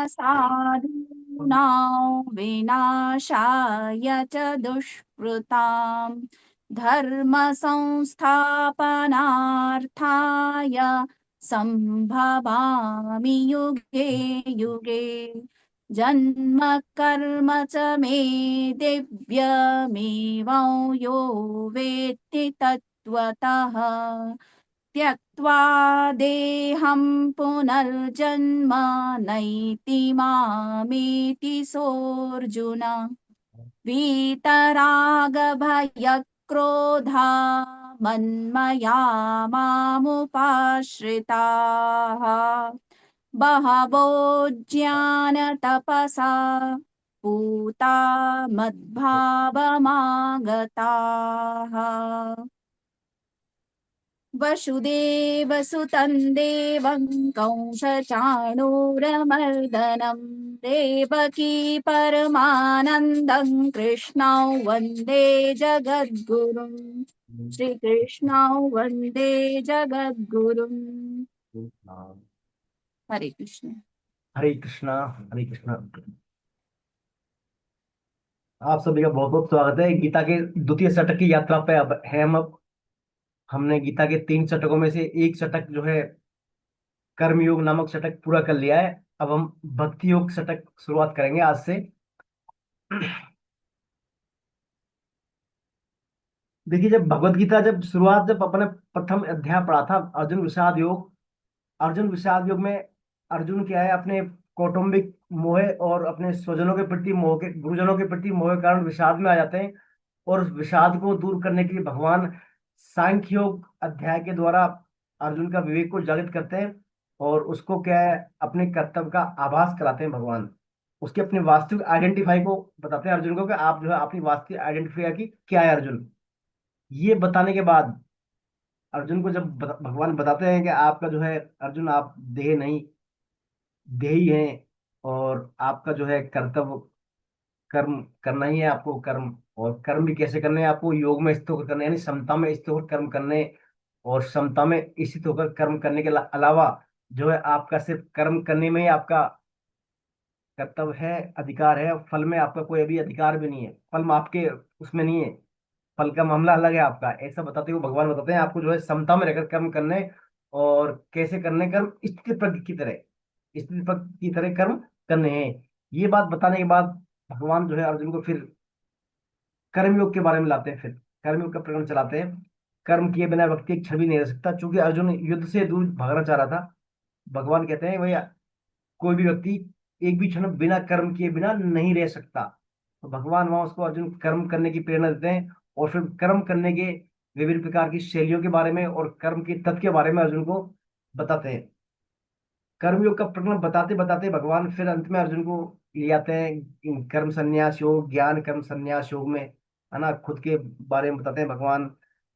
साधूनां विनाशाय च दुष्कृतां धर्म संस्थापनार्थाय संभवामि युगे युगे। जन्म कर्म च मे दिव्यमेवं यो वेत्ति तत्त्वतः त्यक्त्वा देहं पुनर्जन्म नैति मामेति सोऽर्जुन। वीतरागभयक्रोधा मन्मया मामुपाश्रिताः बहवो ज्ञानतपसा पूता मद्भावमागताः। वसुदेवसुतं देवं कंसचाणूरमर्दनं देवकी परमानन्दं कृष्णौ वन्दे जगद्गुरुं। श्रीकृष्णौ वन्दे जगद्गुरुम्। हरे कृष्ण। हरे कृष्णा। हरे कृष्णा। आप सभी का बहुत बहुत स्वागत है गीता के द्वितीय शतक की यात्रा पे। अब है हम हमने गीता के 3 शतकों में से एक शतक जो है कर्मयोग नामक शतक पूरा कर लिया है। अब हम भक्ति योग शतक शुरुआत करेंगे आज से। देखिए, जब भगवत गीता जब अपने प्रथम अध्याय पढ़ा था अर्जुन विषाद योग। अर्जुन विषाद योग में अर्जुन क्या है, अपने कौटुंबिक मोह और अपने स्वजनों के प्रति मोह के गुरुजनों के प्रति मोह के कारण विषाद में आ जाते हैं। और उस विषाद को दूर करने के लिए भगवान सांख्य योग अध्याय के द्वारा अर्जुन का विवेक को जागृत करते हैं और उसको क्या है, अपने कर्तव्य का आभास कराते हैं भगवान। उसके अपने वास्तविक आइडेंटिफाई को बताते हैं अर्जुन को कि आप जो है अपनी वास्तविक आइडेंटिफाई की क्या है अर्जुन। ये बताने के बाद अर्जुन को जब भगवान बताते हैं कि आपका जो है अर्जुन, आप देह नहीं देही हैं, और आपका जो है कर्तव्य कर्म करना ही है आपको कर्म। और कर्म भी कैसे करने हैं, आपको योग में स्थित होकर करने हैं, यानी समता में स्थित होकर कर्म करने। और समता में स्थित होकर कर्म करने के अलावा जो है आपका सिर्फ कर्म करने में ही आपका कर्तव्य है, अधिकार है। फल में आपका कोई अभी अधिकार भी नहीं है, फल आपके उसमें नहीं है, फल का मामला अलग है आपका। ऐसा बताते हुए भगवान बताते हैं आपको जो है समता में रहकर कर्म करने। और कैसे करने कर्म, स्थिति प्रज्ञ की तरह, स्थिति प्रज्ञ की तरह कर्म करने हैं। ये बात बताने के बाद भगवान जो है अर्जुन को फिर कर्मयोग के बारे में लाते हैं। फिर कर्मयोग का प्रकरण चलाते हैं। कर्म किए बिना व्यक्ति एक क्षण भी नहीं रह सकता, क्योंकि अर्जुन युद्ध से दूर भागना चाह रहा था। भगवान कहते हैं भैया, कोई भी व्यक्ति एक भी क्षण बिना कर्म किए बिना नहीं रह सकता। तो भगवान वहां उसको अर्जुन कर्म करने की प्रेरणा देते हैं और फिर कर्म करने के विभिन्न प्रकार की शैलियों के बारे में और कर्म के तत्व के बारे में अर्जुन को बताते हैं। कर्मयोग का प्रकरण बताते बताते भगवान फिर अंत में अर्जुन को ले आते हैं कर्म संन्यास योग, ज्ञान कर्म संन्यास योग में, है ना, खुद के बारे में बताते हैं भगवान।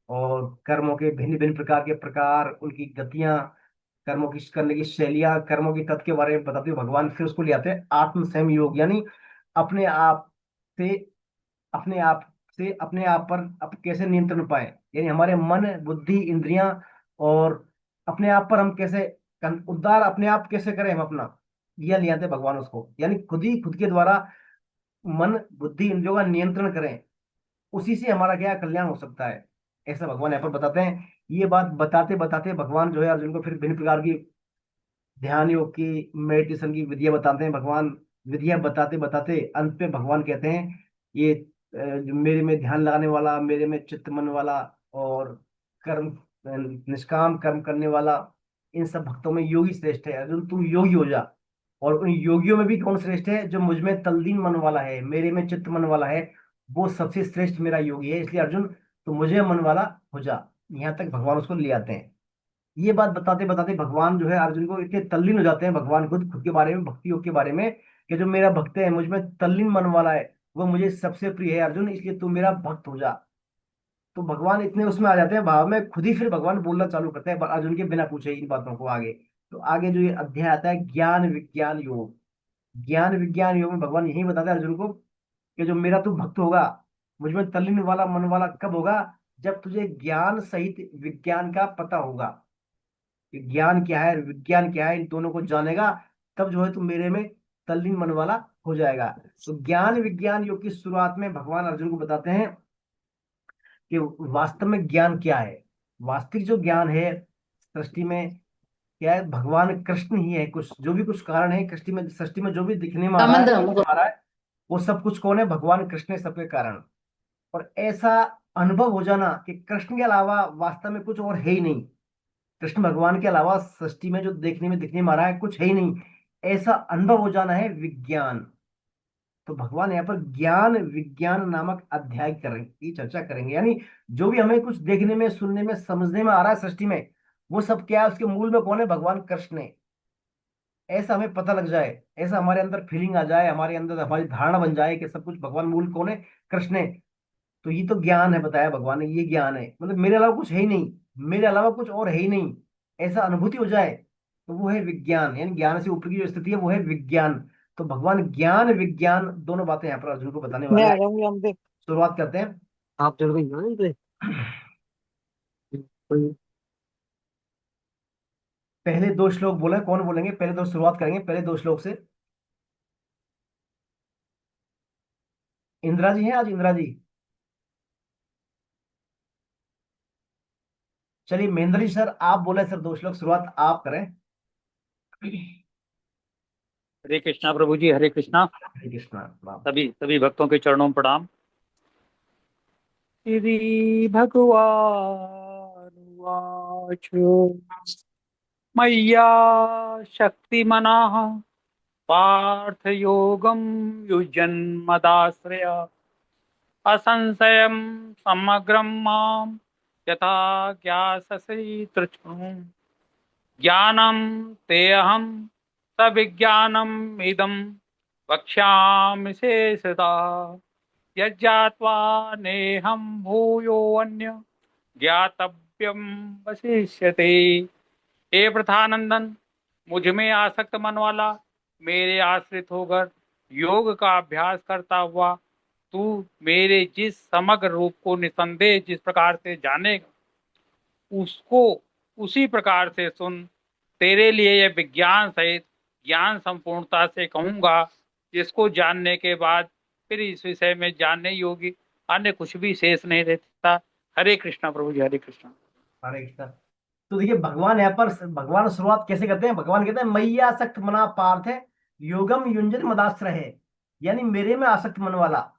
और कर्मों के भिन्न भिन्न प्रकार के प्रकार, उनकी गतियां, कर्मों की करने की शैलियां, कर्मों की तत्व के बारे में बताते हुए भगवान फिर उसको ले आते हैं आत्म संयम योग, यानी अपने आप से अपने आप पर कैसे नियंत्रण पाए, यानी हमारे मन बुद्धि इंद्रियां, और अपने आप पर हम कैसे उद्धार अपने आप कैसे करें हम अपना, यह ले आते हैं भगवान उसको। यानी खुद ही खुद के द्वारा मन बुद्धि इंद्रियों का नियंत्रण करें, उसी से हमारा क्या कल्याण हो सकता है, ऐसा भगवान यहाँ पर बताते हैं। ये बात बताते बताते भगवान जो है अर्जुन को फिर भिन्न प्रकार की ध्यान योग की, मेडिटेशन की विधियां बताते हैं भगवान। विधियां बताते बताते अंत पे भगवान कहते हैं ये जो मेरे में ध्यान लगाने वाला, मेरे में चित्त मन वाला, और कर्म निष्काम कर्म करने वाला, इन सब भक्तों में योगी श्रेष्ठ है। अर्जुन तू योगी हो जा। और उन योगियों में भी कौन श्रेष्ठ है, जो मुझ में तल्लीन मन वाला है, मेरे में चित्त मन वाला है, वो सबसे श्रेष्ठ मेरा योगी है। इसलिए अर्जुन तू मुझे मन वाला हो जा। यहाँ तक भगवान उसको ले आते हैं। ये बात बताते बताते भगवान जो है अर्जुन को इतने तल्लीन हो जाते हैं, भगवान खुद खुद के बारे में, भक्ति योग के बारे में, कि जो मेरा भक्त है, मुझ में तल्लीन मन वाला है, वो मुझे सबसे प्रिय है अर्जुन, इसलिए तू मेरा भक्त हो जा। तो भगवान इतने उसमें आ जाते हैं भाव में, खुद ही फिर भगवान बोलना चालू करते हैं अर्जुन के बिना पूछे इन बातों को आगे। तो आगे जो ये अध्याय आता है ज्ञान विज्ञान योग। ज्ञान विज्ञान योग में भगवान यही बताते हैं अर्जुन को कि जो मेरा तू भक्त होगा, मुझ में तल्लीन वाला मन वाला कब होगा, जब तुझे ज्ञान सहित विज्ञान का पता होगा कि ज्ञान क्या है विज्ञान क्या है, इन दोनों को जानेगा, तब जो है तू मेरे में तल्लीन मन वाला हो जाएगा। तो ज्ञान विज्ञान योग की शुरुआत में भगवान अर्जुन को बताते हैं कि वास्तव में ज्ञान क्या है। वास्तविक जो ज्ञान है सृष्टि में क्या है, भगवान कृष्ण ही है। कुछ जो भी कुछ कारण है सृष्टि में जो भी दिखने में आ रहा है, आ रहा है, वो सब कुछ कौन है, भगवान कृष्ण है सबके कारण। और ऐसा अनुभव हो जाना कि कृष्ण के अलावा वास्तव में कुछ और है ही नहीं, कृष्ण भगवान के अलावा सृष्टि में जो देखने में दिखने में आ रहा है कुछ है ही नहीं, ऐसा अनुभव हो जाना है विज्ञान। तो भगवान यहाँ पर ज्ञान विज्ञान नामक अध्याय करेंगे की चर्चा करेंगे, यानी जो भी हमें कुछ देखने में सुनने में समझने में आ रहा है सृष्टि में, वो सब क्या है, उसके मूल में कौन है, भगवान कृष्ण है। ऐसा हमें पता लग जाए, ऐसा हमारे अंदर फीलिंग आ जाए, हमारे अंदर हमारी धारणा बन जाए कि सब कुछ भगवान मूल कौन है, कृष्ण है। तो ये तो ज्ञान है, बताया भगवान ने, ये ज्ञान है, मतलब मेरे अलावा कुछ है ही नहीं, मेरे अलावा कुछ और है ही नहीं, ऐसा अनुभूति हो जाए तो वो है विज्ञान। यानी ज्ञान से ऊपर की जो स्थिति है वो है विज्ञान। तो भगवान ज्ञान विज्ञान दोनों बातें यहाँ पर अर्जुन को बताने मैं वाले आ हैं। जाऊंगी हम पे। शुरुआत करते हैं। आप चढ़ गई ना इन पे। कोई- पहले दो श्लोक बोले, कौन बोलेंगे पहले दो, शुरुआत करेंगे पहले दो श्लोक से। इंदिरा जी हैं आज, इंदिरा जी। चलिए महेंद्र जी सर आप बोले सर, दो श्लोक शुरुआत आप करें। हरे हरे कृष्णा प्रभु जी, हरे कृष्णा। कृष्णा बाप। सभी सभी भक्तों के चरणों में प्रणाम। श्री भगवान वाच मय्या शक्तिमनः पार्थ योगं युज्यन्मदाश्रय असंशयं समग्रं मां यथा ज्ञास्यसि तृच्छं ज्ञानं तेऽहं सविज्ञानम् इदं वक्ष्यामि शेषतः यज्ञात्वा नेहं भूयोऽन्य ज्ञातव्यं वशिष्यते। हे प्रथानंदन, मुझ में आसक्त मन वाला, मेरे आश्रित होकर योग का अभ्यास करता हुआ तू मेरे जिस समग्र रूप को निसंदेह जिस प्रकार से जानेगा, उसको उसी प्रकार से सुन। तेरे लिए यह विज्ञान सहित ज्ञान संपूर्णता से कहूंगा, जिसको जानने के बाद फिर इस विषय में जानने योग्य अन्य कुछ भी शेष नहीं रहता। हरे कृष्णा प्रभु जी, हरे कृष्णा। हरे कृष्णा। तो देखिए भगवान यहाँ पर, भगवान शुरुआत कैसे करते हैं, भगवान कहते हैं मैया आसक्त मना पार्थ है योगम युंजन मदाश्रय है। यानी मेरे में आसक्त मन वाला,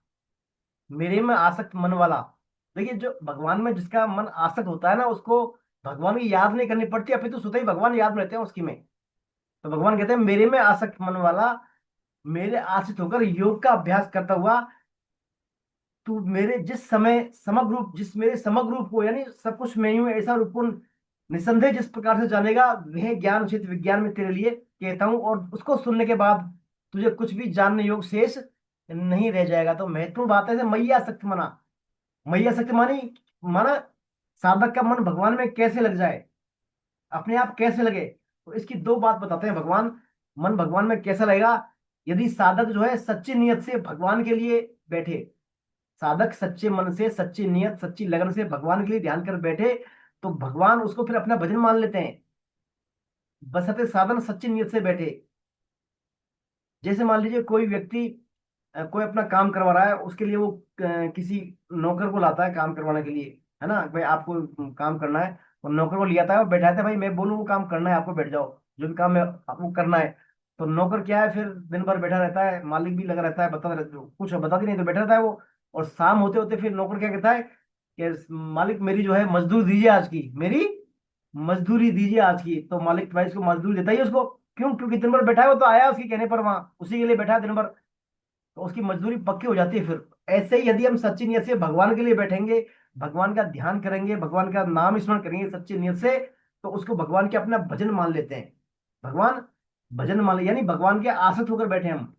मेरे में आसक्त मन वाला। देखिए जो भगवान में जिसका मन आसक्त होता है ना, उसको भगवान की याद नहीं करनी पड़ती, अभी तो स्वतः ही भगवान याद में रहते हैं उसकी में। तो भगवान कहते हैं मेरे में आसक्त मन वाला, मेरे आश्रित होकर योग का अभ्यास करता हुआ तू मेरे जिस समय समग्र रूप, जिस मेरे समग्र रूप को, यानी सब कुछ मैं ही हूं ऐसा रूप को निसंदेह जिस प्रकार से जानेगा, वह ज्ञान उचित विज्ञान में तेरे लिए कहता हूं। और उसको सुनने के बाद तुझे कुछ भी जानने योग शेष नहीं रह जाएगा। तो महत्वपूर्ण बात है मैया शक्ति मना, मैया शक्ति मानी, माना साधक का मन भगवान में कैसे लग जाए, अपने आप कैसे लगे। तो इसकी दो बात बताते हैं भगवान, मन भगवान में कैसा लगेगा। यदि साधक जो है सच्ची नियत से भगवान के लिए बैठे, साधक सच्चे मन से सच्ची नियत सच्ची लगन से भगवान के लिए ध्यान कर बैठे, तो भगवान उसको फिर अपना भजन मान लेते हैं, बशर्ते साधन सच्ची नियत से बैठे। जैसे मान लीजिए कोई व्यक्ति कोई अपना काम करवा रहा है, उसके लिए वो किसी नौकर को लाता है काम करवाने के लिए, है ना, भाई आपको काम करना है। और नौकर को लिया था और बैठाते भाई मैं बोलूँ वो काम करना है, आपको बैठ जाओ, जो भी काम है आपको करना है। तो नौकर क्या है, फिर दिन भर बैठा रहता है, मालिक भी लगा रहता है, कुछ बताती नहीं तो बैठा रहता है वो। और शाम होते होते फिर नौकर क्या कहता है कि मालिक मेरी जो है मजदूर दीजिए आज की, मेरी मजदूरी दीजिए आज की। तो मालिक भाई इसको मजदूरी देता ही है उसको, क्यों, क्योंकि दिन भर बैठा है वो, तो आया उसके कहने पर वहां, उसी के लिए बैठा है दिन भर, तो उसकी मजदूरी पक्की हो जाती है फिर। ऐसे ही यदि हम सच्ची नियत से भगवान के लिए बैठेंगे, भगवान का ध्यान करेंगे, भगवान का नाम स्मरण करेंगे सच्ची नियत से, तो उसको भगवान के अपना भजन मान लेते हैं। भगवान भजन मान यानी भगवान के आश्रित होकर बैठे हम,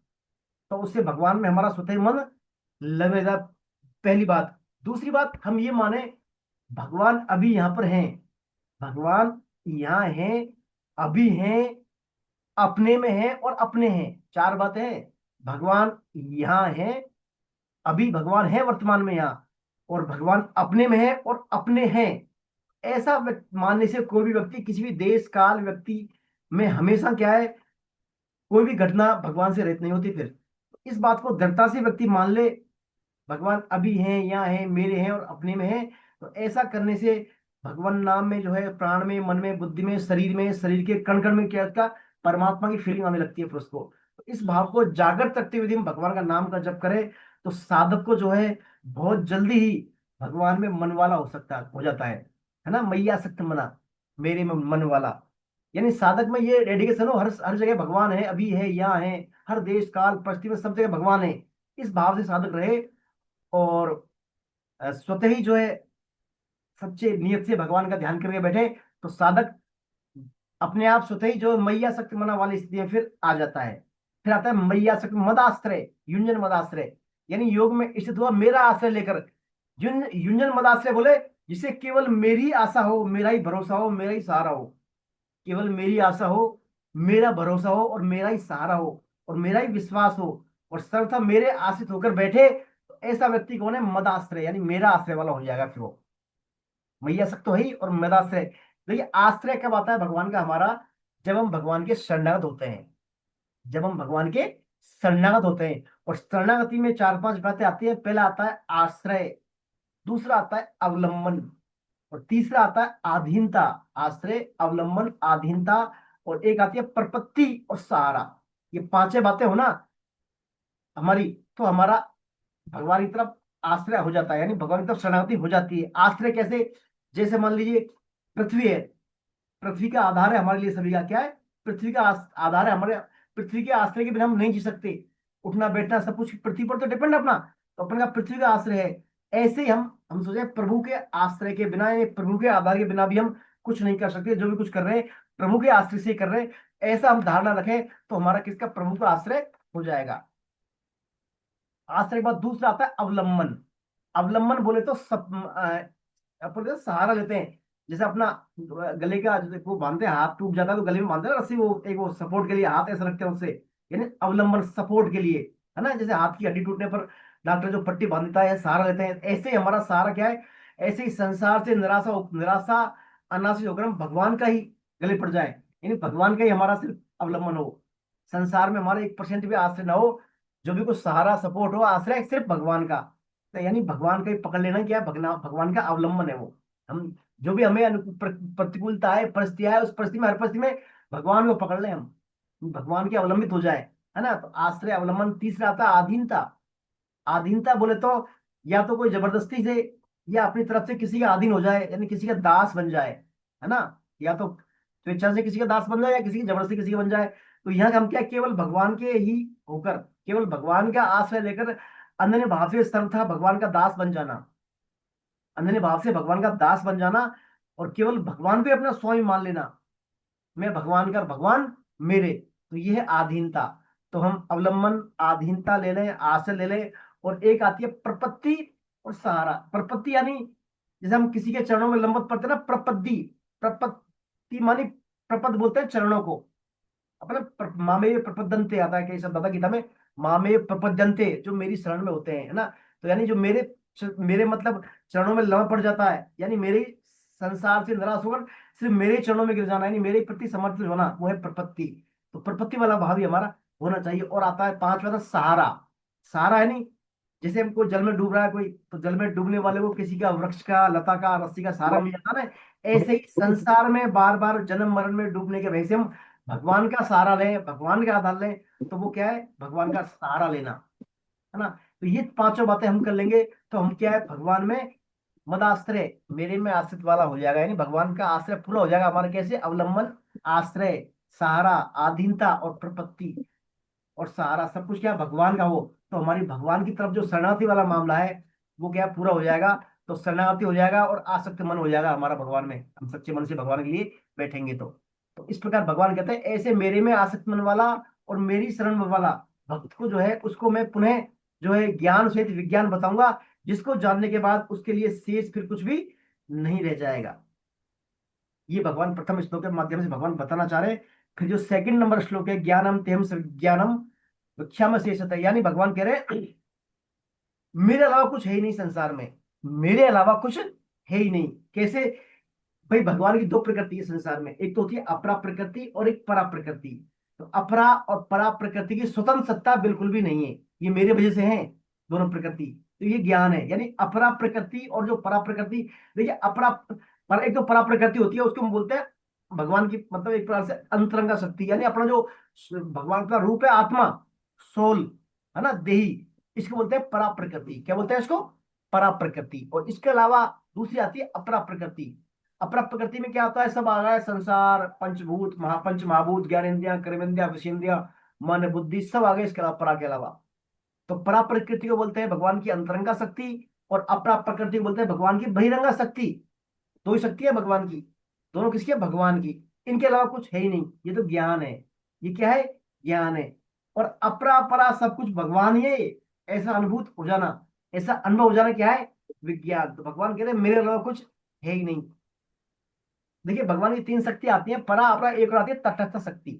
तो उससे भगवान में हमारा स्वतः ही मन लगेगा। पहली बात। दूसरी बात, हम ये माने भगवान अभी यहाँ पर हैं, भगवान यहाँ हैं, अभी हैं, अपने में हैं और अपने हैं, चार बातें हैं। भगवान यहाँ है, अभी भगवान है वर्तमान में यहाँ, और भगवान अपने में है और अपने हैं। ऐसा मानने से कोई भी व्यक्ति किसी भी देश काल व्यक्ति में हमेशा क्या है, कोई भी घटना भगवान से रहित नहीं होती। फिर इस बात को दृढ़ता से व्यक्ति मान ले, भगवान अभी हैं, यहाँ हैं, मेरे हैं और अपने में हैं। तो ऐसा करने से भगवान नाम में जो है, प्राण में, मन में, बुद्धि में, शरीर के कण कण में क्या का परमात्मा की फीलिंग आने लगती है फिर उसको। तो इस भाव को जागृत रखते हुए यदि हम भगवान का नाम का जप करें तो साधक को जो है बहुत जल्दी ही भगवान में मन वाला हो जाता है ना। मैया सक्त मना, मेरे में मन वाला, यानी साधक में ये डेडिकेशन हो, हर हर जगह भगवान है, अभी है, यहाँ है, हर देश काल परिस्थिति में सब जगह भगवान है। इस भाव से साधक रहे और स्वतः ही जो है सच्चे नियत से भगवान का ध्यान करके बैठे तो साधक अपने आप स्वतः ही जो मैया शक्ति मना वाली स्थिति में फिर आ जाता है। फिर आता है मैया शक्ति मदाश्रय, युंजन मदाश्रय, यानी योग में स्थित हुआ मेरा आश्रय लेकर। युंजन मदाश्रय बोले जिसे केवल मेरी आशा हो, मेरा ही भरोसा हो, मेरा ही सहारा हो। केवल मेरी आशा हो, मेरा भरोसा हो और मेरा ही सहारा हो और मेरा ही विश्वास हो और सर्वथा मेरे आश्रित होकर बैठे, तो ऐसा व्यक्ति कौन है? मदाश्रय, यानी मेरा आश्रय वाला हो जाएगा फिर वो। मैया शक्त तो है ही और मदाश्रय। देखिए आश्रय कब आता है भगवान का हमारा? जब हम भगवान के शरणागत होते हैं, जब हम भगवान के शरणागत होते हैं। और शरणागति में चार पांच बातें आती है। पहला आता है आश्रय, दूसरा आता है अवलंबन और तीसरा आता है आधीनता। आश्रय, अवलंबन, आधीनता और एक आती है प्रपत्ति और सहारा। ये पांचें बातें हो ना हमारी, तो हमारा भगवान की तरफ आश्रय हो जाता है, यानी भगवान की तरफ शरणागति हो जाती है। आश्रय कैसे? जैसे मान लीजिए पृथ्वी है, पृथ्वी का आधार है हमारे लिए सभी का। क्या है? पृथ्वी का आधार है हमारे। पृथ्वी के आश्रय के बिना हम नहीं जी सकते। उठना बैठना सब कुछ पृथ्वी पर तो डिपेंड अपना, तो अपन का पृथ्वी का आश्रय है। ऐसे ही हम सोचे प्रभु के आश्रय के बिना, यानी प्रभु के आधार के बिना भी हम कुछ नहीं कर सकते। जो भी कुछ कर रहे हैं प्रभु के आश्रय से कर रहे हैं, ऐसा हम धारणा रखें तो हमारा किसका? प्रभु का आश्रय हो जाएगा। आश्रय के बाद दूसरा आता है अवलंबन। अवलंबन बोले तो सब अपन जो सहारा लेते हैं। जैसे अपना गले का वो बांधते हैं, हाथ टूट जाता है तो गले में बांधते हैं ना रस्सी, वो एक वो सपोर्ट के लिए हाथ ऐसा रखते हैं उससे, यानी अवलंबन सपोर्ट के लिए, है ना। जैसे हाथ की हड्डी टूटने पर डॉक्टर जो पट्टी बांध देता है, सहारा लेते हैं, ऐसे ही हमारा सहारा क्या है? ऐसे ही संसार से निराशा अनाशित होकर हम भगवान का ही गले पड़ जाए, यानी भगवान का ही हमारा सिर्फ अवलंबन हो। संसार में हमारा 1% भी आश्रय ना हो, जो भी कुछ सहारा सपोर्ट हो, आश्रय सिर्फ भगवान का। तो यानी भगवान का ही पकड़ लेना, क्या है? भगवान का अवलंबन है वो। हम जो भी हमें प्रतिकूलता है, परिस्थिति है, उस परिस्थिति में, हर परिस्थिति में भगवान को पकड़ ले हम, भगवान के अवलंबित हो जाए, है ना। तो आश्रय, अवलंबन। तीसरा आता है आधीनता। आधीनता बोले तो या तो कोई जबरदस्ती से या अपनी तरफ से किसी का अधीन हो जाए, यानी किसी का दास बन जाए, है ना। या तो स्वेच्छा से किसी का दास बन जाए या किसी की जबरदस्ती किसी का बन जाए। तो यहाँ हम क्या, केवल भगवान के ही होकर, केवल भगवान का आश्रय लेकर अनन्य भाव से सर्वथा भगवान का दास बन जाना, अनन्य भाव से भगवान का दास बन जाना और केवल भगवान को ही अपना स्वामी मान लेना। मैं भगवान का और भगवान मेरे। तो ये है आधीनता। तो हम अवलंबन, आधीनता ले लें, आश्रय ले लें। और एक आती है प्रपत्ति और सहारा। प्रपत्ति यानी जैसे हम किसी के चरणों में लंबत पड़ते हैं ना, प्रपत्ति। प्रपत्ति मानी प्रपद बोलते हैं चरणों को अपने। मामे प्रपद्यंते आता है, कई शब्द आता है गीता में, मामे प्रपद्यंते, जो मेरी शरण में होते हैं, है ना। तो यानी जो मेरे मतलब चरणों में लंबा पड़ जाता है, यानी मेरे संसार से निराश होकर सिर्फ मेरे चरणों में गिर जाना, यानी मेरे प्रति समर्पित होना, वो है प्रपत्ति। तो प्रपत्ति वाला भाव ही हमारा होना चाहिए। और आता है पांचवा था सहारा। सहारा है नहीं, जैसे हमको जल में डूब रहा है कोई, तो जल में डूबने वाले को किसी का, वृक्ष का, लता का, रस्सी का सहारा मिल जाता है ना। ऐसे ही संसार में बार बार जन्म मरण में डूबने के वजह से हम भगवान का सहारा लें, भगवान का आधार लें। तो वो क्या है? भगवान का सहारा लेना, है ना। तो ये पांचों बातें हम कर लेंगे तो हम क्या है? भगवान में मदाश्रय, मेरे में आश्रित वाला हो जाएगा, यानी भगवान का आश्रय पूरा हो जाएगा हमारा। कैसे? अवलंबन, आश्रय, सहारा, आधीनता और प्रपत्ति और सहारा, सब कुछ क्या है? भगवान का हो। तो हमारी भगवान की तरफ जो शरणार्थी वाला मामला है वो क्या है? पूरा हो जाएगा। तो शरणार्थी हो जाएगा और आसक्त मन हो जाएगा हमारा भगवान में, हम सच्चे मन से भगवान के लिए बैठेंगे। तो इस प्रकार भगवान कहते हैं ऐसे मेरे में आसक्त मन वाला और मेरी शरण वाला भक्त को जो है, उसको मैं पुनः जो है ज्ञान सहित विज्ञान बताऊंगा, जिसको जानने के बाद उसके लिए शेष फिर कुछ भी नहीं रह जाएगा। ये भगवान प्रथम श्लोक के माध्यम से भगवान बताना चाह रहे हैं। फिर जो सेकंड नंबर श्लोक है, ज्ञानम तेहम ज्ञानम विख्याम शेषतः, यानी भगवान कह रहे हैं मेरे अलावा कुछ है ही नहीं संसार में, मेरे अलावा कुछ है ही नहीं। कैसे? भाई भगवान की दो प्रकृति है संसार में, एक तो होती है अपरा प्रकृति और एक परा प्रकृति। तो अपरा और परा प्रकृति की स्वतंत्र सत्ता बिल्कुल भी नहीं है, ये मेरे वजह से है दोनों प्रकृति। तो ये ज्ञान है, यानी अपरा प्रकृति और जो परा प्रकृति। देखिए अपरा पर एक तो परा प्रकृति होती है, उसको हम बोलते हैं भगवान की, मतलब एक प्रकार से अंतरंगा शक्ति, यानी अपना जो भगवान का रूप है, आत्मा, सोल, है ना, देही, इसको बोलते हैं परा प्रकृति। क्या बोलते हैं इसको? परा प्रकृति। और इसके अलावा दूसरी आती है अपरा प्रकृति। अपरा प्रकृति में क्या होता है? सब आ गया, संसार, पंचभूत, पंच महाभूत, ज्ञानेन्द्रिया, कर्मेंद्रिया, विषेंद्रिया, मन, बुद्धि, सब आ गए इसके अलावा, परा के अलावा। तो परा प्रकृति को बोलते हैं भगवान की अंतरंगा शक्ति, और अपरा प्रकृति को बोलते हैं भगवान की बहिरंगा शक्ति। दो ही शक्ति है भगवान की, दोनों किसकी है? भगवान की। इनके अलावा कुछ है ही नहीं, ये तो ज्ञान है। ये क्या है? ज्ञान है। और अपरा परा सब कुछ भगवान ही है, ऐसा अनुभूत हो जाना, ऐसा अनुभव हो जाना क्या है? विज्ञान। तो भगवान कह रहे हैं मेरे अलावा कुछ है ही नहीं। देखिए भगवान की तीन शक्ति आती है, परा अपरा, एक और आती है तटस्थ शक्ति।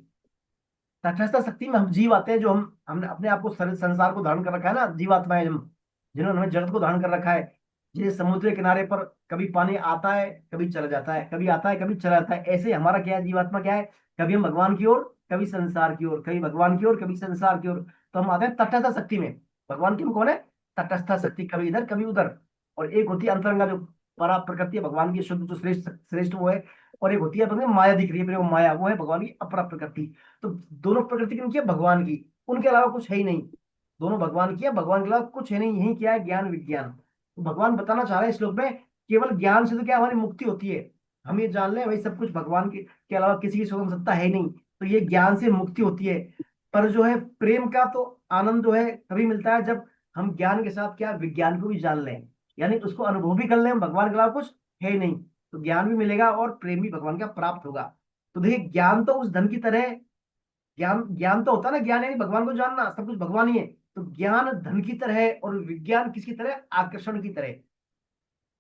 तटस्थ शक्ति में हम जीव आते हैं, जो हमने अपने आप को संसार को धारण कर रखा है ना, जीवात्मा है हम, जिन्होंने हमें जगत को धारण कर रखा है। जैसे समुद्र के किनारे पर कभी पानी आता है, कभी चला जाता है, कभी आता है, कभी चला जाता है, ऐसे हमारा क्या है? जीवात्मा क्या है? कभी हम भगवान की ओर, कभी संसार की ओर, कभी भगवान की ओर, कभी संसार की ओर। तो हम आते हैं तटस्थ शक्ति में। भगवान की हम कौन है? तटस्थ शक्ति, कभी इधर कभी उधर। और एक होती है अंतरंगा, जो परा प्रकृति है भगवान की शुद्ध, जो श्रेष्ठ श्रेष्ठ वो है। और एक होती है अपने माया दिख रही है मेरे को, माया, वो है भगवान की अपरा प्रकृति। तो दोनों प्रकृति की है भगवान की, उनके अलावा कुछ है ही नहीं। दोनों भगवान की है, भगवान के अलावा कुछ है नहीं। यही क्या है? ज्ञान विज्ञान। तो भगवान बताना चाह रहे हैं इस श्लोक में, केवल ज्ञान से तो क्या हमारी मुक्ति होती है। हम ये जान लें भाई सब कुछ भगवान के अलावा किसी की स्वतंत्र सत्ता है नहीं, तो ये ज्ञान से मुक्ति होती है। पर जो है प्रेम का तो आनंद जो है तभी मिलता है जब हम ज्ञान के साथ क्या विज्ञान को भी जान लें, यानी उसको अनुभव भी कर लें, हम भगवान के अलावा कुछ है ही नहीं। तो ज्ञान भी मिलेगा और प्रेम भी भगवान का प्राप्त होगा। तो देखिए ज्ञान तो उस धन की तरह है, ज्ञान ज्ञान तो होता है ना, ज्ञान यानी भगवान को जानना, सब कुछ भगवान ही है। तो ज्ञान धन की तरह है, और विज्ञान किसकी तरह? आकर्षण की तरह।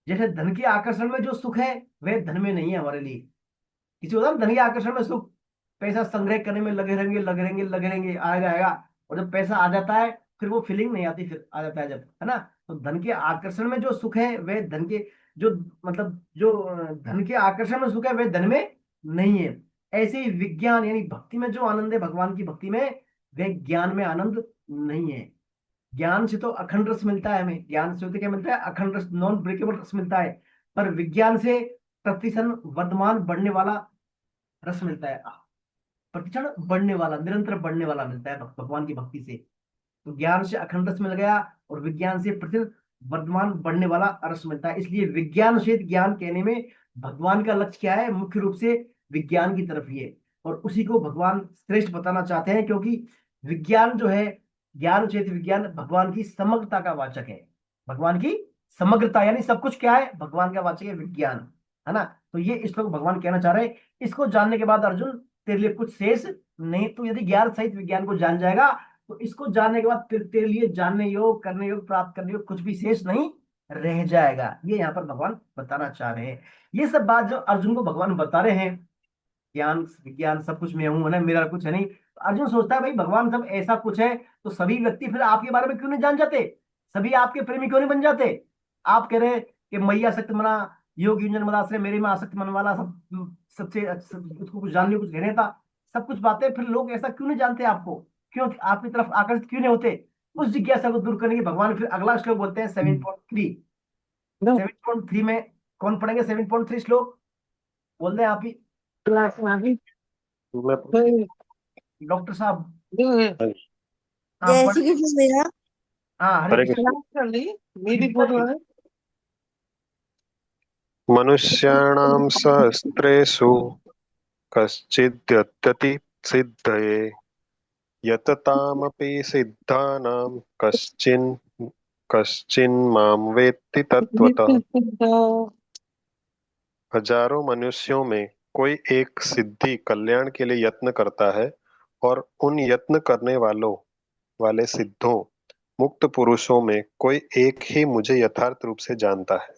जैसे धन के आकर्षण में जो सुख है वह धन में नहीं है हमारे लिए। किसी होता है ना धन के आकर्षण में सुख, पैसा संग्रह करने में लगे रहेंगे, लगे रहेंगे, लगे रहेंगे, आएगा आएगा। और जब पैसा आ जाता है फिर वो फीलिंग नहीं आती, फिर आ जाता है जब, है ना। तो धन के आकर्षण में जो सुख है वह धन के, जो मतलब जो धन के आकर्षण में सुख है वह धन में नहीं है। ऐसे ही विज्ञान यानी भक्ति में जो आनंद है भगवान की भक्ति में, वह ज्ञान में आनंद नहीं है। ज्ञान से तो अखंड रस मिलता है हमें, ज्ञान से तो क्या मिलता है? अखंड रस, नॉन ब्रेकेबल रस मिलता है। पर विज्ञान से प्रतिक्षण वर्धमान बढ़ने वाला रस मिलता है, प्रतिक्षण बढ़ने वाला, निरंतर बढ़ने वाला मिलता है भगवान की भक्ति से। तो ज्ञान से अखंड रस मिल गया, और विज्ञान से प्रतिदिन वर्धमान बढ़ने वाला रस मिलता है। इसलिए विज्ञान से ज्ञान कहने में भगवान का लक्ष्य क्या है? मुख्य रूप से विज्ञान की तरफ ही है, और उसी को भगवान श्रेष्ठ बताना चाहते हैं, क्योंकि विज्ञान जो है, ज्ञान चेत विज्ञान भगवान की समग्रता का वाचक है। भगवान की समग्रता यानी सब कुछ क्या है? भगवान का वाचक है विज्ञान, है ना। तो ये इस श्लोक भगवान कहना चाह रहे हैं। इसको जानने के बाद अर्जुन तेरे लिए कुछ शेष नहीं, तो यदि ज्ञान सहित विज्ञान को जान जाएगा तो इसको जानने के बाद तेरे लिए जानने योग, करने योग, प्राप्त करने योग कुछ भी शेष नहीं रह जाएगा। ये यहाँ पर भगवान बताना चाह रहे हैं। ये सब बात जो अर्जुन को भगवान बता रहे हैं, ज्ञान विज्ञान सब कुछ मैं हूं, है ना, मेरा कुछ है नहीं। तो अर्जुन सोचता है भाई भगवान सब ऐसा कुछ है, तो सभी व्यक्ति फिर आपके बारे में क्यों नहीं जान जाते? सभी आपके प्रेमी क्यों नहीं बन जाते? आप कह रहे हैं कि मैया सक्त मना, योग युंजन मदाश्रय, मेरे में आसक्त मन वाला, सबसे उसको कुछ जानने कुछ कहने था, सब कुछ बातें, फिर लोग ऐसा क्यों नहीं जानते आपको? क्यों आपकी तरफ आकर्षित क्यों नहीं होते? उस जिज्ञासा को दूर करने के भगवान फिर अगला श्लोक बोलते हैं 7.3। 7.3 में कौन पढ़ेंगे? 7.3 श्लोक बोल दें आप ही, डॉक्टर साहब। हाँ जय पढ़, श्री कृष्ण भैया। हाँ हरे हरे कृष्ण। मनुष्याणां सहस्रेषु कश्चिद्यत्यति सिद्धये यततामपि सिद्धानां कश्चिन्मां वेत्ति तत्त्वतः। हजारों मनुष्यों में कोई एक सिद्धि कल्याण के लिए यत्न करता है, और उन यत्न करने वाले सिद्धों मुक्त पुरुषों में कोई एक ही मुझे यथार्थ रूप से जानता है।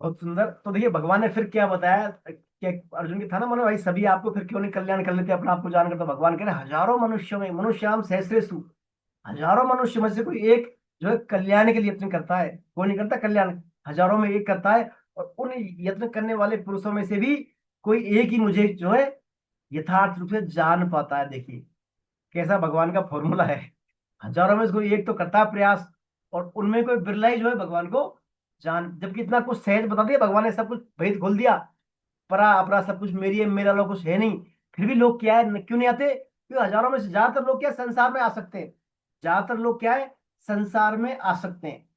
बहुत सुंदर। तो देखिए भगवान ने फिर क्या बताया कि अर्जुन की था ना मन में, भाई सभी आपको फिर क्यों नहीं कल्याण कर लेते अपना आपको जानकर? तो भगवान कह रहे हजारों मनुष्यों में, मनुष्याम सहस्रेषु, हजारों मनुष्य में से कोई एक जो है कल्याण के लिए यत्न करता है। कोई नहीं करता कल्याण, हजारों में एक करता है। और उन यत्न करने वाले पुरुषों में से भी कोई एक ही मुझे जो है यथार्थ रूप से जान पाता है। देखिए कैसा भगवान का फॉर्मूला है, हजारों में से कोई एक तो करता है प्रयास, और उनमें कोई बिरला ही जो है भगवान को जान, जबकि इतना कुछ सहज बता दिया भगवान ने, सब कुछ भेद खोल दिया, परा अपरा सब कुछ मेरी है, मेरा लोग कुछ है नहीं, फिर भी लोग क्या है क्यों नहीं आते? क्योंकि हजारों में से ज्यादातर लोग क्या है, संसार में आ सकते हैं। ज्यादातर लोग क्या है, संसार में आ सकते हैं।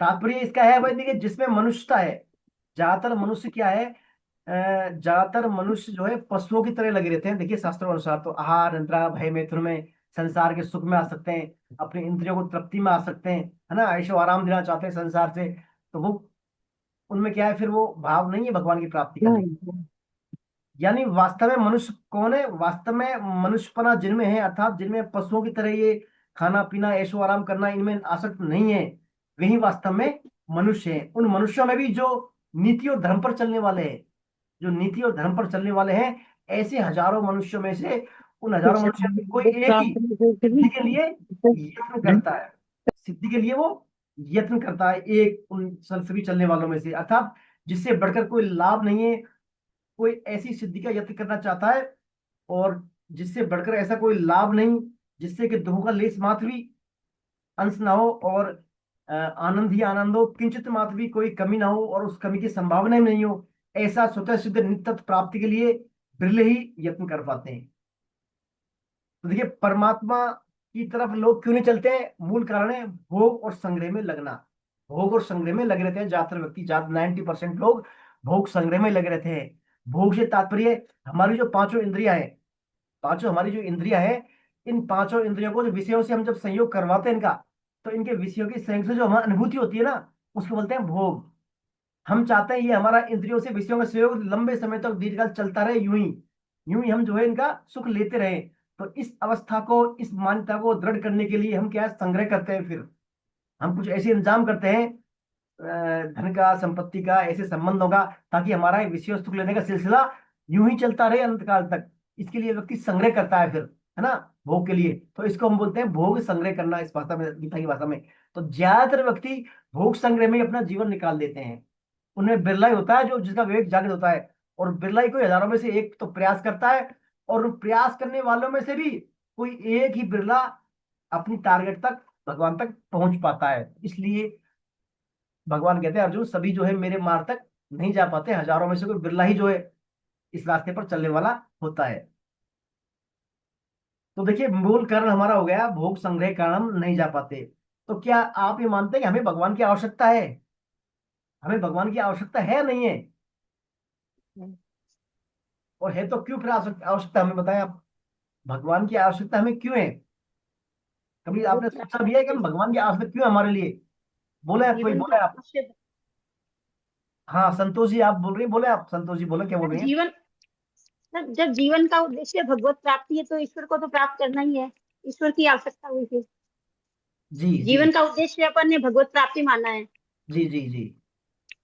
तात्पर्य इसका है भाई, देखिए जिसमें मनुष्यता है, ज्यादातर मनुष्य क्या है, ज्यादातर मनुष्य जो है पशुओं की तरह लगे रहते हैं। देखिए शास्त्रों अनुसार तो आहार निद्रा भय मैथुन में, संसार के सुख में आ सकते हैं, अपने इंद्रियों को तृप्ति में आ सकते हैं, है ना, ऐशो आराम देना चाहते हैं संसार से, तो वो उनमें क्या है, फिर वो भाव नहीं है भगवान की प्राप्ति करने। यानी वास्तव में मनुष्य कौन है? वास्तव में मनुष्यपना जिनमें है, अर्थात जिनमें पशुओं की तरह ये खाना पीना ऐशो आराम करना इनमें आसक्त नहीं है, वही वास्तव में मनुष्य है। उन मनुष्यों में भी जो नीति और धर्म पर चलने वाले हैं, जो नीति और धर्म पर चलने वाले हैं, ऐसे हजारों मनुष्यों में से उन हजारों मनुष्यों में कोई एक ही सिद्धि के लिए यत्न करता है। सिद्धि के लिए वो यत्न करता है, एक उन सभी चलने वालों में से, अर्थात जिससे बढ़कर कोई लाभ नहीं है, कोई ऐसी सिद्धि का यत्न करना चाहता है, और जिससे बढ़कर ऐसा कोई लाभ नहीं, जिससे कि दुख का लेस मात्र भी अंश ना हो, और आनंद ही आनंद हो, किंचित मात्र भी कोई कमी ना हो, और उस कमी की संभावना ही नहीं हो, ऐसा स्वतः सिद्ध नित्य प्राप्ति के लिए बिरले ही यत्न कर पाते हैं। तो देखिए परमात्मा की तरफ लोग क्यों नहीं चलते हैं? मूल कारण है भोग और संग्रह में लगना। भोग और संग्रह में लगे रहते हैं ज्यादातर व्यक्ति, ज्यादा 90% लोग भोग संग्रह में लगे रहते हैं। भोग से तात्पर्य हमारी जो पांचों इंद्रियां हैं, पांचों हमारी जो इंद्रियां हैं, इन पांचों इंद्रियों को जो विषयों से हम जब संयोग करवाते हैं इनका, तो इनके विषयों की संयोग से जो हमारी अनुभूति होती है ना, उसको बोलते हैं भोग। हम चाहते हैं ये हमारा इंद्रियों से विषयों का संयोग लंबे समय तक दीर्घकाल चलता रहे, यूं ही हम जो है इनका सुख लेते रहे। तो इस अवस्था को, इस मान्यता को दृढ़ करने के लिए हम क्या है, संग्रह करते हैं। फिर हम कुछ ऐसे इंतजाम करते हैं, धन का, संपत्ति का, ऐसे संबंध होगा, ताकि हमारा ये विषय सुख लेने का सिलसिला यूं ही चलता रहे अनंत काल तक। इसके लिए व्यक्ति संग्रह करता है फिर, है ना, भोग के लिए। तो इसको हम बोलते हैं भोग संग्रह करना, इस भाषा में, गीता की भाषा में। तो ज्यादातर व्यक्ति भोग संग्रह में ही अपना जीवन निकाल देते हैं। उनमें बिरला ही होता है जो, जिसका विवेक जागृत होता है, और बिरला ही कोई हजारों में से एक तो प्रयास करता है, और उन प्रयास करने वालों में से भी कोई एक ही बिरला अपनी टारगेट तक, भगवान तक पहुंच पाता है। इसलिए भगवान कहते हैं अर्जुन, सभी जो है मेरे मार्ग तक नहीं जा पाते, हजारों में से कोई बिरला ही जो है इस रास्ते पर चलने वाला होता है। तो देखिए मूल कारण हमारा हो गया भोग संग्रह, कारण हम नहीं जा पाते। तो क्या आप ये मानते हैं कि हमें भगवान की आवश्यकता है? हमें भगवान की आवश्यकता है, नहीं है? और है तो क्यों फिर आवश्यकता, आवश्यकता हमें बताएं आप, भगवान की आवश्यकता हमें क्यों है? कभी भगवत आपने सोचा भी है कि प्राप्ति हम भगवान की आवश्यकता क्यों है हमारे लिए? बोले कोई, जीवन का बोले आप। उद्देश्य। हाँ संतोष जी आप बोल रही हैं, बोले आप, संतोष जी बोले, क्या बोल सर रही हैं? जीवन सर जब जीवन का उद्देश्य भगवत प्राप्ति है तो ईश्वर को तो प्राप्त करना ही है। ईश्वर की आवश्यकता हुई थी। जी जी जीवन का उद्देश्य अपन ने भगवत प्राप्ति माना है, जी जी जी।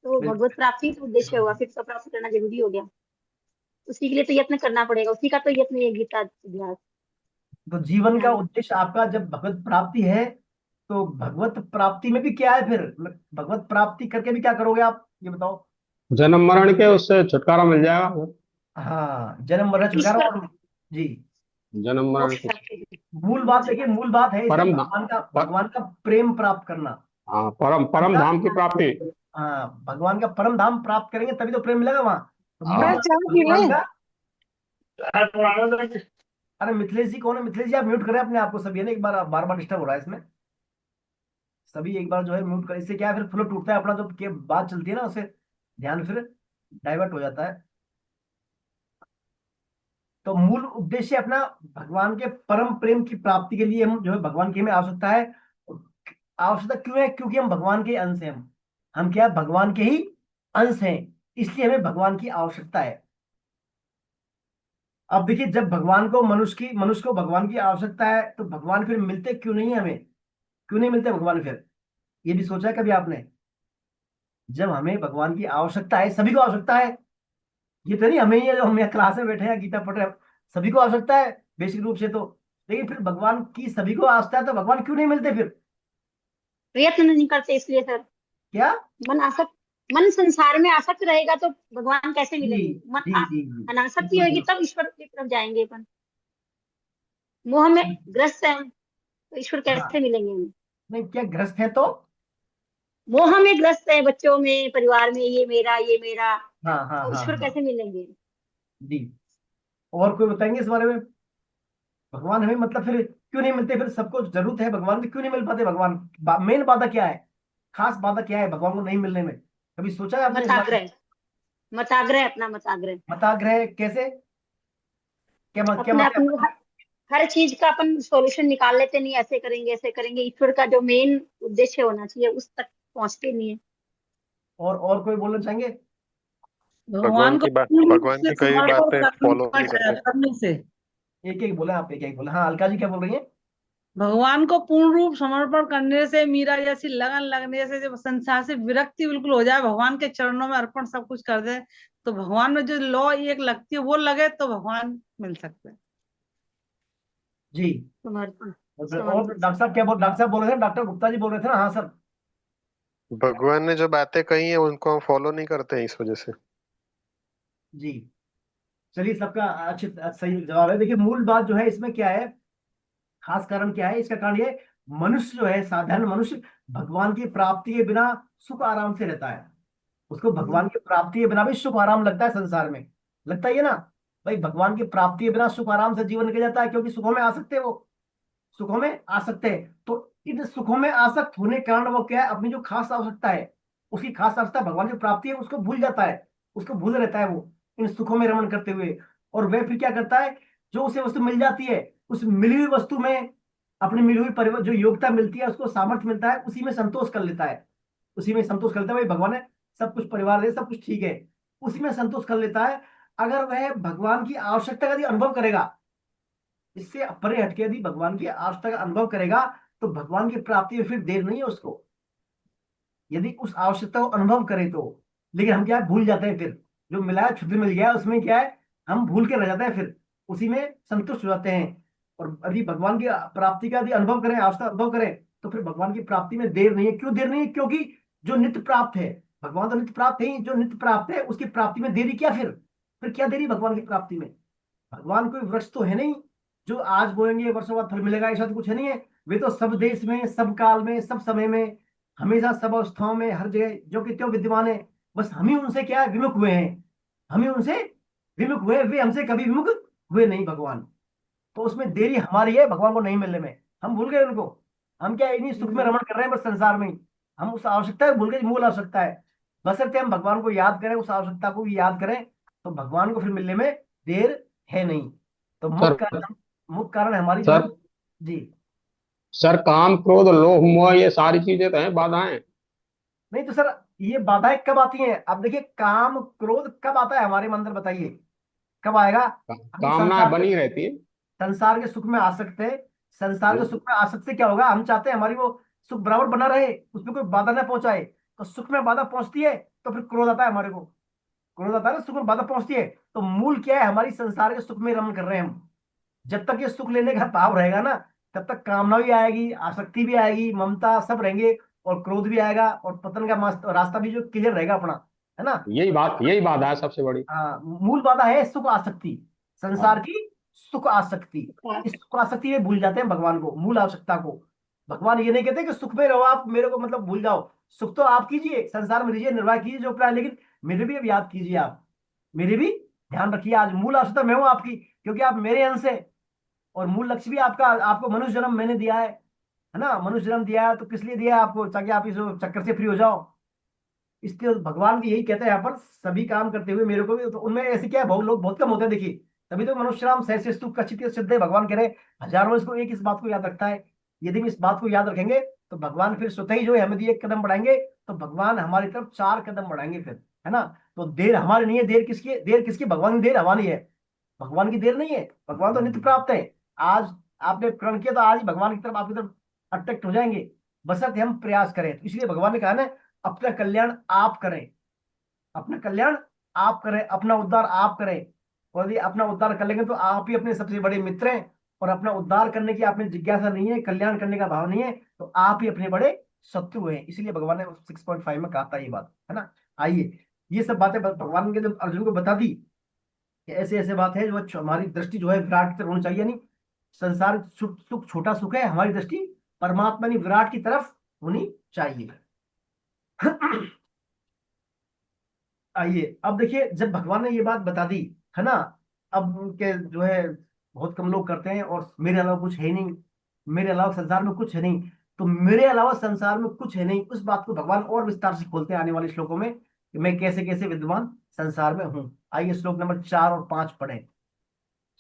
तो बिल्कुल। भगवत प्राप्ति तो उद्देश्य हुआ, फिर तो प्राप्त करना जरूरी हो गया। उसी के लिए तो यत्न करना पड़ेगा, उसी का तो यत्न है गीता अभ्यास तो जीवन का ध्यान। उद्देश्य आपका जब भगवत प्राप्ति है, तो भगवत प्राप्ति में भी क्या है फिर? भगवत प्राप्ति करके भी क्या करोगे आप, ये बताओ। जन्म मरण के उससे छुटकारा मिल जाएगा। हाँ जन्म मरण छुटकारा, ईश्वर और जी, जन्म मरण मोक्ष के प्राप्ति। मूल बात देखिए, मूल बात है इसमें परम धा- भगवान का, पर, भगवान का प्रेम प्राप्त करना। हाँ, परम परम उनका, धाम की प्राप्ति। हाँ भगवान का परम धाम प्राप्त करेंगे तभी तो प्रेम मिलेगा वहां। तो मूल हाँ, बात है भगवान का। अरे मिथिलेश जी कौन है? मिथिलेश जी आप म्यूट करें अपने आप को, सभी है ना, एक बार बार बार डिस्टर्ब हो रहा है इसमें। सभी एक बार जो है म्यूट कर, इससे क्या है फिर फ्लो टूटता है अपना, जो के बात चलती है ना उससे ध्यान फिर डाइवर्ट हो जाता है। तो मूल उद्देश्य अपना भगवान के परम प्रेम की प्राप्ति के लिए हम जो है भगवान की हमें आवश्यकता है। आवश्यकता क्यों है? क्योंकि हम भगवान के अंश हैं। हम क्या है? भगवान के ही अंश हैं, इसलिए हमें भगवान की आवश्यकता है। अब देखिए जब भगवान को, मनुष्य को भगवान की आवश्यकता है, तो भगवान फिर मिलते क्यों नहीं है हमें? क्यों नहीं मिलते भगवान फिर? ये भी सोचा है कभी आपने? जब हमें भगवान की आवश्यकता है, सभी को आवश्यकता है, ये तो नहीं हमें ही है जो हम यहाँ क्लास में बैठे हैं गीता पढ़ रहे हैं, सभी को आवश्यकता है बेसिक रूप से तो। लेकिन फिर भगवान की सभी को आवश्यकता है, तो भगवान क्यों नहीं मिलते फिर? प्रयत्न नहीं करते इसलिए सर। क्या? मन आसक्त मन संसार में आसक्त रहेगा तो भगवान कैसे जी मिलेंगे? मन जी जी जी अनासक्ति बिल्कुल होगी बिल्कुल। तब ईश्वर की तरफ जाएंगे अपन। मोह में ग्रस्त है तो ईश्वर हाँ कैसे मिलेंगे हमें? नहीं, क्या ग्रस्त है तो? मोह में ग्रस्त है, बच्चों में, परिवार में, ये मेरा, हाँ हाँ तो हाँ ईश्वर हाँ कैसे मिलेंगे? जी। और कोई बताएंगे इस बारे में? भगवान हमें मतलब फिर क्यों नहीं मिलते? फिर सबको जरूरत है भगवान की, क्यों नहीं मिल पाते भगवान? मेन बाधा क्या है? खास बाधा क्या है भगवान को नहीं मिलने में? कभी सोचा है आपने इस बारे में? मताग्रह, मताग्रह, अपना मताग्रह। मताग्रह कैसे? क्या अपने मतलब? अपन हर चीज का अपन सॉल्यूशन निकाल लेते, नहीं ऐसे करेंगे ऐसे करेंगे, ईश्वर का जो मेन उद्देश्य होना चाहिए उस तक पहुंचते नहीं है। और कोई बोलना चाहेंगे? भगवान को पूर्ण रूप भगवान से की कई समर्पण बातें फॉलो नहीं करते। करने से, एक एक बोले, आप एक एक बोले। हाँ अलका जी क्या बोल रही है? भगवान को पूर्ण रूप समर्पण करने से, मीरा जैसी लगन लगने से, जब संसार से विरक्ति बिल्कुल हो जाए, भगवान के चरणों में अर्पण सब कुछ कर दे, तो भगवान में जो लौ एक लगती है वो लगे तो भगवान मिल सकते हैं। जी। समर्पण, और समर्पण। डॉक्टर साहब क्या बोल, डॉक्टर साहब बोल रहे थे, डॉक्टर गुप्ता जी बोल रहे थे ना? हाँ सर। भगवान ने जो बातें कही है उनको हम फॉलो नहीं करते हैं इस वजह से। जी चलिए, सबका अच्छे सही जवाब है। देखिए मूल बात जो है इसमें क्या है, खास कारण क्या है इसका? कारण ये है, मनुष्य जो है, साधारण मनुष्य भगवान की प्राप्ति के बिना सुख आराम से रहता है। उसको भगवान की प्राप्ति के बिना भी सुख आराम लगता है संसार में, लगता ही है ना भाई? भगवान की प्राप्ति के बिना सुख आराम से जीवन निकल जाता है, क्योंकि सुखों में आ सकते हैं वो, सुखों में आ सकते हैं। तो इन सुखों में आसक्त होने के कारण वो क्या है, अपनी जो खास आवश्यकता है, उसकी खास आवश्यकता भगवान की प्राप्ति है, उसको भूल जाता है, उसको भूल रहता है वो इन सुखों में रमण करते हुए। और वह फिर क्या करता है, जो उसे वस्तु मिल जाती है, उस मिली हुई वस्तु में अपनी मिली हुई जो योग्यता मिलती है, उसको सामर्थ्य मिलता है, उसी में संतोष कर लेता है। उसी में संतोष कर लेता है, भाई भगवान है, सब कुछ परिवार है, सब कुछ ठीक है, उसी में संतोष कर लेता है। अगर वह भगवान की आवश्यकता का यदि अनुभव करेगा, इससे परे हटके यदि भगवान की आवश्यकता का अनुभव करेगा, तो भगवान की प्राप्ति में फिर देर नहीं है उसको, यदि उस आवश्यकता को अनुभव करे तो। लेकिन हम क्या है, भूल जाते हैं फिर, जो मिला है छुट्टी मिल गया उसमें क्या है, हम भूल के रह जाते हैं, फिर उसी में संतुष्ट हो जाते हैं। और यदि भगवान की प्राप्ति का यदि अनुभव करें, आवश्यकता अनुभव करें, तो फिर भगवान की प्राप्ति में देर नहीं है। क्यों देर नहीं है? क्योंकि जो नित्य प्राप्त है, भगवान तो नित्य प्राप्त है ही, जो नित्य प्राप्त है उसकी प्राप्ति में देरी क्या? फिर क्या देरी भगवान की प्राप्ति में? भगवान कोई वृक्ष तो है नहीं जो आज बोएंगे वर्षों बाद फल मिलेगा, ऐसा तो कुछ है नहीं है। वे तो सब देश में, सब काल में, सब समय में, हमेशा सब अवस्थाओं में, हर जगह जो कि त्यों विद्यमान है। बस हम ही उनसे क्या है, विमुख हुए हैं। हम ही उनसे विमुख हुए, वे हमसे कभी विमुख हुए नहीं भगवान। तो उसमें देरी हमारी है भगवान को नहीं मिलने में, हम भूल गए उनको। हम क्या इन्हीं सुख में रमण कर रहे हैं बस संसार में ही। हम उस आवश्यकता को भूल गए, मूल आवश्यकता है। बशर्ते हम भगवान को याद करें, उस आवश्यकता को भी याद करें, तो भगवान को फिर मिलने में देर है नहीं। तो सर मुख्य कारण है हमारी जो सर हम। जी। सर, काम क्रोध लोभ मोह ये सारी चीजें तो हैं, बाधाएं। नहीं तो सर, ये बाधाएं कब आती हैं? अब देखिए, काम क्रोध कब आता है हमारे में अंदर, बताइए कब आएगा? हम कामनाएं बनी रहती है। संसार के सुख में आ सकते हैं। संसार के सुख में आ सकते क्या होगा, हम चाहते हैं हमारी वो सुख बराबर बना रहे, उसमें कोई बाधा ना पहुंचाए। तो सुख में बाधा पहुंचती है तो फिर क्रोध आता है हमारे को, क्रोध आता है ना, सुख में बाधा पहुंचती है। तो मूल क्या है, हमारी संसार के सुख में रमण कर रहे हैं हम। जब तक ये सुख लेने का भाव रहेगा ना, तब तक कामना भी आएगी, आसक्ति भी आएगी, ममता सब रहेंगे, और क्रोध भी आएगा, और पतन का रास्ता भी जो क्लियर रहेगा अपना, है ना? यही बाधा है सबसे बड़ी। हाँ, मूल बाधा है सुख आसक्ति, संसार हाँ, की सुख आसक्ति। इस सुख आसक्ति में भूल जाते हैं भगवान को, मूल आवश्यकता को। भगवान ये नहीं कहते कि सुख में रहो आप, मेरे को मतलब भूल जाओ। सुख तो आप कीजिए, संसार में रहिए, निर्वाह कीजिए जो अपना है, लेकिन मेरे भी अब याद कीजिए आप, मेरे भी ध्यान रखिए। आज मूल आवश्यकता मैं हूं आपकी, क्योंकि आप मेरे अंश है, और मूल लक्ष्य भी आपका, आपको मनुष्य जन्म मैंने दिया है ना? मनुष्य जन्म दिया है तो किस लिए दिया है आपको? ताकि आप इस चक्कर से फ्री हो जाओ। इसलिए भगवान भी यही कहते हैं यहाँ पर, सभी काम करते हुए मेरे को भी। तो उनमें ऐसे क्या है, बहुत लोग बहुत कम होते हैं देखिए। तभी तो मनुष्य राम सहस्र स्तुत कछित सिद्ध है, भगवान कह रहे हैं। हजारों इसको एक इस बात को याद रखता है। यदि हम इस बात को याद रखेंगे, तो भगवान फिर स्वतः ही जो है हमें एक कदम बढ़ाएंगे, तो भगवान हमारी तरफ 4 कदम बढ़ाएंगे फिर, है ना? तो देर हमारी नहीं है, देर किसकी है? देर किसकी? भगवान की देर हमारी है, भगवान की देर नहीं है। भगवान तो नित्य प्राप्त है। आज आपने प्रण किया तो आज ही भगवान की तरफ, आपकी तरफ अट्रैक्ट हो जाएंगे, बशर्ते हम प्रयास करें। तो इसलिए भगवान ने कहा ना, अपना कल्याण आप करें, अपना कल्याण आप करें, अपना उद्धार आप करें। और यदि अपना उद्धार कर लेंगे तो आप ही अपने सबसे बड़े मित्र हैं। और अपना उद्धार करने की आप में जिज्ञासा नहीं है, कल्याण करने का भाव नहीं है, तो आप ही अपने बड़े शत्रु हैं। इसलिए भगवान ने 6.5 में कहा था ये बात, है ना? आइए, ये सब बातें भगवान के जब अर्जुन को बता दी कि ऐसे ऐसे बात है, जो हमारी दृष्टि जो है विराट की तरफ होनी चाहिए, यानी संसार सुख सुख छोटा सुख है, हमारी दृष्टि परमात्मा ने विराट की तरफ होनी चाहिए। आइए, अब देखिए, जब भगवान ने ये बात बता दी, है ना, अब उनके जो है बहुत कम लोग करते हैं, और मेरे अलावा कुछ है नहीं, मेरे अलावा संसार में कुछ है नहीं, तो मेरे अलावा संसार में कुछ है नहीं, उस बात को भगवान और विस्तार से खोलते हैं आने वाले श्लोकों में, कि मैं कैसे कैसे विद्वान संसार में हूँ। आइए, श्लोक नंबर 4 और 5 पढ़े।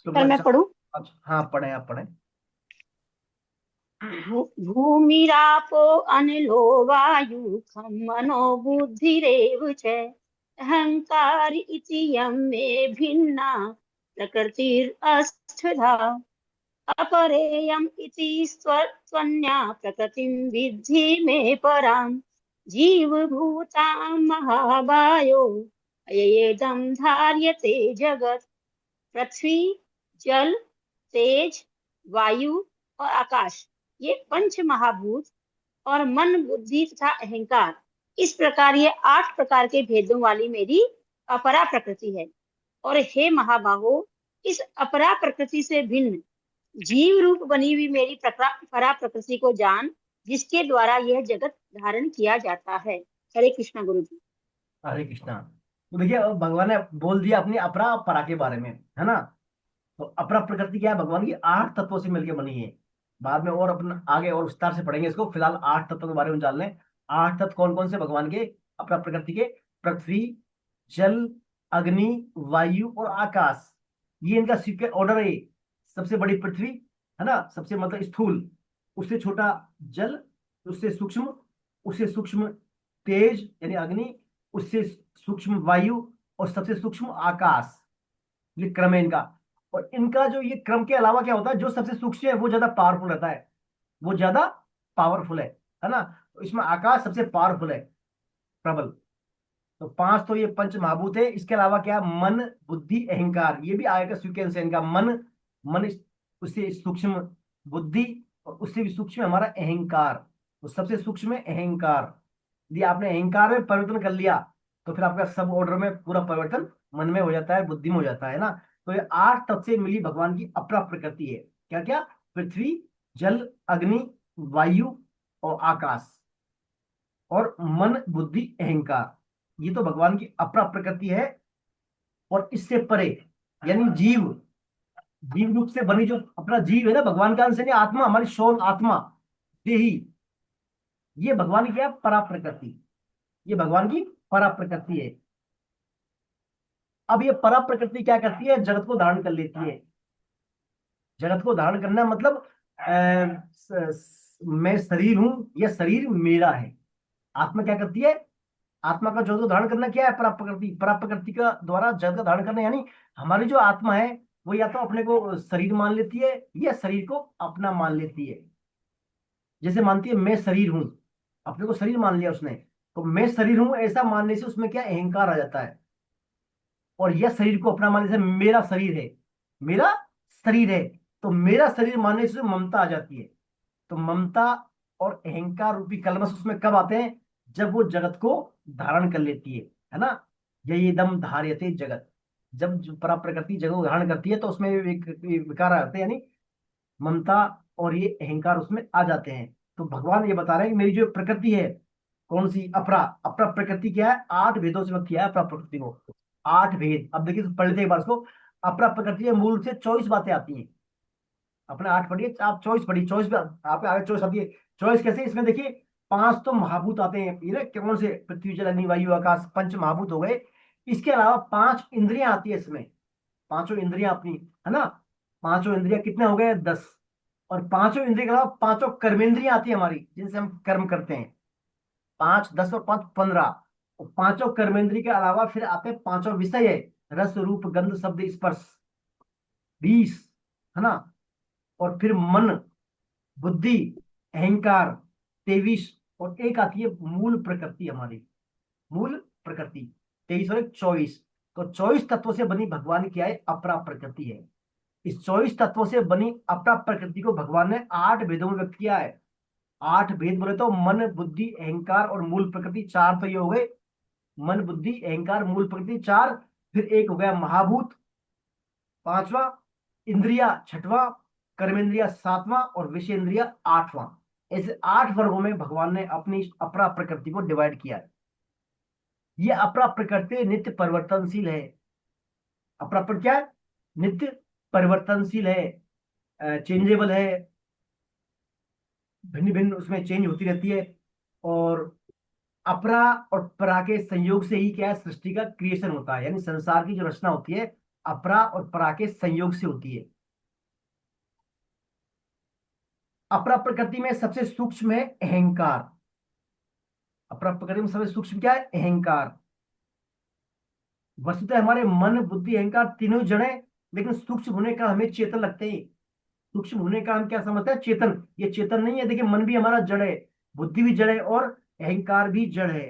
श्लोक सर नंबर मैं 4, पढ़ूं? 5, हाँ पढ़े, आप पढ़े। भूमिरापो अनिलो वायु खं मनो बुद्धिरेव च अहंकार इति यं मे भिन्ना प्रकृतिरष्टधा अपरेयम् इति त्वन्या प्रकृतिं विद्धि मे परां जीवभूतां महाबायो अयेदं धार्यते जगत्। पृथ्वी, जल, तेज, वायु और आकाश, ये पंच महाभूत और मन, बुद्धि तथा अहंकार, इस प्रकार ये 8 प्रकार के भेदों वाली मेरी अपरा प्रकृति है। और हे महाबाहो, इस अपरा प्रकृति से भिन्न जीव रूप बनी हुई मेरी परा प्रकृति को जान, जिसके द्वारा यह जगत धारण किया जाता है। हरे कृष्णा गुरु जी। हरे कृष्णा। तो देखिए, अब भगवान ने बोल दिया अपनी अपरा और परा के बारे में, है ना। तो अपरा प्रकृति क्या है? भगवान की 8 तत्वों से मिलकर बनी है। बाद में और अपना आगे और विस्तार से पढ़ेंगे इसको, फिलहाल 8 तत्वों के बारे में जान लें। 8 तत्व कौन कौन से भगवान के, अपरा प्रकृति के? पृथ्वी, जल, अग्नि, वायु और आकाश, ये इनका सीक्वेंस ऑर्डर है। सबसे बड़ी पृथ्वी, है ना, सबसे मतलब स्थूल, उससे छोटा जल, उससे सूक्ष्म, उससे सूक्ष्म तेज यानी अग्नि, उससे सूक्ष्म वायु, और सबसे सूक्ष्म आकाश। ये क्रम है इनका। और इनका जो ये क्रम के अलावा क्या होता है, जो सबसे सूक्ष्म है वो ज्यादा पावरफुल रहता है, वो ज्यादा पावरफुल है ना। तो इसमें आकाश सबसे पावरफुल है, प्रबल। तो 5 तो ये पंच महाभूत है। इसके अलावा क्या? मन, बुद्धि, अहंकार, ये भी आएगा सीक्वेंस है इनका। मन उससे सूक्ष्म बुद्धि, और उससे भी सूक्ष्म हमारा अहंकार। तो सबसे सूक्ष्म है अहंकार। यदि आपने अहंकार में परिवर्तन कर लिया, तो फिर आपका सब ऑर्डर में पूरा परिवर्तन मन में हो जाता है, बुद्धि में हो जाता है ना। तो ये 8 तत्व से मिली भगवान की अपरा प्रकृति है। क्या क्या? पृथ्वी, जल, अग्नि, वायु और आकाश, और मन, बुद्धि, अहंकार, ये तो भगवान की अपरा प्रकृति है। और इससे परे यानी जीव रूप से बनी जो अपना जीव है ना, भगवान का अंश है, आत्मा, हमारी सोल आत्मा देही, ये भगवान की क्या? परा प्रकृति। ये भगवान की परा प्रकृति है। अब ये परा प्रकृति क्या करती है? जगत को धारण कर लेती है। जगत को धारण करना मतलब मैं शरीर हूं, यह शरीर मेरा है। आत्मा क्या करती है? आत्मा का जो धारण करना क्या है? परा प्रकृति। परा प्रकृति का द्वारा जगत का धारण करना, यानी हमारी जो आत्मा है वो या तो अपने को शरीर मान लेती है, या शरीर को अपना मान लेती है। जैसे मानती है मैं शरीर हूं, अपने को शरीर मान लिया उसने, तो मैं शरीर हूं ऐसा मानने से उसमें क्या? अहंकार आ जाता है। और यह शरीर को अपना मानने से मेरा शरीर है, मेरा शरीर है, तो मेरा शरीर मानने से ममता आ जाती है। तो ममता और अहंकार रूपी कलमश उसमें कब आते हैं? जब वो जगत को धारण कर लेती है ना। यही दम धार्यते जगत। जब परा प्रकृति जगत को धारण करती है, तो उसमें एक विकार आते हैं, यानी ममता और ये अहंकार उसमें आ जाते हैं। तो भगवान ये बता रहे हैं कि मेरी जो प्रकृति है, कौन सी? अपरा। अपरा प्रकृति क्या है? 8 भेदों से मत किया है अपरा प्रकृति को। 8 भेद। अब देखिए, पढ़ लेते एक बार इसको। अपरा प्रकृति में मूल से 24 बातें आती हैं। अपने 8 पढ़िए, आप 24 पढ़िए, 24 पे आपके आगे 24 आती है। 24 कैसे? इसमें देखिए 5 तो महाभूत आते हैं, ये ना कौन से? पृथ्वी, जल, अग्नि, वायु, आकाश, पंच महाभूत हो गए। इसके अलावा 5 इंद्रियां आती है इसमें। पांचों इंद्रियां अपनी, है ना। पांचों इंद्रियां कितने हो गए? 10। और पांचों इंद्रिय के अलावा 5 कर्मेंद्रियां आती है हमारी, जिनसे हम कर्म करते हैं। 5, 10 और 5, 15। और 5 कर्मेंद्रिय के अलावा फिर आते हैं 5 विषय है, रस, रूप, गंध, शब्द, स्पर्श, 20, है ना। और फिर मन, बुद्धि, अहंकार, 23, और एक आती है मूल प्रकृति हमारी। मूल प्रकृति 23 और 1, 24। तो 24 तत्वों से बनी भगवान की क्या है? अपरा प्रकृति है। इस 24 तत्वों से बनी अपरा प्रकृति को भगवान ने 8 भेदों में व्यक्त किया है। 8 भेद बोले तो मन, बुद्धि, अहंकार और मूल प्रकृति, 4 तो ये हो गए। मन बुद्धि अहंकार मूल प्रकृति 4, फिर एक हो गया महाभूत 5वां, इंद्रिया 6वां, कर्मेंद्रिया 7वां और विषेंद्रिया 8वां। ऐसे 8 वर्गों में भगवान ने अपनी अपरा प्रकृति को डिवाइड किया है। ये अपरा प्रकृति नित्य परिवर्तनशील है। अपरा प्रकृति क्या है? नित्य परिवर्तनशील है, चेंजेबल है, भिन्न भिन्न उसमें चेंज होती रहती है। और अपरा और परा के संयोग से ही क्या है, सृष्टि का क्रिएशन होता है, यानी संसार की जो रचना होती है अपरा और परा के संयोग से होती है। अपरा प्रकृति में सबसे सूक्ष्म है अहंकार। अपरा प्रकृति में सबसे सूक्ष्म क्या है? अहंकार। वस्तुतः हमारे मन बुद्धि अहंकार तीनों जड़ है, लेकिन सूक्ष्म होने का हमें चेतन लगते हैं। सूक्ष्म होने का हम क्या समझते हैं? चेतन। ये चेतन नहीं है। देखिए, मन भी हमारा जड़ है, बुद्धि भी जड़ है और अहंकार भी जड़ है।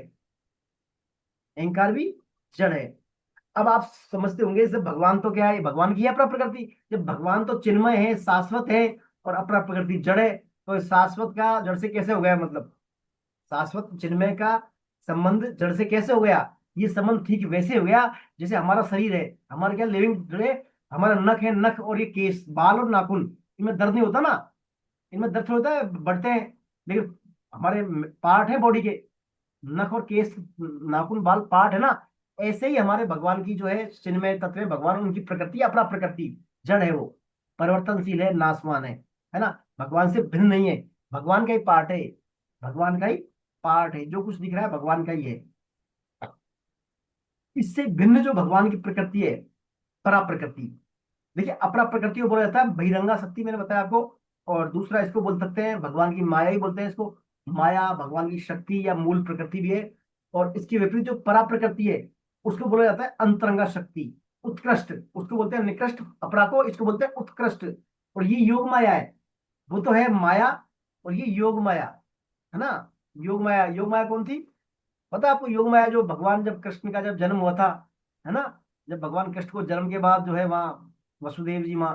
अहंकार भी जड़ है। अब आप समझते होंगे जब भगवान तो क्या है, भगवान की है अपरा प्रकृति। जब भगवान तो चिन्मय है, शाश्वत है, और अपरा प्रकृति जड़ है, तो शाश्वत का जड़ से कैसे हो गया? मतलब शाश्वत चिन्मय का संबंध जड़ से कैसे हो गया? ये संबंध ठीक वैसे हो गया जैसे हमारा शरीर है, हमारा क्या लिविंग जो है, हमारा नख है, नख और ये केस, बाल और नाखून, इनमें दर्द नहीं होता ना, इनमें दर्द होता है, बढ़ते हैं, लेकिन हमारे पार्ट है बॉडी के, नख और केस नाखून बाल पार्ट है ना। ऐसे ही हमारे भगवान की जो है चिन्मय तत्व है भगवान, उनकी प्रकृति अपरा प्रकृति जड़ है, वो परिवर्तनशील है, नाशवान है ना, भगवान से भिन्न नहीं है, भगवान का ही पार्ट है, भगवान का ही पार्ट है, जो कुछ दिख रहा है भगवान का ही है। इससे भिन्न जो भगवान की प्रकृति है परा प्रकृति, देखिए अपरा प्रकृति को बोला जाता है बहिरंगा शक्ति, मैंने बताया आपको। और दूसरा इसको बोल सकते हैं भगवान की माया ही बोलते हैं इसको, माया भगवान की शक्ति या मूल प्रकृति भी है। और इसकी विपरीत जो परा प्रकृति है उसको बोला जाता है अंतरंगा शक्ति, उत्कृष्ट, उसको बोलते हैं निकृष्ट अपरा को, इसको बोलते हैं उत्कृष्ट। और ये योग माया है, वो तो है माया, और ये योग माया है ना। योग माया, योग माया कौन थी पता है आपको? योग माया जो भगवान जब कृष्ण का जब जन्म हुआ था, है ना, जब भगवान कृष्ण को जन्म के बाद जो है वहाँ वसुदेव जी माँ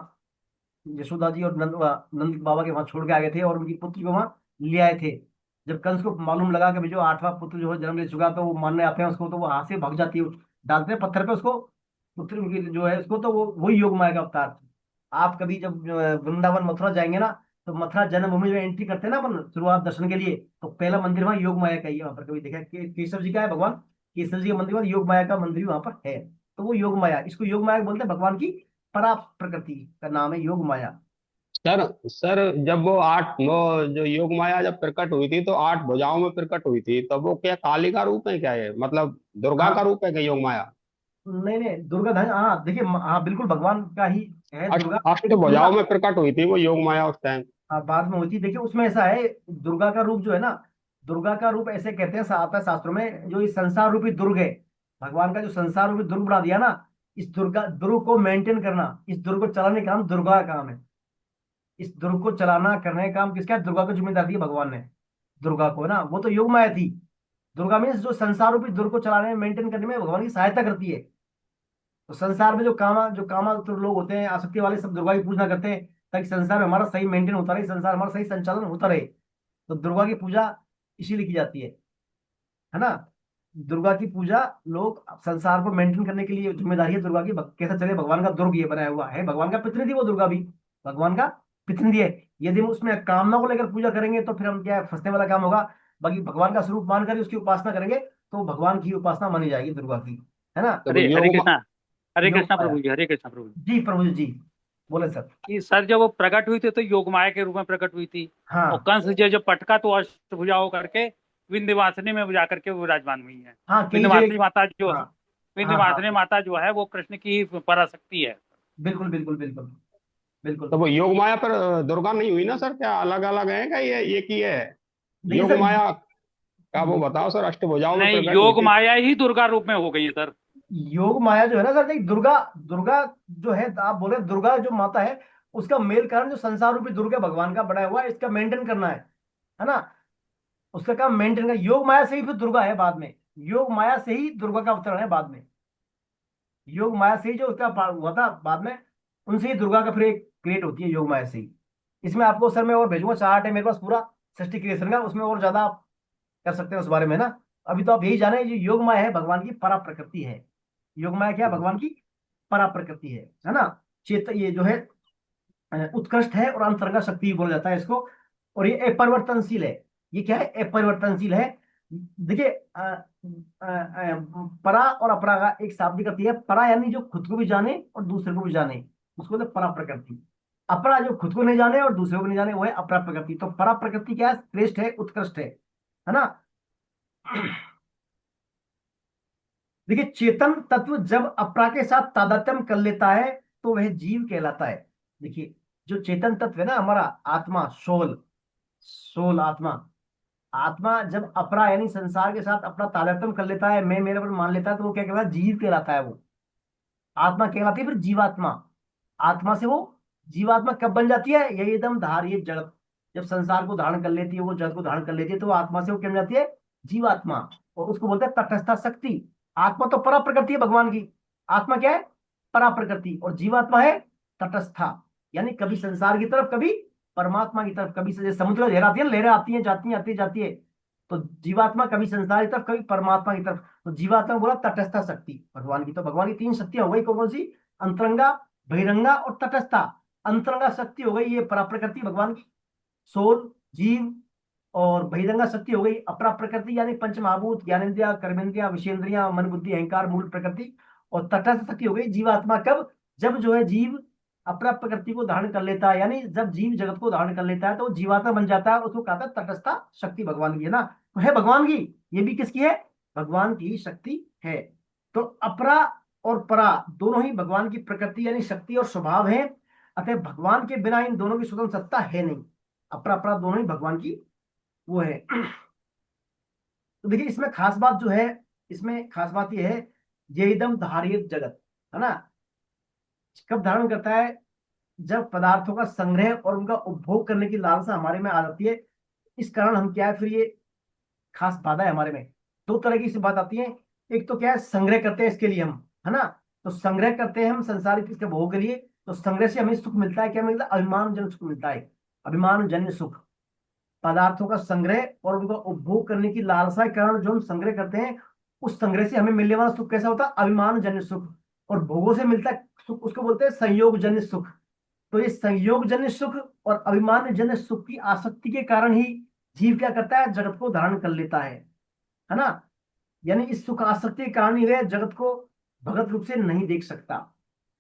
यशोदा जी और नंद बाबा के वहां छोड़ के आ गए थे, और उनकी पुत्री को वहां ले आए थे। जब कंस को मालूम लगा कि जो 8वां पुत्र जो है जन्म ले चुका, तो वो मानने आते हैं उसको, तो वो हाथ से भाग जाती है, डालते हैं पत्थर पे उसको, पुत्री उनकी जो है उसको, तो वो वही योग माया का अवतार। आप कभी जब वृंदावन मथुरा जाएंगे ना, तो मथुरा जन्मभूमि में एंट्री करते हैं ना अपन शुरुआत दर्शन के लिए, तो पहला मंदिर वहां योग माया का ही है। वहां पर कभी देखा केशव जी का है भगवान, केशव जी का मंदिर, वहां योग माया का मंदिर भी वहां पर है। तो वो योग माया, इसको योग माया बोलते हैं, भगवान की परा प्रकृति का नाम है योग माया। सर सर जब वो जो योग माया जब प्रकट हुई थी तो 8 भुजाओं में प्रकट हुई थी, तो वो क्या काली का रूप है क्या? है मतलब दुर्गा का हाँ, रूप है क्या योग माया? नहीं नहीं, दुर्गा धन, हाँ देखिए, हाँ बिल्कुल भगवान का ही है दुर्गा, अष्ट लेकिन दुर्गा भुजाओं में प्रकट हुई थी वो योग माया उस टाइम। हाँ, बाद में होती। देखिए उसमें ऐसा है, दुर्गा का रूप जो है ना, दुर्गा का रूप ऐसे कहते हैं आता है शास्त्रों में, जो इस संसार रूपी दुर्ग है, भगवान का जो संसार रूपी दुर्ग बना दिया ना, इस दुर्ग को मेंटेन करना, इस दुर्ग को चलाने का काम दुर्गा का काम है। इस दुर्ग को चलाना करने का काम किसका है? दुर्गा को जिम्मेदारी दी है भगवान ने, दुर्गा को ना, वो तो योग माया थी। दुर्गा मीन्स जो संसार रूपी दुर्ग को चलाने में मेंटेन करने में भगवान की सहायता करती है। तो संसार में जो कामा तो लोग होते हैं आसक्ति वाले, सब दुर्गा की पूजा करते हैं, ताकि संसार में हमारा सही मेंटेन होता रहे, संसार हमारा सही संचालन होता रहे। तो दुर्गा की पूजा इसीलिए की जाती है ना। दुर्गा की पूजा लोग संसार को मेंटेन करने के लिए, जिम्मेदारी है दुर्गा की, कैसा चले, भगवान का दुर्ग ये बनाया हुआ है, भगवान का प्रतिनिधि वो दुर्गा भी, भगवान का प्रतिनिधि है। यदि हम उसमें कामना को लेकर पूजा करेंगे तो फिर हम क्या है, फंसने वाला काम होगा। बाकी भगवान का स्वरूप मान कर उसकी उपासना करेंगे तो भगवान की उपासना मानी जाएगी दुर्गा की, है ना। तो वो हरे हरे योग कृष्णा, हरे योग कृष्णा माया। प्रभु जी, हरे कृष्णा प्रभु जी। जी प्रभु जी बोले सर। कि सर जब वो प्रकट हुई थी तो योग माया के रूप में प्रकट हुई थी, और हाँ कंस जो पटका तो अष्टभुजा होकर के विंध्यवासिनी में जा करके वो विराजमान हुई है। हाँ, कई विंध्यवासिनी जगह। माता जो हाँ हाँ विंध्यवासिनी हाँ, माता जो है वो कृष्ण की पराशक्ति है। बिल्कुल बिल्कुल बिल्कुल तो बिल्कुल। वो योग माया पर दुर्गा नहीं हुई ना सर? क्या अलग अलग है क्या? ये एक ही है देखिए योग सर, माया का? वो बताओ सर, अष्टभुजाओं में नहीं, प्रकट हुई योग थी। माया ही दुर्गा रूप में हो गई है सर। योग माया जो है ना सर, देखिए दुर्गा, दुर्गा जो है, आप बोले दुर्गा जो माता है, उसका मेल कारण जो संसार रूपी दुर्गा भगवान का बनाया हुआ है, इसका मेंटेन करना है ना। उसका काम मेंटेन करना। योग माया से ही फिर दुर्गा है बाद में, योग माया से ही दुर्गा का अवतरण है बाद में। योग माया से ही जो उसका हुआ था बाद में, उनसे ही दुर्गा का फिर एक क्रिएट होती है, योग माया से ही। इसमें आपको सर मैं और भेजूंगा, चार्ट है मेरे पास पूरा सृष्टि क्रिएशन का, उसमें और ज्यादा आप कर सकते हैं उस बारे में ना। अभी तो आप यही जाने, ये योग माया है भगवान की परा प्रकृति है। योग माया क्या है? भगवान की परा प्रकृति है ना। चेतन ये जो है उत्कृष्ट है और अंतरंगा शक्ति भी बोला जाता है इसको। और ये अपरिवर्तनशील है। ये क्या है? अपरिवर्तनशील है। देखिए परा और अपरा का एक शाब्दिक अर्थ है। परा यानी जो खुद को भी जाने और दूसरे को भी जाने, उसको बोलते हैं परा प्रकृति। अपरा जो खुद को नहीं जाने और दूसरे को नहीं जाने, वो है अपरा प्रकृति। तो परा प्रकृति क्या है? श्रेष्ठ है, उत्कृष्ट है ना। देखिए चेतन तत्व जब अपरा के साथ तादात्म्य कर लेता है तो वह जीव कहलाता है। देखिए जो चेतन तत्व है ना, हमारा आत्मा, सोल, सोल आत्मा, आत्मा जब अपरा यानी संसार के साथ अपना तादात्म्य कर लेता है, मैं मेरे पर मान लेता है, तो वो क्या कहलाता है? जीव कहलाता है। वो आत्मा कहलाती है। फिर जीवात्मा, आत्मा से वो जीवात्मा कब बन जाती है? यही एकदम धारिय जगत जब संसार को धारण कर लेती है, वो जगत को धारण कर लेती है, तो वो आत्मा से वो क्या बन जाती है? जीवात्मा। और उसको बोलते हैं तटस्था शक्ति। आत्मा तो परा प्रकृति है भगवान की। आत्मा क्या है? परा प्रकृति। और जीवात्मा है तटस्था, यानी कभी संसार की तरफ, कभी परमात्मा की तरफ। कभी जैसे समुद्र में लहर आती है ना, लहरें आती हैं जाती हैं आती जाती है, तो जीवात्मा कभी संसार की तरफ, कभी परमात्मा की तरफ। तो जीवात्मा बोला तटस्था शक्ति भगवान की। तो भगवान की तीन शक्तियां हो गई, कौन कौन सी? अंतरंगा, बहिरंगा और तटस्था। अंतरंगा शक्ति हो गई ये परा प्रकृति भगवान की, सोल, जीव। और बहिरंगा शक्ति हो गई अपरा प्रकृति, यानी पंच महाभूत, ज्ञानेन्द्रिया, कर्मेंद्रिया, विषेंद्रिया, मन, बुद्धि, अहंकार, मूल प्रकृति। और तटस्थ शक्ति हो गई जीवात्मा। कब? जब जो है जीव अपरा प्रकृति को धारण कर लेता है, यानी जब जीव जगत को धारण कर लेता है तो वो जीवात्मा बन जाता है, और उसको कहता है तटस्था शक्ति भगवान की, है ना। तो है भगवान की, ये भी किसकी है? भगवान की शक्ति है। तो अपरा और परा दोनों ही भगवान की प्रकृति यानी शक्ति और स्वभाव है। अतः भगवान के बिना इन दोनों की स्वतंत्र सत्ता है नहीं। अपरा परा दोनों ही भगवान की वो है। तो देखिए इसमें खास बात जो है, इसमें खास बात ये है, ये एकदम धारिय जगत है ना, कब धारण करता है? जब पदार्थों का संग्रह और उनका उपभोग करने की लालसा हमारे में आ जाती है। इस कारण हम क्या है, फिर ये खास बाधा है हमारे में। दो तरह की सी बात आती है। एक तो क्या है, संग्रह करते हैं इसके लिए हम, है ना। तो संग्रह करते हैं हम संसारिक इसके भोग के लिए, तो संग्रह से हमें सुख मिलता है। क्या मिलता है? अभिमानजन्य सुख मिलता है। अभिमानजन्य सुख, पदार्थों का संग्रह और उनका उपभोग करने की लालसा के कारण जो हम संग्रह करते हैं, उस संग्रह से हमें मिलने वाला सुख कैसा होता है? अभिमानजन्य सुख। और भोगों से मिलता है सुख, उसको बोलते हैं संयोगजन्य सुख। तो ये संयोगजन्य सुख और अभिमानजन्य सुख की आसक्ति के कारण ही जीव क्या करता है? जगत को धारण कर लेता है ना। यानी इस सुख आसक्ति के कारण ही वह जगत को भगत रूप से नहीं देख सकता।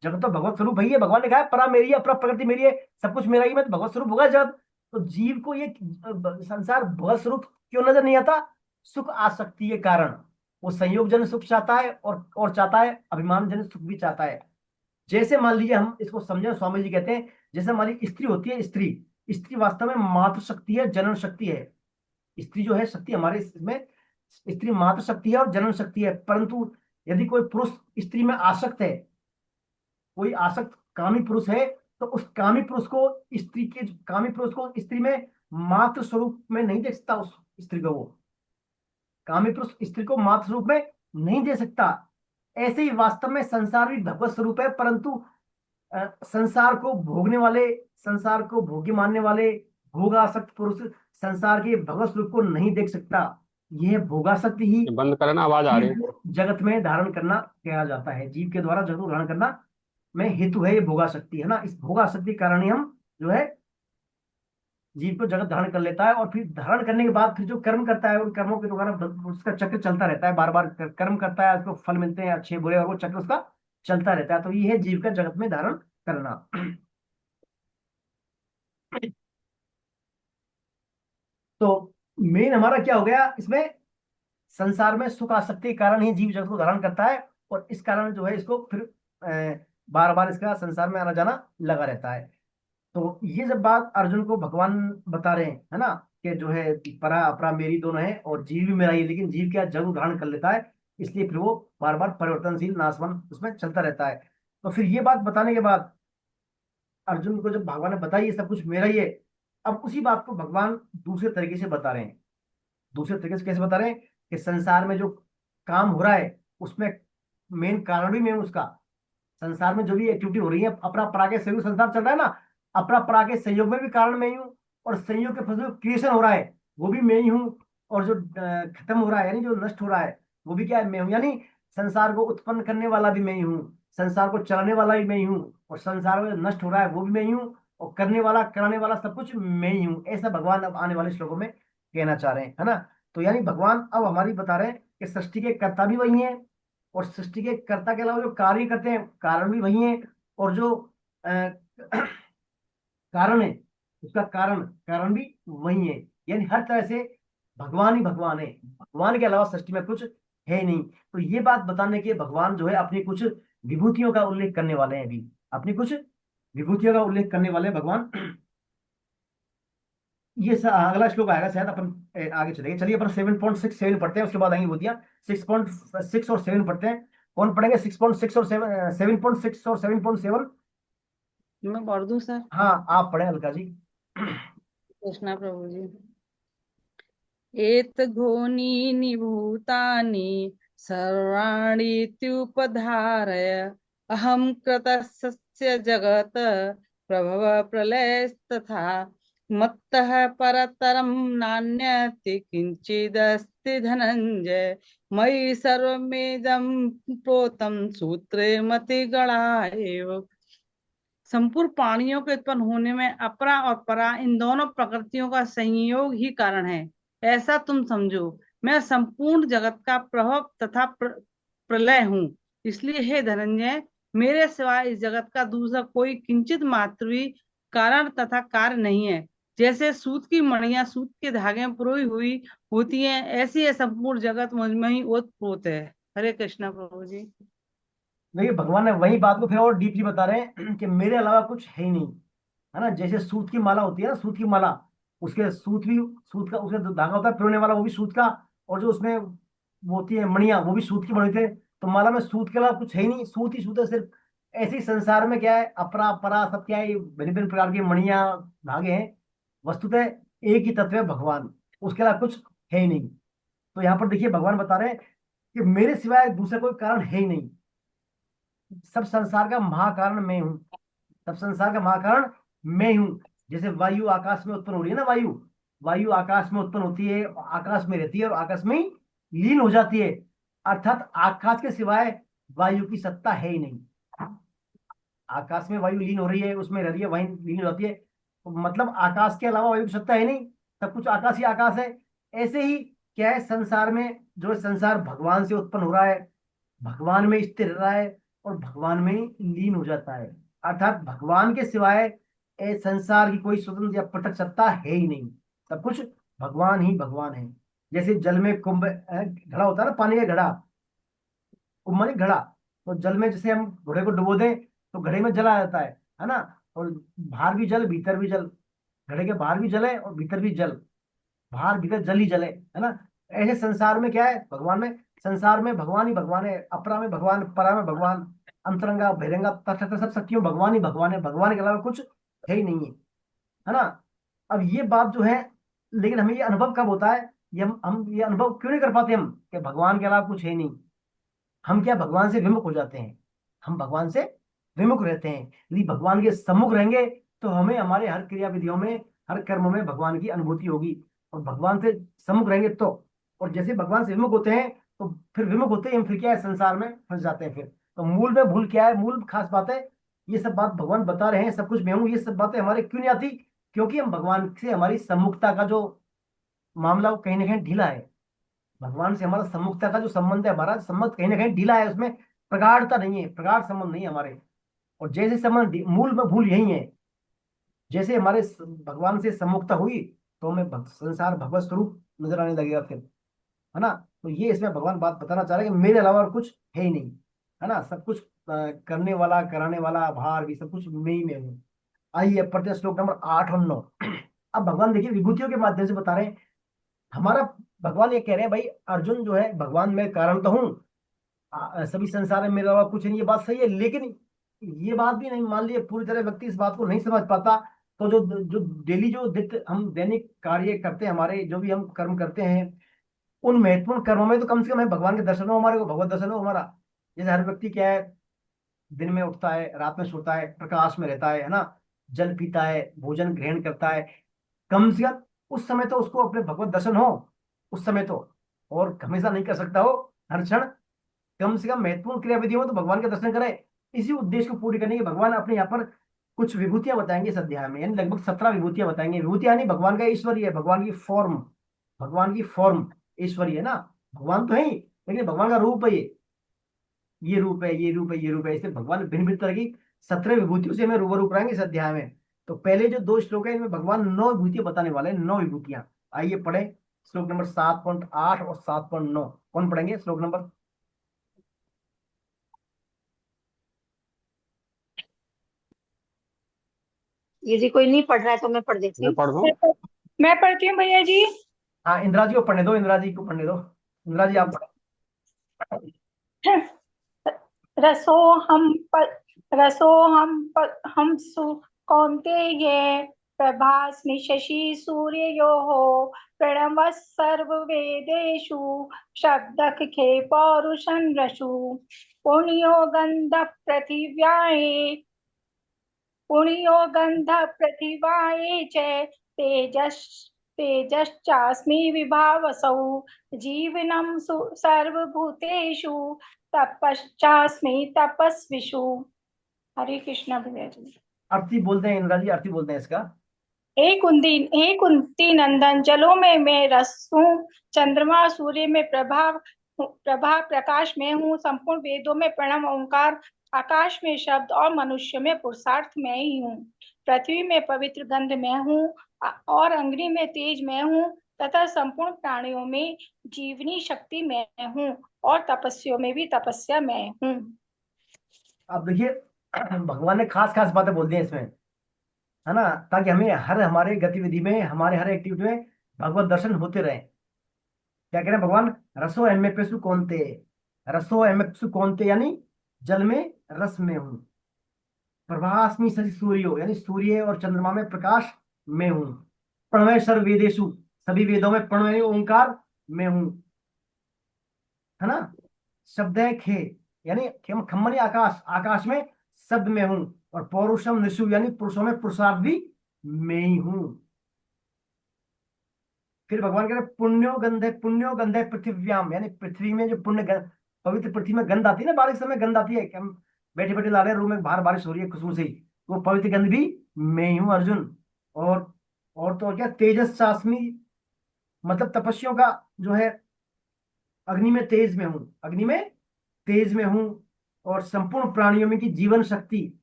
जगत तो भगवत स्वरूप है, भगवान ने कहा है परा मेरी है, अपरा प्रकृति मेरी है, सब कुछ मेरा ही, मैं तो भगवत स्वरूप होगा जब। तो जीव को ये संसार भगवत स्वरूप क्यों नजर नहीं आता? सुख आसक्ति के कारण। वो संयोगजन्य सुख चाहता है और चाहता है अभिमानजन्य सुख भी चाहता है। जैसे मान लीजिए, हम इसको समझे, स्वामी जी कहते हैं जैसे मान लीजिए स्त्री होती है, स्त्री स्त्री वास्तव में मातृ शक्ति है, जनन शक्ति है। स्त्री जो है शक्ति हमारे इसमें, स्त्री मातृ शक्ति है और जनन शक्ति है। परंतु यदि कोई पुरुष स्त्री में आसक्त है, कोई आसक्त कामी पुरुष है, तो उस कामी पुरुष को कामी पुरुष को स्त्री में मातृ स्वरूप में नहीं देख सकता। उस स्त्री को, वो कामी पुरुष स्त्री को मातृ स्वरूप में नहीं दे सकता। ऐसे ही वास्तव में संसार भी भगवत स्वरूप है, परंतु संसार को भोगने वाले, संसार को भोग्य मानने वाले भोगासक्त पुरुष संसार के भगवत स्वरूप को नहीं देख सकता। यह भोगासक्ति ही ये बंद करना, आवाज आ रही जीव है। को जगत में धारण करना कहा जाता है। जीव के द्वारा जगत को धारण करना में हेतु है ये भोगासक्ति, है ना। इस भोगासक्ति के कारण ही हम जो है जीव को जगत धारण कर लेता है। और फिर धारण करने के बाद फिर जो कर्म करता है, उन कर्मों के द्वारा उसका चक्र चलता रहता है। बार बार कर्म करता है, उसको फल मिलते हैं अच्छे बुरे, और वो चक्र उसका चलता रहता है। तो ये है जीव का जगत में धारण करना। तो मेन हमारा क्या हो गया इसमें? संसार में सुख आसक्ति के कारण ही जीव जगत को धारण करता है, और इस कारण जो है इसको फिर बार बार इसका संसार में आना जाना लगा रहता है। तो ये जब बात अर्जुन को भगवान बता रहे हैं, है ना, कि जो है परा अपरा मेरी दोनों है, और जीव भी मेरा ही है, लेकिन जीव क्या जरूर धारण कर लेता है, इसलिए फिर वो बार बार परिवर्तनशील नाशवान उसमें चलता रहता है। तो फिर ये बात बताने के बाद अर्जुन को जब भगवान ने बताई ये सब कुछ मेरा ही है, अब उसी बात को भगवान दूसरे तरीके से बता रहे हैं। दूसरे तरीके से कैसे बता रहे हैं? कि संसार में जो काम हो रहा है उसमें मेन कारण भी मैं हूं उसका। संसार में जो भी एक्टिविटी हो रही है, अपना परा के संयोग संसार चल रहा है ना, अपना परा के संयोग में भी कारण मैं ही हूँ, और संयोग के फलस्वरूप क्रिएशन हो रहा है वो भी मैं ही हूँ, और जो खत्म हो रहा है यानी जो नष्ट हो रहा है वो भी क्या है, मैं हूँ। यानी संसार को उत्पन्न करने वाला भी मैं ही हूँ, संसार को चलाने वाला भी मैं ही हूँ, और संसार में जो नष्ट हो रहा है वो भी मैं ही हूँ, और करने वाला कराने वाला सब कुछ मैं ही हूँ। ऐसा भगवान अब आने वाले श्लोकों में कहना चाह रहे हैं, है ना। तो यानी भगवान अब हमारी बता रहे हैं कि सृष्टि के कर्ता भी वही हैं, और सृष्टि के कर्ता के अलावा जो कार्य करते हैं कारण भी वही है, और जो अ, कारण है उसका कारण कारण भी वही है। यानी हर तरह से भगवान ही भगवान है, भगवान के अलावा सृष्टि में कुछ है नहीं। तो ये बात बताने के भगवान जो है अपनी कुछ विभूतियों का उल्लेख करने वाले हैं अभी, अपनी कुछ विभूतियों का उल्लेख करने वाले हैं भगवान। अगला श्लोक आएगा शायद, अपन आगे चलेंगे। चलिए अपन 7.67 पढ़ते हैं, उसके बाद आएंगे विभूतियां। 6.6 और 7 पढ़ते हैं। कौन पढ़ेंगे 6.6 और 7.6 और 7.7? मैं पढ़ दूं सर? हाँ आप पढ़े अलका जी। कृष्णा प्रभु जी। एतद्योनीनि भूतानि सर्वाणीत्युपधारय अहं कृतस्य जगत् प्रभव प्रलयस्तथा मत्तः परतरं नान्यत् किंचिदस्ति धनंजय मयि सर्वमेदं प्रोतं सूत्रे मतिगणा एव। संपूर्ण प्राणियों के उत्पन्न होने में अपरा और परा इन दोनों प्रकृतियों का संयोग ही कारण है, ऐसा तुम समझो। मैं संपूर्ण जगत का प्रभव तथा प्रलय हूँ। इसलिए हे धनंजय, मेरे सिवाय इस जगत का दूसरा कोई किंचित मात्र भी कारण तथा कार्य नहीं है। जैसे सूत की मणियां सूत के धागे में पुरोई हुई होती हैं, ऐसी है संपूर्ण जगत मुझ में ही ओतप्रोत है। हरे कृष्णा प्रभु जी। देखिए भगवान ने वही बात को फिर और डीपली बता रहे हैं कि मेरे अलावा कुछ है ही नहीं, है ना। जैसे सूत की माला होती है ना, सूत की माला, उसके सूत भी, सूत का उसका जो धागा होता है पिरोने वाला वो भी सूत का, और जो उसमें वो होती है मणियां वो भी सूत की बनी थे। तो माला में सूत के अलावा कुछ है ही नहीं, सूत ही सूत है सिर्फ। ऐसे ही संसार में क्या है, अपरा परा सब क्या है, भिन्न भिन्न प्रकार की मणियां धागे हैं। वस्तुतः एक ही तत्व है भगवान, उसके अलावा कुछ है ही नहीं। तो यहाँ पर देखिए भगवान बता रहे हैं कि मेरे सिवाय दूसरा कोई कारण है ही नहीं, सब संसार का महाकारण मैं हूँ, सब संसार का महाकारण मैं हूँ। जैसे वायु आकाश में उत्पन्न हो रही है ना, वायु वायु आकाश में उत्पन्न होती है, आकाश में रहती है और आकाश में ही लीन हो जाती है। अर्थात आकाश के सिवाय वायु की सत्ता है ही नहीं। आकाश में वायु लीन हो रही है, उसमें रह रही है, वहीं लीन हो जाती है, तो मतलब आकाश के अलावा वायु की सत्ता है नहीं, सब कुछ आकाश ही आकाश है। ऐसे ही क्या है, संसार में जो संसार भगवान से उत्पन्न हो रहा है, भगवान में स्थिर रहा है और भगवान में ही लीन हो जाता है। अर्थात भगवान के सिवाय संसार की कोई स्वतंत्र या पृथक सत्ता है ही नहीं, सब कुछ भगवान ही भगवान है। जैसे जल में कुंभ घड़ा होता है ना, पानी का घड़ा, कुंभ माने घड़ा। तो जल में जैसे हम घड़े को डुबो दें तो घड़े में जल आ जाता है ना। और बाहर भी जल भीतर भी जल, घड़े के बाहर भी जल है और भीतर भी जल, बाहर भीतर जल ही जल है ना। ऐसे संसार में क्या है, भगवान में, संसार में भगवान ही भगवान है, अपरा में भगवान, परा में भगवान, अंतरंगा बहिरंगा तथा सब शक्तियों भगवान ही भगवान है, भगवान के अलावा कुछ है ही नहीं है ना। अब ये बात जो है, लेकिन हमें ये अनुभव कब होता है, ये हम ये अनुभव क्यों नहीं कर पाते हम कि भगवान के अलावा कुछ है ही नहीं। हम क्या भगवान से विमुख हो जाते हैं, हम भगवान से विमुख रहते हैं। यदि भगवान के सम्मुख रहेंगे तो हमें हमारे हर क्रिया विधियों में, हर कर्मों में भगवान की अनुभूति होगी, और भगवान से सम्मुख रहेंगे तो। और जैसे भगवान से विमुख होते हैं तो फिर विमुख होते ही हम फिर क्या है, संसार में फंस जाते हैं फिर। तो मूल में भूल क्या है, मूल खास बात है, ये सब बात भगवान बता रहे हैं, सब कुछ मैं हूँ, ये सब बातें हमारे क्यों नहीं आती, क्योंकि हम भगवान से हमारी सम्मुखता का जो मामला वो कहीं ना कहीं ढीला है। भगवान से हमारा सम्मुखता का जो संबंध है, हमारा संबंध कहीं ना कहीं ढीला है, उसमें प्रगाढ़ता नहीं है, प्रगाढ़ संबंध नहीं है हमारे। और जैसे संबंध मूल में भूल यही है, जैसे हमारे भगवान से सम्मुखता हुई तो हमें संसार भगवत स्वरूप नजर आने लगेगा फिर, है ना। तो ये इसमें भगवान बात बताना चाह रहे हैं कि मेरे अलावा और कुछ है ही नहीं, है ना। सब कुछ करने वाला कराने वाला भार भी सब कुछ मैं ही में हूँ। आइए अब पढ़ते हैं श्लोक नंबर 8 और 9। अब भगवान देखिए विभूतियों के माध्यम से बता रहे हैं हमारा, भगवान ये कह रहे हैं भाई अर्जुन जो है, भगवान मैं कारण तो हूँ, सभी संसार में मेरे अलावा कुछ नहीं, ये बात सही है। लेकिन ये बात भी नहीं, मान लिया पूरी तरह व्यक्ति इस बात को नहीं समझ पाता, तो जो जो डेली जो हम दैनिक कार्य करते हैं, हमारे जो भी हम कर्म करते हैं, उन महत्वपूर्ण कर्मों में तो कम से कम हमें भगवान के दर्शन हो, हमारे को भगवत दर्शन हो हमारा। जैसे हर व्यक्ति क्या है, दिन में उठता है, रात में सोता है, प्रकाश में रहता है ना, जल पीता है, भोजन ग्रहण करता है, कम से कम उस समय तो उसको अपने भगवत दर्शन हो। उस समय तो, और हमेशा नहीं कर सकता हो, हर क्षण कम से कम महत्वपूर्ण क्रियाविधि हो तो भगवान के दर्शन करें। इसी उद्देश्य को पूरी करने के भगवान अपने यहाँ पर कुछ विभूतियां बताएंगे इस अध्याय में, यानी लगभग 17 विभूतियां बताएंगे। विभूतियां यानी भगवान का ऐश्वर्य है, भगवान की फॉर्म, भगवान की फॉर्म ऐश्वर्य है ना, भगवान तो है ही लेकिन भगवान का रूप है ये रूप है, ये रूप है, ये रूप है, ऐसे भगवान भिन्न भिन्न तरह की 17 विभूतियों से हमें रूबरू कराएंगे इस अध्याय में। तो पहले जो 2 श्लोक है इनमें भगवान 9 विभूतियां बताने वाले हैं, 9 विभूतियां। आइए पढ़े श्लोक नंबर 7.8 और 7.9। कौन पढ़ेंगे श्लोक नंबर? यदि कोई नहीं पढ़ रहा है तो मैं पढ़ देती मैं हूँ। पढ़ दूं? मैं पढ़ती हूँ भैया जी। हाँ, इंदिरा जी को पढ़ने दो, इंदिरा जी को पढ़ने दो। इंदिरा जी आप पढ़े। हम सु कौन्तेय प्रभास्मि शशि सूर्ययोः प्रणवः सर्ववेदेषु शब्दः खे पौरुषं रसु पुण्यो गन्धः पृथिव्याये च तेजश्चास्मि विभावसौ जीवनं सर्वभूतेषु तपश्चास्मि तपस्विषु। हरे कृष्णा भैया जी। आरती बोलते हैं इंदिरा जी, आरती बोलते हैं इसका। हे कुंती नंदन, जलों में मैं रस हूँ, चंद्रमा सूर्य में प्रभा प्रकाश में हूँ, संपूर्ण वेदों में प्रणव ओंकार, आकाश में शब्द और मनुष्य में पुरुषार्थ में ही हूँ। पृथ्वी में पवित्र गंध में हूँ और अग्नि में तेज में हूँ तथा संपूर्ण प्राणियों में जीवनी शक्ति में हूँ और तपस्वियों में भी तपस्या में हूँ। अब देखिए भगवान ने खास खास बातें बोल दी हैं इसमें, है ना, ताकि हमें हर हमारे गतिविधि में, हमारे हर एक्टिविटी में भगवत दर्शन होते रहे। क्या कह रहे हैं भगवान? रसो एम्मेपेसु कौनते, रसो एम्मेपेसु कौनते यानी जल में रस में हूँ। प्रभास्मि शशि सूर्यो यानी सूर्य और चंद्रमा में प्रकाश में हूँ। प्रणवय सर्व वेदेषु सभी वेदों में प्रणवय ओंकार में हूँ, है ना। शब्द है खे यानी खम्मनी आकाश, आकाश में शब्द में हूँ। और पौरुषम निशु यानी पुरुषों में पुरुषार्थ भी मैं ही हूँ। फिर भगवान कह रहे पुण्यो गंधे पृथिव्याम यानी पृथ्वी में जो पवित्र पृथ्वी में गंध आती है ना, बारिश समय गंध आती है कि हम बैठे बैठे ला रहे हैं रूम में, बाहर बारिश हो रही है खुशबू से, वो पवित्र गंध भी मैं ही हूँ अर्जुन। और तो और क्या, तेजस चाशमी मतलब तपस्वियों का जो है, अग्नि में तेज में हूँ, अग्नि में तेज में हूँ। और संपूर्ण प्राणियों में की जीवन शक्ति,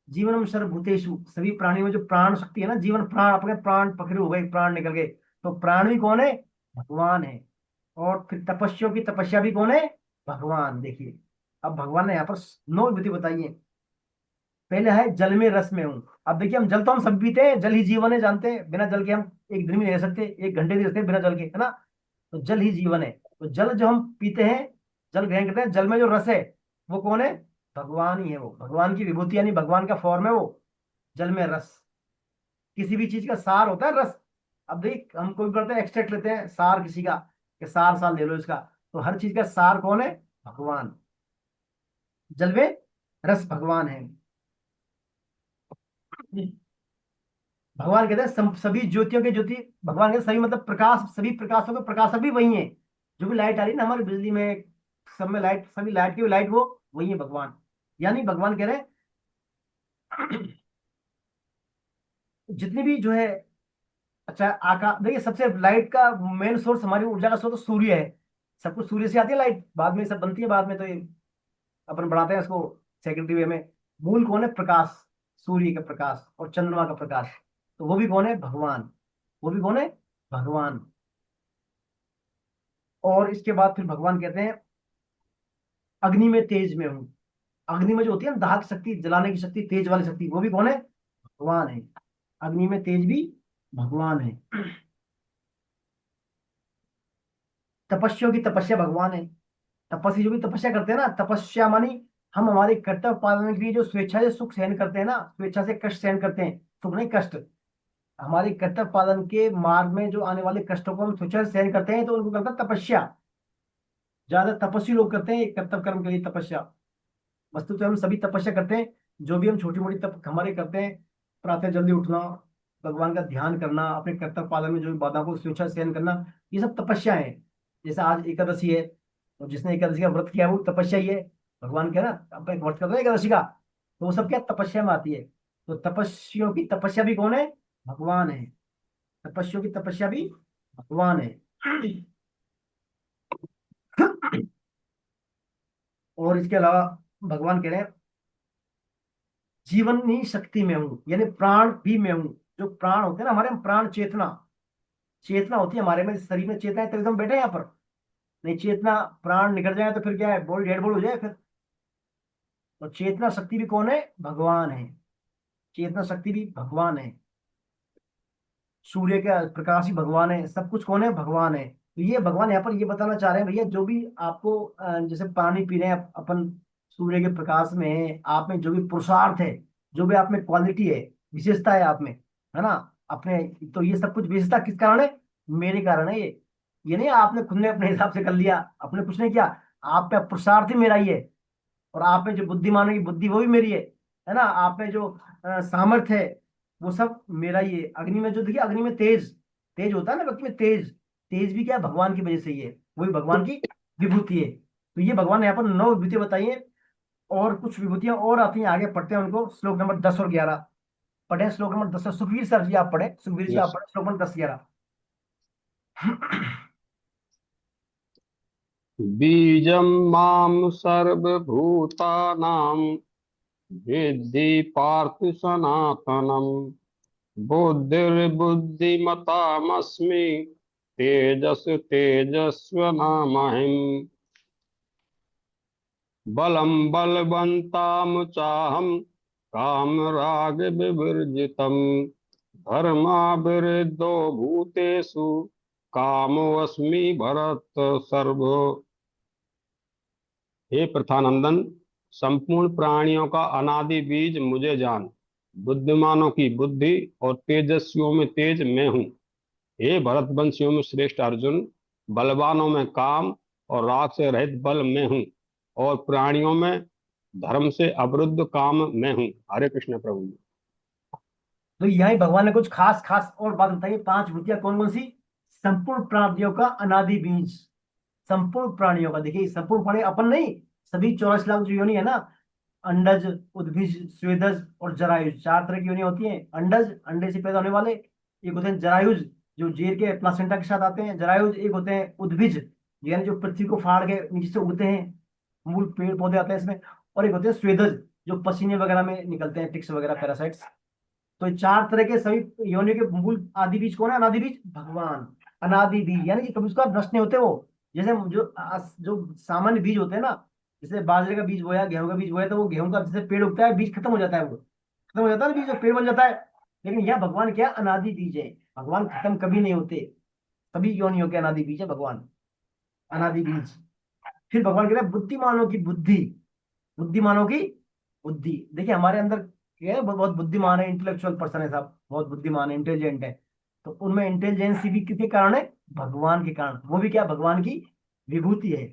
जीवनम सर्वभूतेषु सभी प्राणियों में जो प्राण शक्ति है ना, जीवन प्राण, अपने प्राण पकड़े हो गए, प्राण निकल गए, तो प्राण भी कौन है? भगवान है। और फिर तपस्वियों की तपस्या भी कौन है? भगवान। देखिए अब भगवान ने यहाँ पर 9 विभूति बताई है। पहले है जल में रस में हूँ। अब देखिए हम जल तो हम सब पीते हैं, जल ही जीवन है, जानते हैं, बिना जल के हम एक दिन भी नहीं रह सकते, 1 घंटे नहीं रह सकते बिना जल के, है ना। तो जल ही जीवन है, तो जल जो हम पीते हैं, जल ग्रहण करते हैं, जल में जो रस है वो कौन है? भगवान ही है। वो भगवान की विभूति यानी भगवान का फॉर्म है वो, जल में रस। किसी भी चीज का सार होता है रस। अब देख हम कोई करते हैं, एक्सट्रैक्ट लेते हैं सार किसी का, कि सार साल ले लो इसका, तो हर चीज का सार कौन है? भगवान। जल में रस भगवान है। भगवान कहते हैं सभी ज्योतियों के ज्योति भगवान कहते हैं, सभी मतलब प्रकाश, सभी प्रकाशों के प्रकाशक भी वही है। जो भी लाइट आ रही है ना हमारी बिजली में, सब में लाइट, सभी लाइट की भी लाइट वो वही है भगवान। यानी भगवान कह रहे हैं जितनी भी जो है, अच्छा आकाश देखिए, सबसे लाइट का मेन सोर्स, हमारी ऊर्जा का सोर्स सूर्य है। सब कुछ सूर्य से आती है लाइट, बाद में सब बनती है बाद में, तो ये अपन बढ़ाते हैं इसको सेकेंडरी वे में। मूल कौन है? प्रकाश, सूर्य का प्रकाश और चंद्रमा का प्रकाश, तो वो भी कौन है? भगवान। वो भी कौन है? भगवान। और इसके बाद फिर भगवान कहते हैं अग्नि में तेज में हूँ। अग्नि में जो होती है ना दाहक शक्ति, जलाने की शक्ति, तेज वाली शक्ति, वो भी कौन है? भगवान है। अग्नि में तेज भी भगवान है। तपस्या की तपस्या भगवान है। तपस्वी जो भी तपस्या करते हैं ना, तपस्या मानी हम हमारे कर्तव्य पालन के लिए जो स्वेच्छा से सुख सहन करते हैं ना, स्वेच्छा से कष्ट सहन करते हैं, सुख नहीं कष्ट, हमारे कर्तव्य पालन के मार्ग में जो आने वाले कष्टों को हम स्वेच्छा से सहन करते हैं, तो उनको करता है तपस्या। ज्यादा तपस्वी लोग करते हैं कर्तव्य कर्म के लिए तपस्या। वस्तु तो हम सभी तपस्या करते हैं, जो भी हम छोटी मोटी तप हमारे करते हैं, प्रातः जल्दी उठना, भगवान का ध्यान करना, अपने कर्तव्य पालन में जो भी बाधा को स्वेच्छा से सहन करना, ये सब तपस्या है। जैसे आज एकादशी है, तो जिसने एकादशी का व्रत किया है वो तपस्या ही है। भगवान के ना अपने व्रत करते हैं एकादशी का, तो वो सब क्या तपस्या में आती है। तो तपस्वियों की तपस्या भी कौन है? भगवान है। तपस्वियों की तपस्या भी भगवान है। और इसके अलावा भगवान कह रहे हैं जीवन ही शक्ति में हूं, यानी प्राण भी मैं हूं। जो प्राण होते हैं ना हमारे में, प्राण चेतना, चेतना होती है हमारे में, शरीर में चेतना है तभी तो हम बैठे हैं यहाँ पर। नहीं चेतना, प्राण निकल जाए तो फिर क्या है, बॉडी डेड बॉडी हो जाए फिर। तो चेतना शक्ति भी कौन है? भगवान है। चेतना शक्ति भी भगवान है। सूर्य का प्रकाश ही भगवान है। सब कुछ कौन है? भगवान है। तो ये भगवान यहाँ पर ये बताना चाह रहे हैं भैया, जो भी आपको जैसे पानी पी रहे हैं अपन सूर्य के प्रकाश में है, आप में जो भी पुरुषार्थ है, जो भी आप में क्वालिटी है, विशेषता है आप में, है ना अपने, तो ये सब कुछ विशेषता किस कारण है? मेरे कारण है ये नहीं आपने खुद ने अपने हिसाब से कर लिया, आपने कुछ नहीं किया। आप में पुरुषार्थ ही मेरा ही है। और आप में जो बुद्धिमानों की बुद्धि वो भी मेरी है ना। आप में जो सामर्थ्य है वो सब मेरा ही है। अग्नि में जो देखिए, अग्नि में तेज, तेज होता है ना व्यक्ति में, तेज, तेज भी क्या है? भगवान की वजह से ही है, वही भगवान की विभूति है। तो ये भगवान ने यहाँ पर 9 विभूतियां बताई हैं। और कुछ विभूतियां और आती हैं, आगे पढ़ते हैं उनको। श्लोक नंबर 10 और 11 पढ़े। श्लोक नंबर 10 सुखवीर सर जी आप पढ़े, सुखवीर जी आप यस। पढ़े श्लोक नंबर 10-11। बीजं मां सर्वभूतानां विद्धि पार्थ सनातनम् बुद्धिर्बुद्धिमतामस्मि तेजस तेजस्वनामहम् बलं बलवन्तां चाहं कामराग विवर्जितं धर्माविरुद्धो भूतेषु कामोऽस्मि भरत सर्व। हे प्रथानंदन, संपूर्ण प्राणियों का अनादि बीज मुझे जान, बुद्धिमानों की बुद्धि और तेजस्वियों में तेज मैं हूँ। हे भरतवंशियों में श्रेष्ठ अर्जुन, बलवानों में काम और राग से रहित बल मैं हूँ, और प्राणियों में धर्म से अवरुद्ध काम मैं हूँ। हरे कृष्ण प्रभु जी। तो यहाँ भगवान ने कुछ खास खास और बात बताई। 5 विभूतियां कौन कौन सी? संपूर्ण प्राणियों का अनादि बीज। संपूर्ण प्राणियों का, देखिए संपूर्ण प्राणी अपन नहीं, सभी 84 लाख जो योनि है ना, अंडज, उद्भिज, स्वेदज और जरायुज, 4 तरह की योनि होती हैं। अंडज, अंडे से पैदा होने वाले। एक होते हैं जरायुज, जो जेर के प्लासेंटा के साथ आते हैं, जरायुज। एक होते हैं उद्भिज, यानी जो पृथ्वी को फाड़ के नीचे से उगते हैं, मूल पेड़ पौधे आते हैं इसमें। और एक होते हैं स्वेदज, जो पसीने वगैरह में निकलते हैं, टिक्स वगैरह, पैरासाइट्स। तो ये 4 तरह के सभी योनियों के मूल आदि बीज कौन है? अनादि बीज भगवान। अनादि बीज यानी कि कभी उसका नष्ट नहीं होते वो। जैसे जो सामान्य बीज होते हैं ना, जैसे बाजरे का बीज बोया, गेहूं का बीज बोया, तो वो गेहूं का जैसे पेड़ उगता है, बीज खत्म हो जाता है, वो खत्म हो जाता है ना, बीज पेड़ बन जाता है। लेकिन यह भगवान क्या? अनादि बीज है। भगवान खत्म कभी नहीं होते। सभी योनियों के अनादि बीज है भगवान, अनादि बीज। फिर भगवान कह रहे हैं बुद्धिमानों की बुद्धि, बुद्धिमानों की बुद्धि। देखिए हमारे अंदर क्या है, बहुत बुद्धिमान है, इंटेलेक्चुअल पर्सन है साहब, बहुत बुद्धिमान है, इंटेलिजेंट है। तो उनमें इंटेलिजेंस भी किसके कारण है? भगवान के कारण। वो भी क्या? भगवान की विभूति है।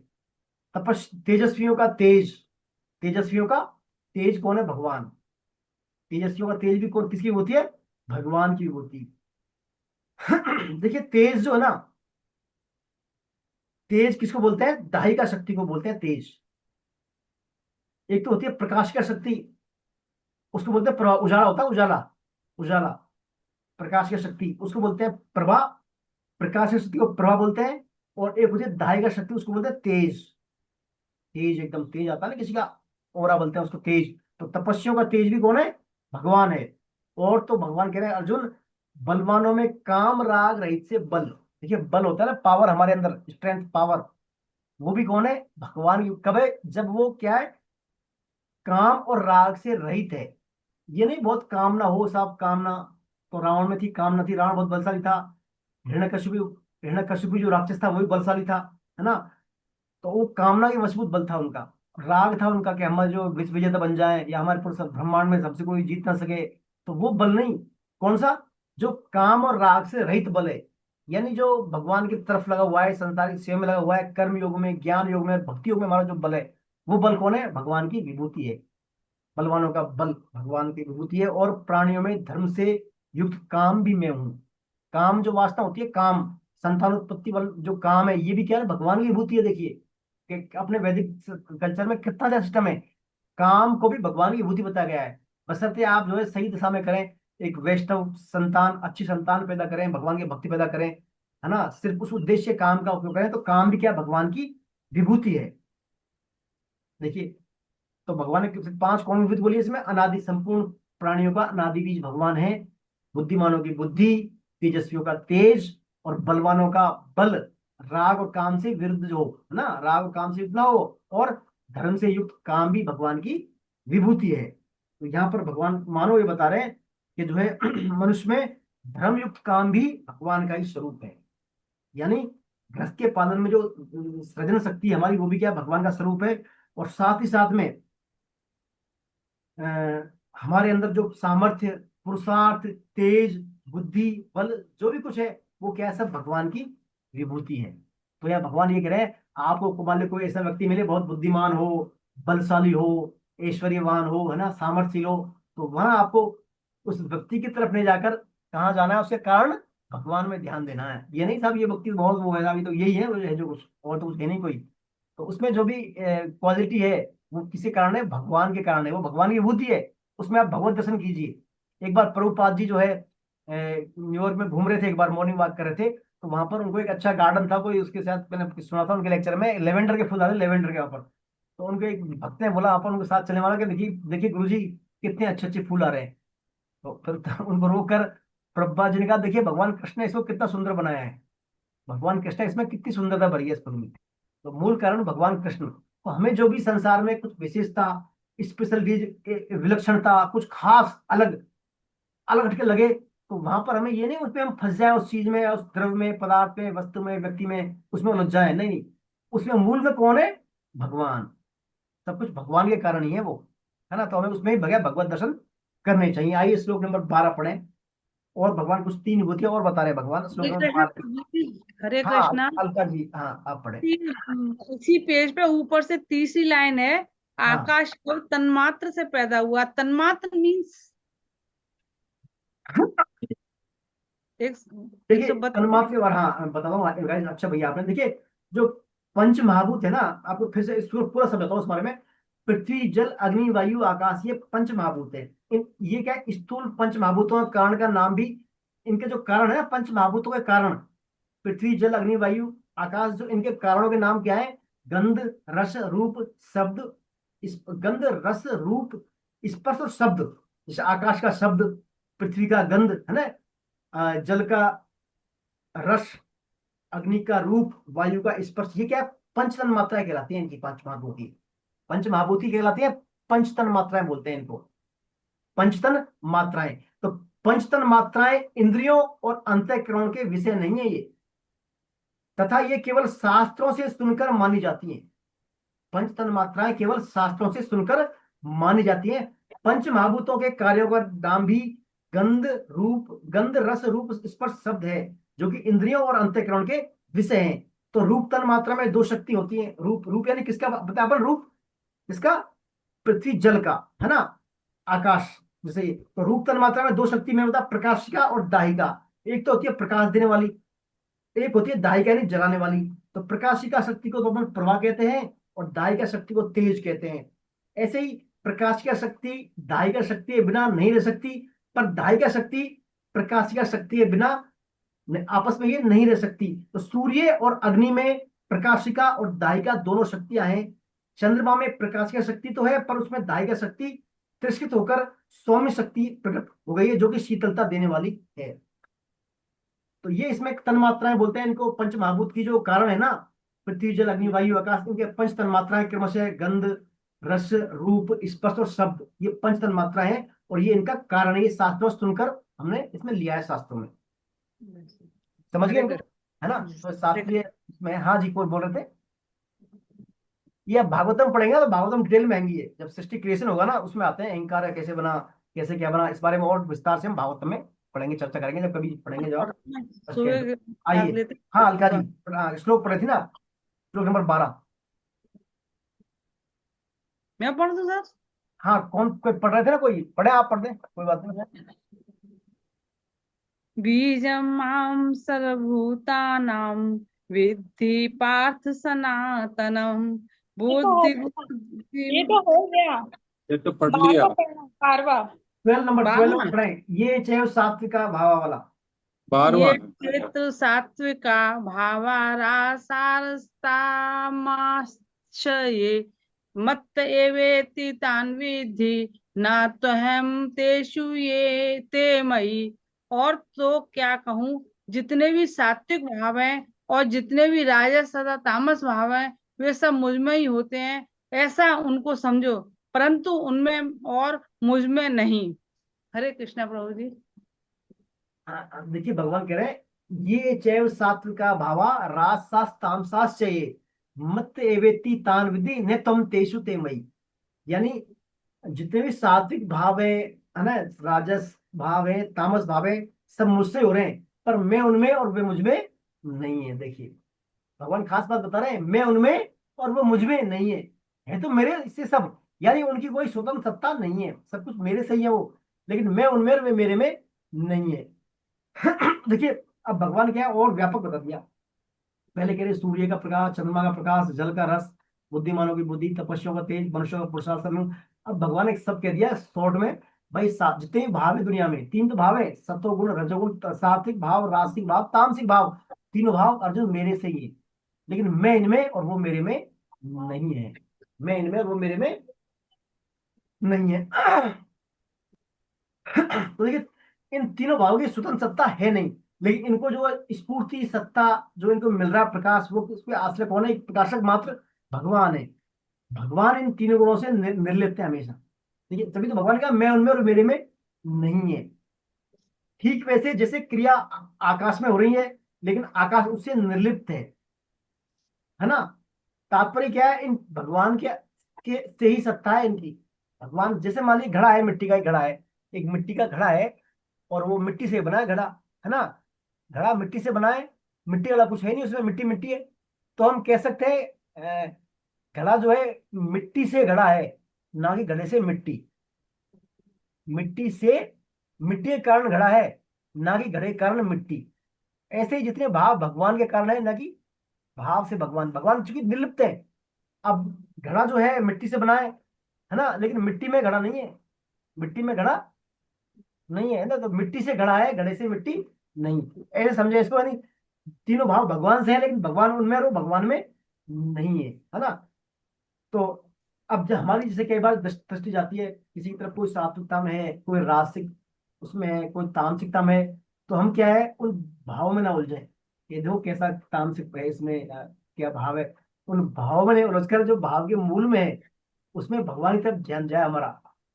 तेजस्वियों का तेज, तेजस्वियों का तेज कौन है? भगवान। तेजस्वियों का तेज भी कौन, किसकी विभूति है? भगवान की विभूति। देखिए तेज जो है ना, तेज किसको बोलते हैं? दाहिका शक्ति को बोलते हैं तेज। एक तो होती है प्रकाश का शक्ति, उसको बोलते हैं प्रभा। उजाला होता है, उजाला, उजाला, प्रकाश की शक्ति, उसको बोलते हैं प्रभा। प्रकाश की शक्ति को प्रभा बोलते हैं। और एक होती है दाहिका शक्ति, उसको बोलते हैं तेज। तेज, एकदम तेज आता है ना किसी का, ओरा बोलते हैं उसको, तेज। तो तपस्वियों का तेज भी कौन है? भगवान है। और तो भगवान कह रहे हैं अर्जुन, बलवानों में काम राग रहित से बल। देखिए बल होता है ना, पावर हमारे अंदर, स्ट्रेंथ, पावर, वो भी कौन है? भगवान की। कब है? जब वो क्या है? काम और राग से रहित है। ये नहीं बहुत कामना हो साहब, कामना तो रावण में थी, कामना थी, रावण बहुत बलशाली था। हिरण्यकशिपु, हिरण्यकशिपु जो राक्षस था वो भी बलशाली था, है ना। तो वो कामना की मजबूत बल था उनका। राग था उनका कि हमारे जो विश्व विजेता बन जाए, या हमारे पूरे ब्रह्मांड में सबसे कोई जीत ना सके। तो वो बल नहीं, कौन सा? जो काम और राग से रहित बल है, यानी जो भगवान की तरफ लगा हुआ है, संसार की सेवा में लगा हुआ है, कर्म योग में, ज्ञान योग में, भक्ति योग में, हमारा जो बल है, वो बल कौन है? भगवान की विभूति है। बलवानों का बल भगवान की विभूति है। और प्राणियों में धर्म से युक्त काम भी मैं हूँ। काम जो वासना होती है, काम संतानोत्पत्ति वाला जो काम है, ये भी क्या है, भगवान की विभूति है। देखिए कि अपने वैदिक कल्चर में कितना अच्छा सिस्टम है, काम को भी भगवान की विभूति बताया गया है। बशर्ते आप जो है सही दिशा में करें, एक वैष्णव संतान, अच्छी संतान पैदा करें, भगवान की भक्ति पैदा करें, है ना, सिर्फ उस उद्देश्य काम का उपयोग करें, तो काम भी क्या, भगवान की विभूति है। देखिए, तो भगवान ने 5 कौन विभूति बोली इसमें, अनादि, संपूर्ण प्राणियों का अनादि बीज भगवान है, बुद्धिमानों की बुद्धि, तेजस्वियों का तेज, और बलवानों का बल, राग और काम से विरुद्ध जो हो, है ना, राग और काम से युक्त ना हो, और धर्म से युक्त काम भी भगवान की विभूति है। तो यहाँ पर भगवान मानो ये बता रहे हैं कि जो है मनुष्य में धर्म युक्त काम भी भगवान का ही स्वरूप है। यानी गृहस्थ के पालन में जो सृजन शक्ति है हमारी, वो भी क्या, भगवान का स्वरूप है। और साथ ही साथ में अ, हमारे अंदर जो सामर्थ्य, पुरुषार्थ, तेज, बुद्धि, बल, जो भी कुछ है, वो क्या है, सब भगवान की विभूति है। तो यह भगवान ये कह रहे हैं, आपको मान लो कोई ऐसा व्यक्ति मिले, बहुत बुद्धिमान हो, बलशाली हो, ऐश्वर्यवान हो, है ना, सामर्थ्य हो, तो वहां आपको उस व्यक्ति की तरफ नहीं जाकर कहाँ जाना है, उसके कारण भगवान में ध्यान देना है। ये नहीं साहब ये व्यक्ति बहुत वो है, अभी तो यही है, वो है जो कुछ और तो कुछ है नहीं कोई। तो उसमें जो भी क्वालिटी है, वो किसी कारण है, भगवान के कारण है, वो भगवान की विभूति है। उसमें आप भगवत दर्शन कीजिए। एक बार प्रभुपाद जी जो है न्यूयॉर्क में घूम रहे थे, एक बार मॉर्निंग वॉक कर रहे थे, तो वहां पर उनको एक अच्छा गार्डन था, कोई उसके साथ, मैंने सुना था उनके लेक्चर में, लेवेंडर के फूल आ रहे, लेवेंडर के ऊपर। तो उनके एक भक्त ने बोला, अपन उनके साथ चलने वाला, कि देखिए देखिए गुरुजी, कितने अच्छे अच्छे फूल आ रहे हैं। तो फिर तो उनको रोक कर प्रभुपाद जी ने कहा, देखिए भगवान कृष्ण ने इसको कितना सुंदर बनाया है, भगवान कृष्ण इसमें कितनी सुंदरता भरी है इस फूल में। तो मूल कारण भगवान कृष्ण। तो हमें जो भी संसार में कुछ विशेषता, स्पेशल विलक्षणता, कुछ खास अलग अलग हटके लगे, तो वहां पर हमें ये नहीं उसमें हम फंस जाए, उस चीज में, उस द्रव्य में, पदार्थ में, वस्तु में, व्यक्ति में, उसमें उलझ जाए, नहीं नहीं। उसमें मूल में कौन है, भगवान। सब कुछ भगवान के कारण ही है वो, है ना। तो हमें उसमें ही भगवत दर्शन करने चाहिए। आइए श्लोक नंबर 12 पढ़ें। और भगवान कुछ 3 विभूतियां और बता रहे हैं भगवान, श्लोक हरे नंबर कृष्णा 12। हरे हाँ, कृष्णा। अलका जी, हाँ आप पढ़े। उसी पेज पे ऊपर से तीसरी लाइन है, हाँ आकाश को तन्मात्र से पैदा हुआ। तन्मात्र मीन्स एक एक देखिए सौ बत्तीस तन्मात्र, और हाँ बता दूँ guys, अच्छा भैया आपने देखिए, जो पंच महाभूत है ना, आपको फिर से इसको पूरा सब बताओ उस बारे में। पृथ्वी, जल, अग्नि, वायु, आकाश, ये पंच महाभूत है। ये क्या है, स्थूल पंच महाभूतों का कारण का नाम भी, इनके जो कारण है ना, पंच महाभूतों के कारण, पृथ्वी, जल, अग्नि, वायु, आकाश, जो इनके कारणों के नाम क्या है, गंध, रस, रूप, शब्द। इस गंध, रस, रूप, स्पर्श और शब्द। जैसे आकाश का शब्द, पृथ्वी का गंध, है ना, जल का रस, अग्नि का रूप, वायु का स्पर्श, ये क्या है, पंचतन मात्राएं कहलाती हैं इनकी, पांच महाभूति। पंच महाभूति कहलाती है, पंचतन मात्राएं बोलते हैं इनको, पंचतन मात्राएं। तो पंचतन मात्राएं इंद्रियों और अंतःकरण के विषय नहीं है ये, तथा ये केवल शास्त्रों से सुनकर मानी जाती हैं। पंचतन मात्राएं केवल शास्त्रों से सुनकर मानी जाती हैं। पंच महाभूतों के कार्यों का नाम भी गंध, रस, रूप, स्पर्श शब्द है, जो कि इंद्रियों और अंतःकरण के विषय हैं। तो रूप तन मात्रा में 2 शक्ति होती है। रूप, रूप यानी किसका बताया अपन, रूप किसका, पृथ्वी जल का, है ना, आकाश। जैसे तो रूप तन मात्रा में 2 शक्ति में होता है, प्रकाशिका और दाहिका। एक तो होती है प्रकाश देने वाली, एक होती है दाहिका यानी जलाने वाली। तो प्रकाशिका शक्ति को तो अपन प्रभा कहते हैं, और दाहिका शक्ति को तेज कहते हैं। ऐसे ही प्रकाशिका शक्ति दाहिका शक्ति के बिना नहीं रह सकती, पर दाहिका शक्ति प्रकाशिका शक्ति के बिना आपस में ये नहीं रह सकती। तो सूर्य और अग्नि में प्रकाशिका और दाहिका दोनों शक्तियां हैं। चंद्रमा में प्रकाशिका शक्ति तो है, पर उसमें दाहिका शक्ति तिरस्कृत होकर सौम्य शक्ति प्रकट हो गई है, जो कि शीतलता देने वाली है। तो ये इसमें तन मात्राएं बोलते हैं इनको। पंच महाभूत की जो कारण है ना, पृथ्वी, जल, अग्नि, वायु, आकाश, इनके पंच तन मात्राएं क्रमशः गंध, रस, रूप, स्पर्श और शब्द, ये पंच तन मात्राएं हैं। और ये इनका कारण है, ये शास्त्रों से सुनकर हमने इसमें लिया है शास्त्रों में। समझ गए हरे इनको, है ना। तो शास्त्रीय इसमें, हाँ जी कोई बोल रहे थे। ये आप भागवतम पढ़ेंगे तो भागवतम डिटेल में आएंगी, जब सृष्टि क्रिएशन होगा ना, उसमें आते हैं अहंकार कैसे बना, कैसे क्या बना, इस बारे में और विस्तार से हम भागवतम में पढ़ेंगे, चर्चा करेंगे जब कभी पढ़ेंगे, जब आप फर्स्ट के सूर्य अंदर। के नाम आइए, लेते हाँ अलका जी, श्लोक पढ़े थी ना, श्लोक नंबर 12। मैं पढ़ दूं सर? हाँ कौन, कोई पढ़ रहे थे ना, कोई पढ़े, आप पढ़ दें, कोई बात नहीं। बीजं मां सर्वभूतानां विद्धि पार्थ सनातनम। ये तो हो बुद्धि ये तो हो गया। ये तो पढ़ लिया। बारवा पढ़ना, बारवा। 12 बारहवां। नंबर पढ़े, ये चैव सात्विका भावा वाला। 12वां। ये क्षेत्र सात्विका भावा रासारस्तामाश्चये मत्त एवेति तान् विद्धि न त्वहं तेषु ये ते मयि। और तो क्या कहूँ, जितने भी सात्विक भाव हैं और जितने भी राजस तथा तामस भाव हैं वे सब मुझ में ही होते हैं, ऐसा उनको समझो, परंतु उनमें और मुझ में नहीं। हरे कृष्णा प्रभु जी। देखिए भगवान कह रहे हैं, ये चैव सात्विका भावा रासास तामसास चाहिए मत एवेति तान विधि न तुम तेषु ते मई। यानी जितने भी सात्विक भाव है ना, राजस भाव है, तामस भाव है, सब मुझसे हो रहे हैं, पर मैं उनमें और वे मुझ में नहीं है। देखिए भगवान खास बात बता रहे हैं, मैं उनमें और वो मुझ में नहीं है तो मेरे से सब। यानी उनकी कोई स्वतंत्र सत्ता नहीं है, सब कुछ मेरे से ही है वो, लेकिन मैं उनमें और वे मेरे में नहीं है। देखिए अब भगवान क्या है और व्यापक बता दिया। पहले कह रहे सूर्य का प्रकाश, चंद्रमा का प्रकाश, जल का रस, बुद्धिमानों की बुद्धि, तपस्वियों का तेज, मनुष्यों का पुरुषार्थ। अब भगवान ने सब कह दिया शॉर्ट में। भाई सात जितने भी भाव है दुनिया में, तीन तो भाव है, सत्वगुण, रजोगुण, सात्विक भाव, रासिक भाव, तामसिक भाव। तीनों भाव अर्जुन मेरे से ही है, लेकिन मैं इनमें और वो मेरे में नहीं है। मैं इनमें और वो मेरे में नहीं है। तो देखिए इन तीनों भावों की स्वतंत्र सत्ता है नहीं, लेकिन इनको जो स्फूर्ति सत्ता जो इनको मिल रहा है प्रकाश, वो उसके आश्रय कौन है? एक प्रकाशक मात्र भगवान है। भगवान इन तीनों गुणों से निर्लिप्त है हमेशा। देखिए तभी तो भगवान का मैं उनमें और मेरे में नहीं है। ठीक वैसे जैसे क्रिया आकाश में हो रही है, लेकिन आकाश उससे निर्लिप्त है ना। तात्पर्य क्या है? इन भगवान के से ही सत्ता है इनकी। भगवान जैसे मान लीजिए घड़ा है, मिट्टी का ही घड़ा है, एक मिट्टी का घड़ा है और वो मिट्टी से बना है घड़ा, है ना। घड़ा मिट्टी से बना है, मिट्टी वाला कुछ है नहीं उसमें, मिट्टी मिट्टी है। तो हम कह सकते हैं घड़ा जो है मिट्टी से घड़ा है, ना कि घड़े से मिट्टी। मिट्टी से मिट्टी के कारण घड़ा है, ना कि घड़े के कारण मिट्टी। ऐसे ही जितने भाव भगवान के कारण है, ना कि भाव से भगवान। भगवान चूंकि निर्लिप्त है। अब घड़ा जो है मिट्टी से बना है ना, लेकिन मिट्टी में घड़ा नहीं है। मिट्टी में घड़ा नहीं है ना, तो मिट्टी से घड़ा है, घड़े से मिट्टी नहीं। ऐसे समझे इसको, यानी तीनों भाव भगवान से है, लेकिन भगवान उनमें और वो भगवान में नहीं है ना। तो अब जब हमारी जैसे कई बार दृष्टि जाती है किसी की तरफ, कोई सात्विकता में है, कोई रासिक उसमें है, कोई तामसिकता में है, तो हम क्या है उन भाव में ना उलझे। ये देखो कैसा तामसिक है, इसमें क्या भाव है, उन भाव में नहीं उलझकर जो भाव के मूल में है उसमें भगवान की तरफ ध्यान जाए हमारा।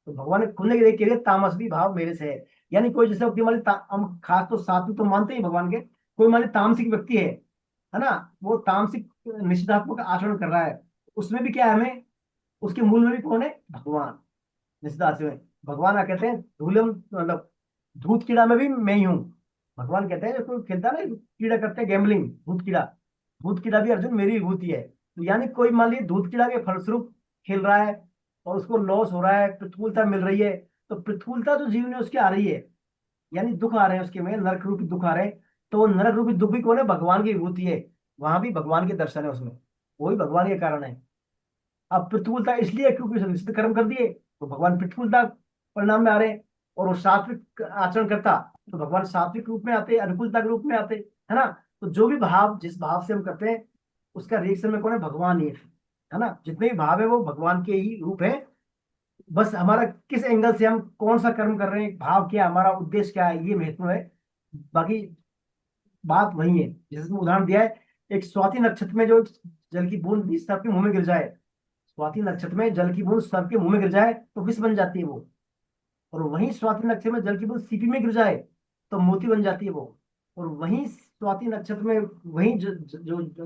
तो भगवान ने खुद ने देख के लिए तामस भी भाव मेरे से है। यानी कोई जैसे व्यक्ति मान लीजिए हम खास तो सात्विक तो मानते ही भगवान के, कोई मान लीजिए तामसिक व्यक्ति है ना, वो तामसिक निषेधात्मक आचरण कर रहा है, उसमें भी क्या है हमें, उसके मूल में भी कौन है? भगवान। निषेधात्मक में भगवान क्या कहते हैं, धूलम मतलब धूत कीड़ा में भी मैं ही हूँ। भगवान कहते हैं कोई खेलता है ना कीड़ा करते हैं गैम्बलिंग, भूत कीड़ा, भूत कीड़ा भी अर्जुन मेरी विभूति है। तो यानी कोई मान लीजिए धूत कीड़ा के फलस्वरूप खेल रहा है और उसको लॉस हो रहा है, प्रतिकूलता मिल रही है, तो प्रतिकूलता तो जीवन में उसकी आ रही है, यानी दुख आ रहे हैं उसके में, नरक रूपी दुख आ रहे हैं। तो वो नरक रूपी दुख भी कौन है? भगवान की विभूति है। वहां भी भगवान के दर्शन है उसमें, वही भगवान के कारण है। अब प्रतिकूलता इसलिए क्योंकि उसने निश्चित कर्म कर दिए, तो भगवान प्रतिकूलता परिणाम में आ रहे हैं। और वो सात्विक आचरण करता तो भगवान सात्विक रूप में आते, अनुकूलता के रूप में आते, है ना। तो जो भी भाव जिस भाव से हम करते हैं उसका रिएक्शन में कौन है? भगवान ही है ना। जितने भी भाव है वो भगवान के ही रूप है। बस हमारा किस एंगल से हम कौन सा कर्म कर रहे हैं, भाव क्या है, हमारा उद्देश्य क्या है, ये महत्व है। बाकी बात वही है। जैसे तुम उदाहरण दिया है, एक स्वाति नक्षत्र में जो जल की बूंद भी सर्प के मुंह में गिर जाए, स्वाति नक्षत्र में जल की बूंद सर्प के मुंह में गिर जाए तो विष बन जाती है वो। और वहीं स्वाति नक्षत्र में जल की बूंद सीपी में गिर जाए तो मोती बन जाती है वो। और वहीं स्वाति नक्षत्र में वहीं जो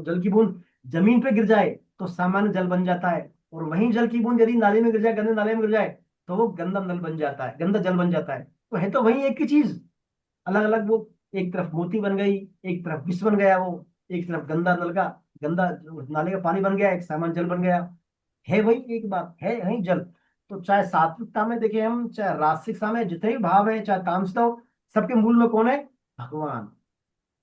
जल की बूंद जमीन पे गिर जाए तो सामान्य जल बन जाता है। और वहीं जल की बूंद यदि नाले में गिर जाए, गंदे नाले में गिर जाए, तो वो गंदा नल बन जाता है, गंदा जल बन जाता है। तो है तो वही एक ही चीज, अलग अलग वो, एक तरफ मोती बन गई, एक तरफ विष बन गया वो, एक तरफ गंदा नल का गंदा नाले का पानी बन गया, एक सामान्य जल बन गया। है वही एक बात, है वही जल। तो चाहे सात्विकता में देखें हम, चाहे रासिकता में, जितने भी भाव है, चाहे तामसिकता हो, सबके मूल में कौन है? भगवान,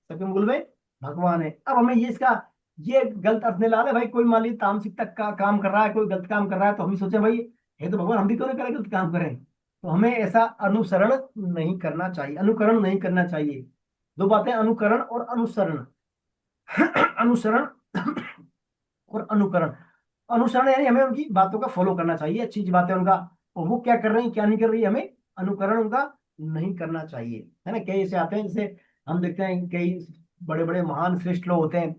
सबके मूल में भगवान है। अब हमें ये इसका ये गलत अर्थ नहीं ला रहे भाई, कोई मान लीजिए तामसिक तक का काम कर रहा है, कोई गलत काम कर रहा है, तो हम भी सोचे भाई ये तो भगवान, हम भी क्यों नहीं करें, गलत काम करें। तो हमें ऐसा अनुसरण नहीं करना चाहिए, अनुकरण नहीं करना चाहिए। दो बातें, अनुकरण और अनुसरण। अनुसरण और अनुकरण। अनुसरण यानी हमें उनकी बातों का फॉलो करना चाहिए, अच्छी अच्छी बातें उनका, और वो क्या कर रही हैं क्या नहीं कर रही है, हमें अनुकरण उनका नहीं करना चाहिए, है ना। कई ऐसे आते हैं, जैसे हम देखते हैं कई बड़े बड़े महान श्रेष्ठ लोग होते हैं,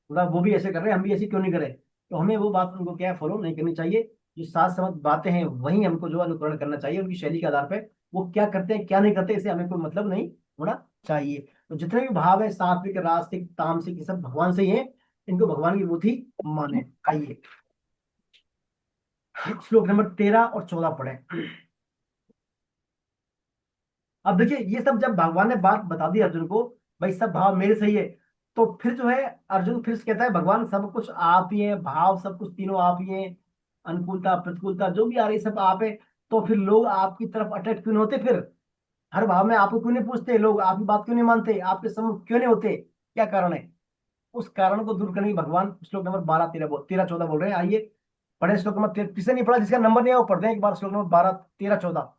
मतलब वो भी ऐसे कर रहे हैं, हम भी ऐसे क्यों नहीं करें। तो हमें वो बात उनको क्या है, फॉलो नहीं करनी चाहिए। जो सात समझ बातें हैं वही हमको जो अनुकरण करना चाहिए, उनकी शैली के आधार पर वो क्या करते हैं क्या नहीं करते, इसे हमें कोई मतलब नहीं होना चाहिए। तो जितने भी भाव है, सात्विक राजसिक तामसिक, ये सब भगवान से ही है, इनको भगवान की बुद्धि माने। आइए श्लोक नंबर 13 और 14 पढ़े। अब देखिए, ये सब जब भगवान ने बात बता दी अर्जुन को, भाई सब भाव मेरे सही है, तो फिर जो है अर्जुन फिर से कहता है भगवान सब कुछ आप ही है, भाव सब कुछ तीनों आप ही है, अनुकूलता प्रतिकूलता जो भी आ रही सब आप है। तो फिर लोग आपकी तरफ अट्रैक्ट क्यों नहीं होते, फिर हर भाव में आपको क्यों नहीं पूछते, लोग आपकी बात क्यों नहीं मानते, आपके सम्मुख क्यों नहीं होते, क्या कारण है। उस कारण को दूर करने की भगवान श्लोक नंबर 12 13 14 बोल रहे हैं। आइए पढ़े श्लोक नंबर 13, किसे नहीं पढ़ा, जिसका नंबर नहीं है वो पढ़ दें एक बार, श्लोक नंबर 12 13 14।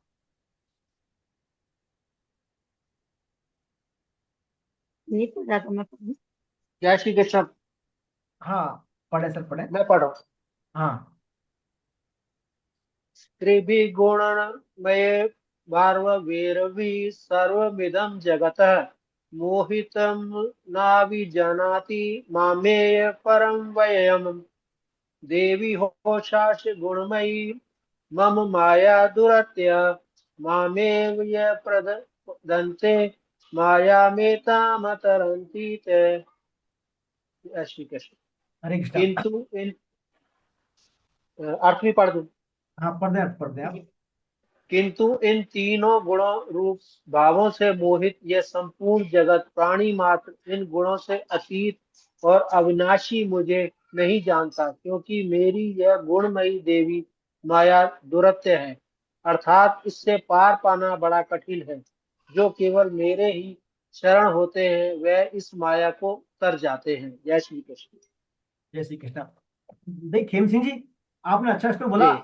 नहीं पढ़ा तो मैं पढ़ूं। जय श्री कृष्ण। हाँ पढ़े सर, पढ़े। मैं पढ़ रहा हूँ। हाँ त्रिभिः गुणमये भारवैरवि सर्वमिदं जगतः मोहितं नाभिजानाति मामेय परं व्ययम् देवी होशाश गुणमयी मम माया दुरत्य मामेव ये प्रदन्ते मायामेतामतरन्ति ते। जय श्री कृष्ण। हरे कृष्णा। किंतु इन अर्थ भी पढ़ दूं। हाँ पढ़ दे आप। किंतु इन तीनों गुणों रूप भावों से मोहित यह संपूर्ण जगत प्राणी मात्र इन गुणों से अतीत और अविनाशी मुझे नहीं जानता, क्योंकि मेरी यह गुणमयी देवी माया दुरत्य है, अर्थात इससे पार पाना बड़ा कठिन है। जो केवल मेरे ही शरण होते हैं वह इस माया को तर जाते हैं। जय श्री कृष्ण। जय श्री कृष्णा। देख खेम सिंह जी, आपने अच्छा श्लोक बोला।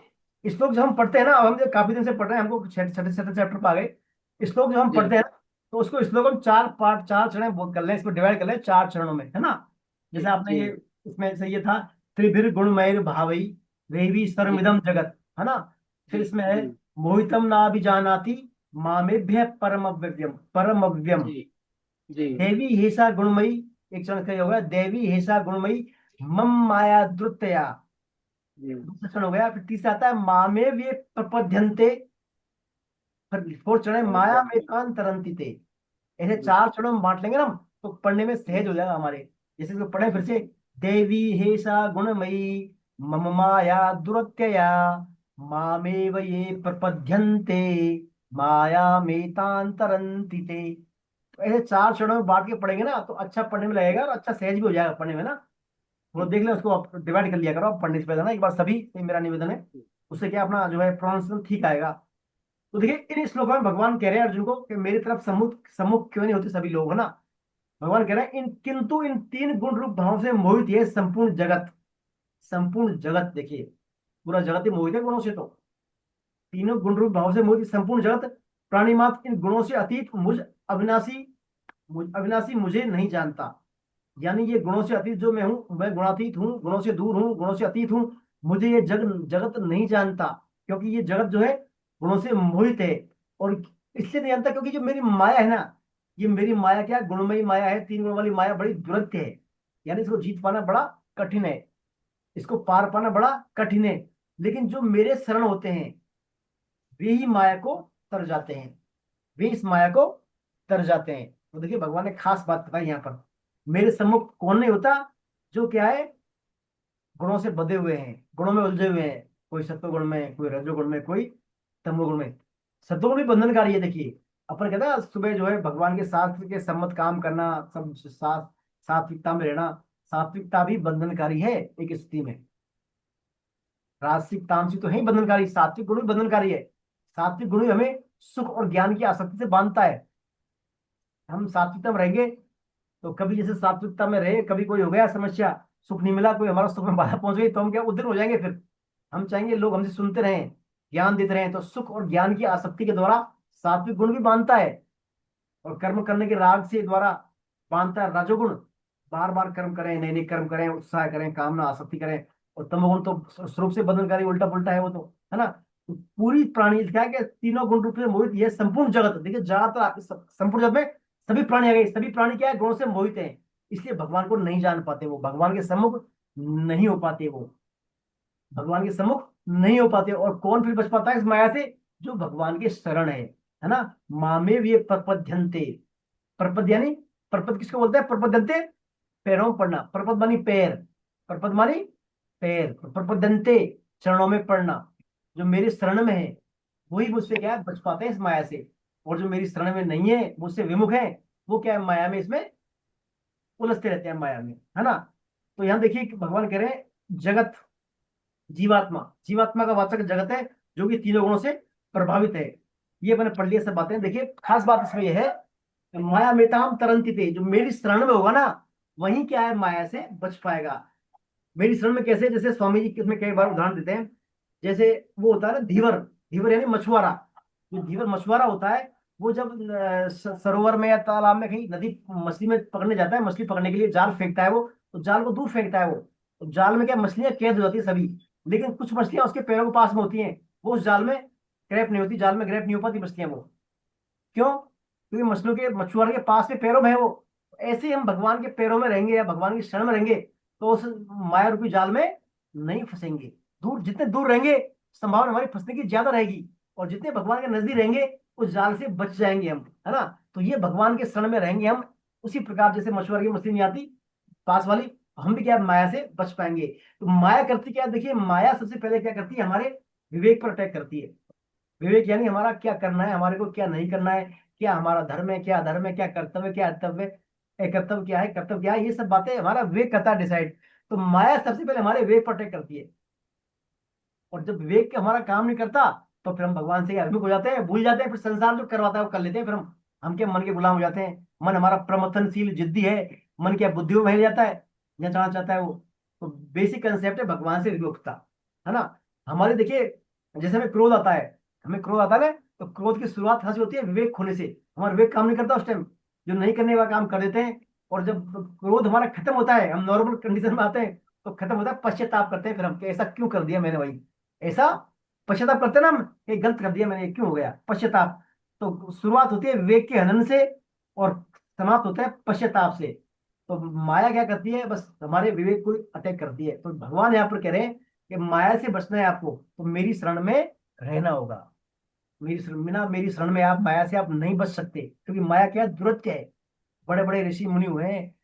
जी श्लोक जब हम पढ़ते हैं ना, अब हम जो काफी दिन से पढ़ रहे हैं, हमको छठे छठे छठे चैप्टर पर आ गए। श्लोक जब हम जी पढ़ते हैं ना, तो उसको श्लोक हम चार पार्ट, चार चरण कर लें, इसको डिवाइड कर लें चार चरणों में, है ना। जैसे आपने जी ये इसमें से ये था, त्रिभिर गुणमय भावई देवी जी सर्वमिदं जगत, है ना। फिर जी इसमें है जी मोहितम ना भी जानाति मामेभ्य परमव्यम परमव्यम जी जी देवी हेसा गुणमयी। एक चरण का ये हो गया, देवी हेसा गुणमयी मम माया द्रुतया। जी दूसरा चरण हो गया। फिर तीसरा आता है मामे वे प्रपद्यन्ते। फिर फोर्थ चरण है माया में कान तरंती ते। ऐसे जी चार चरणों में बांट लेंगे ना हम, तो पढ़ने में सहज हो जाएगा हमारे। जैसे इसको पढ़े फिर से, देवी हेसा गुणमयी मम माया दुरत्यया मामेव ये प्रपद्यन्ते माया में तान तरंती ते। तो ऐसे चार चरणों में बांट के पढ़ेंगे ना, तो अच्छा पढ़ने में लगेगा और अच्छा सहज भी हो जाएगा पढ़ने में ना। वो देख लें, उसको आप डिवाइड कर लिया करो आप पढ़ने से पहले ना एक बार सभी, ये मेरा निवेदन है। उससे क्या अपना जो है प्रोनाउंसिएशन ठीक आएगा। तो देखिए इन श्लोकों में भगवान कह रहे हैं अर्जुन को कि मेरी तरफ सम्मुख सम्मुख क्यों नहीं होते सभी लोग, है ना। भगवान कह रहे हैं इन किंतु इन तीन गुण रूप भाव से मोहित है संपूर्ण जगत। संपूर्ण जगत देखिए, पूरा जगत ही मोहित है गुणों से। तो तीनों गुण रूप भाव से मोहित संपूर्ण जगत प्राणी मात्र इन गुणों से अतीत अविनाशी अविनाशी मुझे नहीं जानता। यानी ये गुणों से अतीत जो मैं हूं, मैं गुणातीत हूँ, गुणों से दूर हूँ, गुणों से अतीत हूँ। मुझे ये जगत नहीं जानता, क्योंकि ये जगत जो है गुणों से मोहित है। और इसलिए नहीं जानता क्योंकि जो मेरी माया है ना, ये मेरी माया क्या गुणमयी माया है, तीन गुण वाली माया बड़ी दुरत्य है। यानी इसको जीत पाना बड़ा कठिन है, इसको पार पाना बड़ा कठिन है। लेकिन जो मेरे शरण होते हैं वे ही माया को तर जाते हैं, वे इस माया को तर जाते हैं। तो देखिए भगवान ने खास बात बताई यहाँ पर, मेरे सम्मुख कौन नहीं होता, जो क्या है गुणों से बंधे हुए हैं, गुणों में उलझे हुए हैं। कोई सत्व गुण में, कोई रजोगुण में, कोई तमोगुण में। सत्वगुण भी बंधनकारी है। देखिए अपन कहते हैं सुबह जो है भगवान के शास्त्र के सम्मत काम करना, सब सात्विकता में रहना। सात्विकता भी बंधनकारी है एक स्थिति में। राजसिक तामसिक तो है ही बंधनकारी, सात्विक गुण भी बंधनकारी है। सात्विक गुण ही हमें सुख और ज्ञान की आसक्ति से बांधता है हम सात्विकता में रहेंगे तो कभी जैसे सात्विकता में रहे, कभी कोई हो गया समस्या, सुख नहीं मिला, कोई हमारा सुख में बाधा पहुंच गई, तो हम क्या उद्विग्न हो जाएंगे फिर। हम चाहेंगे लोग हमसे सुनते रहें, ज्ञान देते रहें। तो सुख और ज्ञान की आसक्ति के द्वारा सात्विक गुण भी बांधता है, और कर्म करने के राग से द्वारा बांधता है रजोगुण। बार बार कर्म करें, नए नए कर्म करें, उत्साह करें, कामना आसक्ति करें। और तमोगुण तो स्वरूप से बदनकारी, उल्टा पुल्टा है वो तो, है ना। तो पूरी प्राणी क्या है कि तीनों गुण रूप से मोहित, ये संपूर्ण जगत, देखिए ज्यादातर संपूर्ण जगत में सभी प्राणी आ गए, सभी प्राणी क्या है, गुणों से मोहित है। इसलिए भगवान को नहीं जान पाते, वो भगवान के सम्मुख नहीं हो पाते, वो भगवान के सम्मुख नहीं हो पाते। और कौन फिर बच पाता है इस माया से? जो भगवान के शरण है ना। मामे वे प्रपद्यन्ते। प्रपद यानी, प्रपद किसको बोलते हैं? प्रपद्यन्ते, पैरों में पड़ना। प्रपद मानी पैर, प्रपद मानी पैर, प्रपद्यन्ते चरणों में पड़ना। जो मेरे शरण में है वही मुझसे क्या है, बच पाते हैं इस माया से। और जो मेरी शरण में नहीं है, मुझसे विमुख है, वो क्या है, माया में इसमें उलझते रहते हैं, माया में, है ना। तो यहाँ देखिए कि भगवान कह रहे हैं जगत, जीवात्मा, जीवात्मा का वाचक जगत है जो कि तीनों गुणों से प्रभावित है। ये मैंने पढ़ लिया सब बातें। देखिए खास बात इसमें यह है कि माया मेताम तरंती थे, जो मेरी शरण में होगा ना वही क्या है, माया से बच पाएगा। मेरी शरण में कैसे? जैसे स्वामी जी इसमें कई बार उदाहरण देते हैं, जैसे वो होता है ना धीवर, धीवर यानी मछुआरा। जो धीवर मछुआरा होता है, वो जब सरोवर में या तालाब में कहीं नदी मछली में पकड़ने जाता है, मछली पकड़ने के लिए जाल फेंकता है वो, तो जाल को दूर फेंकता है वो। तो जाल में क्या मछलियां कैद हो जाती है सभी, लेकिन कुछ मछलियां उसके पैरों के पास में होती हैं, वो उस जाल में ग्रैप नहीं होती, जाल में ग्रैप नहीं हो पाती मछलियां वो। क्यों? क्योंकि मछलियों के, मछुआरे के पास में पैरों में है वो। ऐसे ही हम भगवान के पैरों में रहेंगे या भगवान की शरण में रहेंगे तो उस माया रूपी जाल में नहीं फंसेंगे। दूर, जितने दूर रहेंगे संभावना हमारी फंसने की ज्यादा रहेगी, और जितने भगवान के नजदीक रहेंगे उस जाल से बच जाएंगे हम, है ना। तो ये भगवान के शरण में रहेंगे हम, उसी प्रकार जैसे मछुआरे की मछली नहीं आती पास वाली, हम भी क्या है, माया से बच पाएंगे। तो माया करती क्या है? देखिए माया सबसे पहले क्या करती है, हमारे विवेक पर अटैक करती है। विवेक यानी हमारा क्या करना है, हमारे को क्या नहीं करना है, क्या हमारा धर्म है, क्या अधर्म है, क्या कर्तव्य है, क्या अकर्तव्य है, कर्तव्य क्या है, कर्तव्य क्या है, ये सब बातें हमारा विवेक करता है डिसाइड। तो माया सबसे पहले हमारे विवेक पर अटैक करती है, और जब विवेक हमारा काम नहीं करता तो फिर हम भगवान से अभिमुख हो जाते हैं, भूल जाते हैं, फिर संसार जो करवाता है वो कर लेते हैं, फिर हम क्या मन के गुलाम हो जाते हैं। मन हमारा प्रमथनशील जिद्दी है, मन क्या बुद्धि में बह जाता है, जहाँ जाना चाहता है वो। तो बेसिक कंसेप्ट है भगवान से विमुखता, है ना। हमारे देखिए जैसे हमें क्रोध आता है, हमें क्रोध आता है ना, तो क्रोध की शुरुआत हंसी होती है विवेक खोने से। हमारा विवेक काम नहीं करता उस टाइम, जो नहीं करने वाला काम कर देते हैं। और जब क्रोध हमारा खत्म होता है, हम नॉर्मल कंडीशन में आते हैं, तो खत्म होता है, पश्चाताप करते हैं फिर हम कि ऐसा क्यों कर दिया मैंने, भाई ऐसा पश्चाताप करते हैं ना हम, ये गलत कर दिया मैंने, ये क्यों हो गया, पश्चाताप। तो शुरुआत होती है विवेक के हनन से, और समाप्त होता है पश्चाताप से। तो माया क्या करती है, बस हमारे विवेक को अटैक करती है। तो भगवान यहाँ पर कह रहे हैं कि माया से बचना है आपको, तो मेरी शरण में रहना होगा। मेरी शरण, बिना मेरी शरण में आप, माया से आप नहीं बच सकते, क्योंकि माया क्या है, दुरत्य है। बड़े बड़े ऋषि मुनि हुए हैं,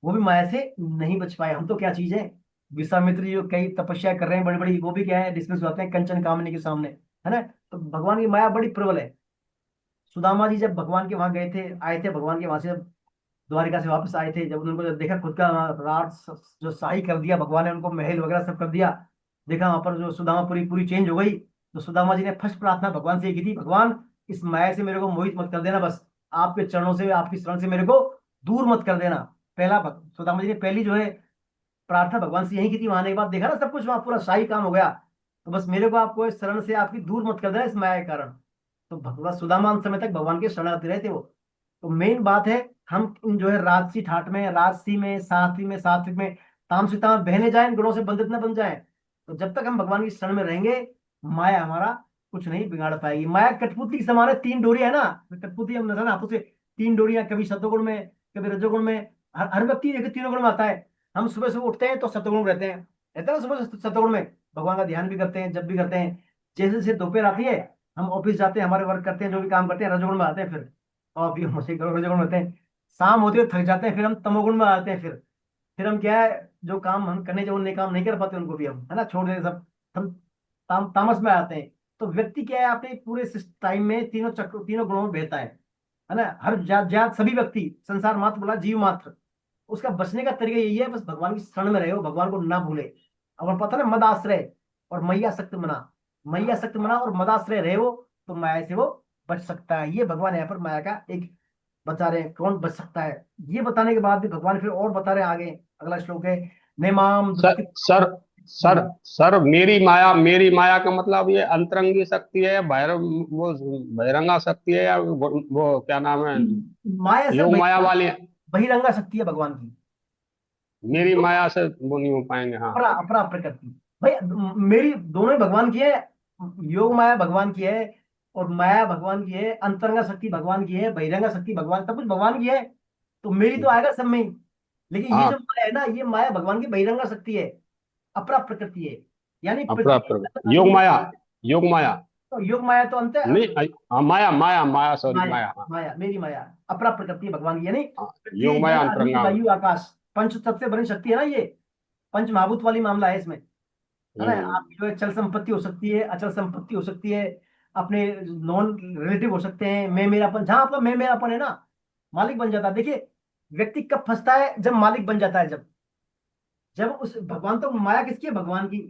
वो भी माया से नहीं बच पाए। हम तो क्या चीज है, विश्वामित्र जी जो कई तपस्या कर रहे हैं बड़ी बड़ी, वो भी क्या है, डिस्मिस हो जाते हैं कंचन कामनी के सामने, है ना। तो भगवान की माया बड़ी प्रबल है। सुदामा जी जब भगवान के वहां गए थे, आए थे भगवान के वहां से, जब द्वारिका से वापस आए थे, जब उनको जब देखा खुद का राज जो शाही कर दिया भगवान ने, उनको महल वगैरह सब कर दिया, देखा वहां पर जो सुदामा पूरी पूरी चेंज हो गई। तो सुदामा जी ने फर्स्ट प्रार्थना भगवान से की थी, भगवान इस माया से मेरे को मोहित मत कर देना, बस आपके चरणों से, आपकी शरण से मेरे को दूर मत कर देना। पहला सुदामा जी ने पहली जो है प्रार्थना भगवान से यही की थी। वहां आने के बाद देखा ना सब कुछ वहां पूरा शाही काम हो गया, तो बस मेरे को आपको इस शरण से आपकी दूर मत कर देना इस माया के कारण। तो भगवान सुदामा अंत समय तक भगवान के शरणार्थी रहे थे वो। तो मेन बात है, हम इन जो है राजसी ठाट में, राजसी में, सात्विक में, सात्विक में, तामसिकता में बहने जाए, इन गुणों से बंधित न बन जाए, तो जब तक हम भगवान की शरण में रहेंगे माया हमारा कुछ नहीं बिगाड़ पाएगी। माया कठपुतली के समान है, तीन डोरी है ना, कठपुतली हम ना हाथों से तीन डोरियां, कभी सत्वगुण में, कभी रजोगुण में। हर व्यक्ति देखिए तीनों गुण में आता है। हम सुबह सुबह उठते हैं तो सत्वगुण में रहते हैं, रहते हैं ना सुबह सत्वगुण में, भगवान का ध्यान भी करते हैं, जब भी करते हैं। जैसे जैसे दोपहर आती है, हम ऑफिस जाते हैं, हमारे वर्क करते हैं, जो भी काम करते हैं, रजोगुण में आते हैं, फिर और भी मस्ती करो, रजोगुण में होते हैं। शाम होती है थक जाते हैं, फिर हम तमोगुण में आते हैं, फिर हम क्या है, जो काम हम करने जो नए काम नहीं कर पाते उनको भी हम, है ना, छोड़ देते सब, हम तामस में आते हैं। तो व्यक्ति क्या है, अपने पूरे टाइम में तीनों चक्र, तीनों गुणों में बहता है ना। हर जात जात सभी व्यक्ति, संसार मात्र बोला, जीव मात्र, उसका बचने का तरीका यही है, बस भगवान की शरण में रहे हो, भगवान को ना भूले। और पता ना, मद आश्रय और मैया सक्त मना, मैया सक्त मना और मदाश्रय रहे हो, तो माया से वो बच सकता है। ये भगवान यहाँ पर माया का एक बता रहे हैं कौन बच सकता है। ये बताने के बाद भी भगवान फिर और बता रहे हैं आगे, अगला श्लोक है, नेमाम सर दुष्कृत। सर सर हम्म, सर मेरी माया का मतलब ये अंतरंगी शक्ति है या भैरव, वो बहिरंगा शक्ति है, या वो क्या नाम है, माया सर योग माया वाली है? बहिरंगा शक्ति है भगवान की, मेरी जो माया से वो नहीं हो पाएंगे, हाँ। अपरा अपरा प्रकृति। भाई मेरी दोनों ही भगवान की है, योग माया भगवान की है, और माया भगवान की है, अंतरंगा शक्ति भगवान की है, बहिरंगा शक्ति भगवान, सब कुछ भगवान की है। तो मेरी तो आएगा सब में ही, लेकिन ये जो हाँ, माया है ना, ये माया भगवान की बहिरंगा शक्ति है, अपरा प्रकृति है, यानी अपरा पृथ्वी योग ये। माया, योग माया तो योग माया तो अंत है, नहीं, हाँ, माया माया माया, सॉरी, माया, माया, हाँ। माया मेरी माया अपरा प्रकृति है भगवान की, यानी हाँ, योग पृथ्वी माया जल अग्नि अंतरंगा। वायु आकाश, पंच तत्व से बनी शक्ति है ना ये, पंच महाभूत वाली मामला है इसमें, है ना। हम्म। आपकी जो है चल संपत्ति हो सकती है, अचल संपत्ति हो सकती है, अपने नॉन रिलेटिव हो सकते हैं, मैं मेरापन, जहां आपका मैं मेरापन है ना, मालिक बन जाता है। देखिए व्यक्ति कब फंसता है, जब मालिक बन जाता है, जब जब उस भगवान, तो माया किसकी है, भगवान की,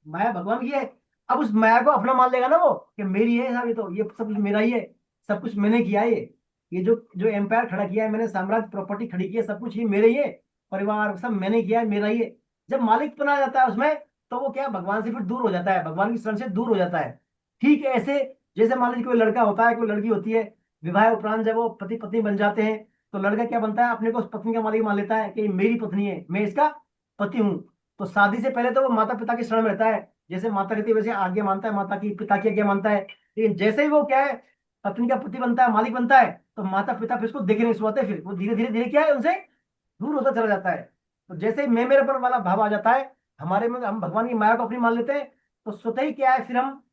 माया भगवान की है। अब उस माया को अपना मान लेगा ना वो, कि मेरी है साहब, ये तो ये सब कुछ मेरा ही है, सब कुछ मैंने किया है, ये जो जो एम्पायर खड़ा किया है मैंने, साम्राज्य प्रॉपर्टी खड़ी की है, सब कुछ ये मेरे ही है, परिवार सब मैंने किया है, मेरा ही है। जब मालिक बना जाता है उसमें, तो वो क्या, भगवान से फिर दूर हो जाता है, भगवान की शरण से दूर हो जाता है। ठीक है, ऐसे जैसे मान लीजिए कोई लड़का होता है, कोई लड़की होती है, विवाह उपरांत जब वो पति पत्नी बन जाते हैं, तो लड़का क्या बनता है, अपने को उस पत्नी का मालिक मान लेता है कि ये मेरी पत्नी है, मैं इसका पति हूँ। तो शादी से पहले तो वो माता पिता की शरण में रहता है, जैसे माता रहती है वैसे आज्ञा मानता है, माता की पिता की आज्ञा मानता है। लेकिन जैसे ही वो क्या है, पत्नी का पति बनता है, मालिक बनता है, तो माता पिता फिर उसको देखने नहीं सुनाते, फिर वो धीरे धीरे धीरे क्या है, उनसे दूर होता चला जाता है। तो जैसे ही मैं मेरेपन वाला भाव आ जाता है हमारे में, हम भगवान की माया को अपनी मान लेते हैं, तो स्वतः ही क्या है, फिर हम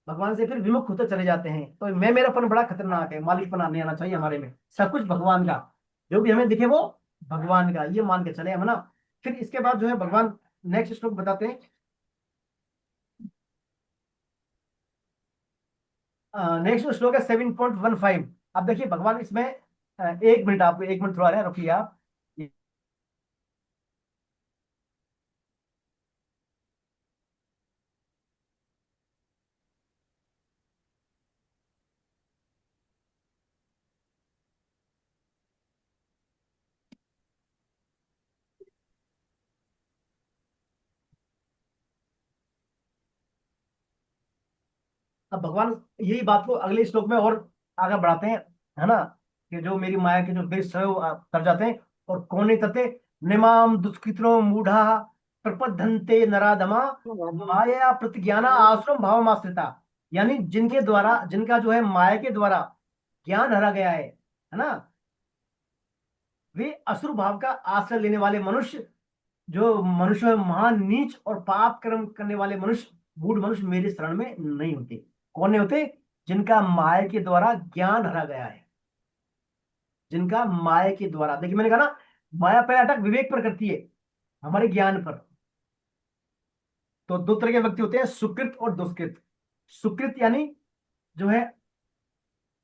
भगवान से फिर विमुख होते चले जाते हैं। तो मैं मेरापन बड़ा खतरनाक है, मालिकपना नहीं आना चाहिए हमारे में, सब कुछ भगवान का, जो भी हमें दिखे वो भगवान का, ये मान के चले हम ना। फिर इसके बाद जो है भगवान नेक्स्ट श्लोक बताते हैं, नेक्स्ट श्लोक है 7.15। अब देखिए भगवान इसमें, एक मिनट, आपको एक मिनट थोड़ा है, रुकिए आप। अब भगवान यही बात को अगले श्लोक में और आगे बढ़ाते हैं, है ना, कि जो मेरी माया के जो देश है वो कर जाते हैं, और कोने तते निमाम दुष्कृतो मूढ़ा प्रपद्यन्ते नराधमा माया प्रतिज्ञाना आश्रम भावमाश्रिता। यानी जिनके द्वारा, जिनका जो है माया के द्वारा ज्ञान हरा गया है ना, वे असुर भाव का आश्रय लेने वाले मनुष्य, जो मनुष्य में महान नीच और पाप कर्म करने वाले मनुष्य, बूढ़ मनुष्य मेरे शरण में नहीं होते। कौन नहीं होते, जिनका माया के द्वारा ज्ञान हरा गया है, जिनका माया के द्वारा, देखिए मैंने कहा ना, माया पर अटक विवेक पर करती है, हमारे ज्ञान पर। तो दो तरह के व्यक्ति होते हैं, सुकृत और दुष्कृत। सुकृत यानी जो है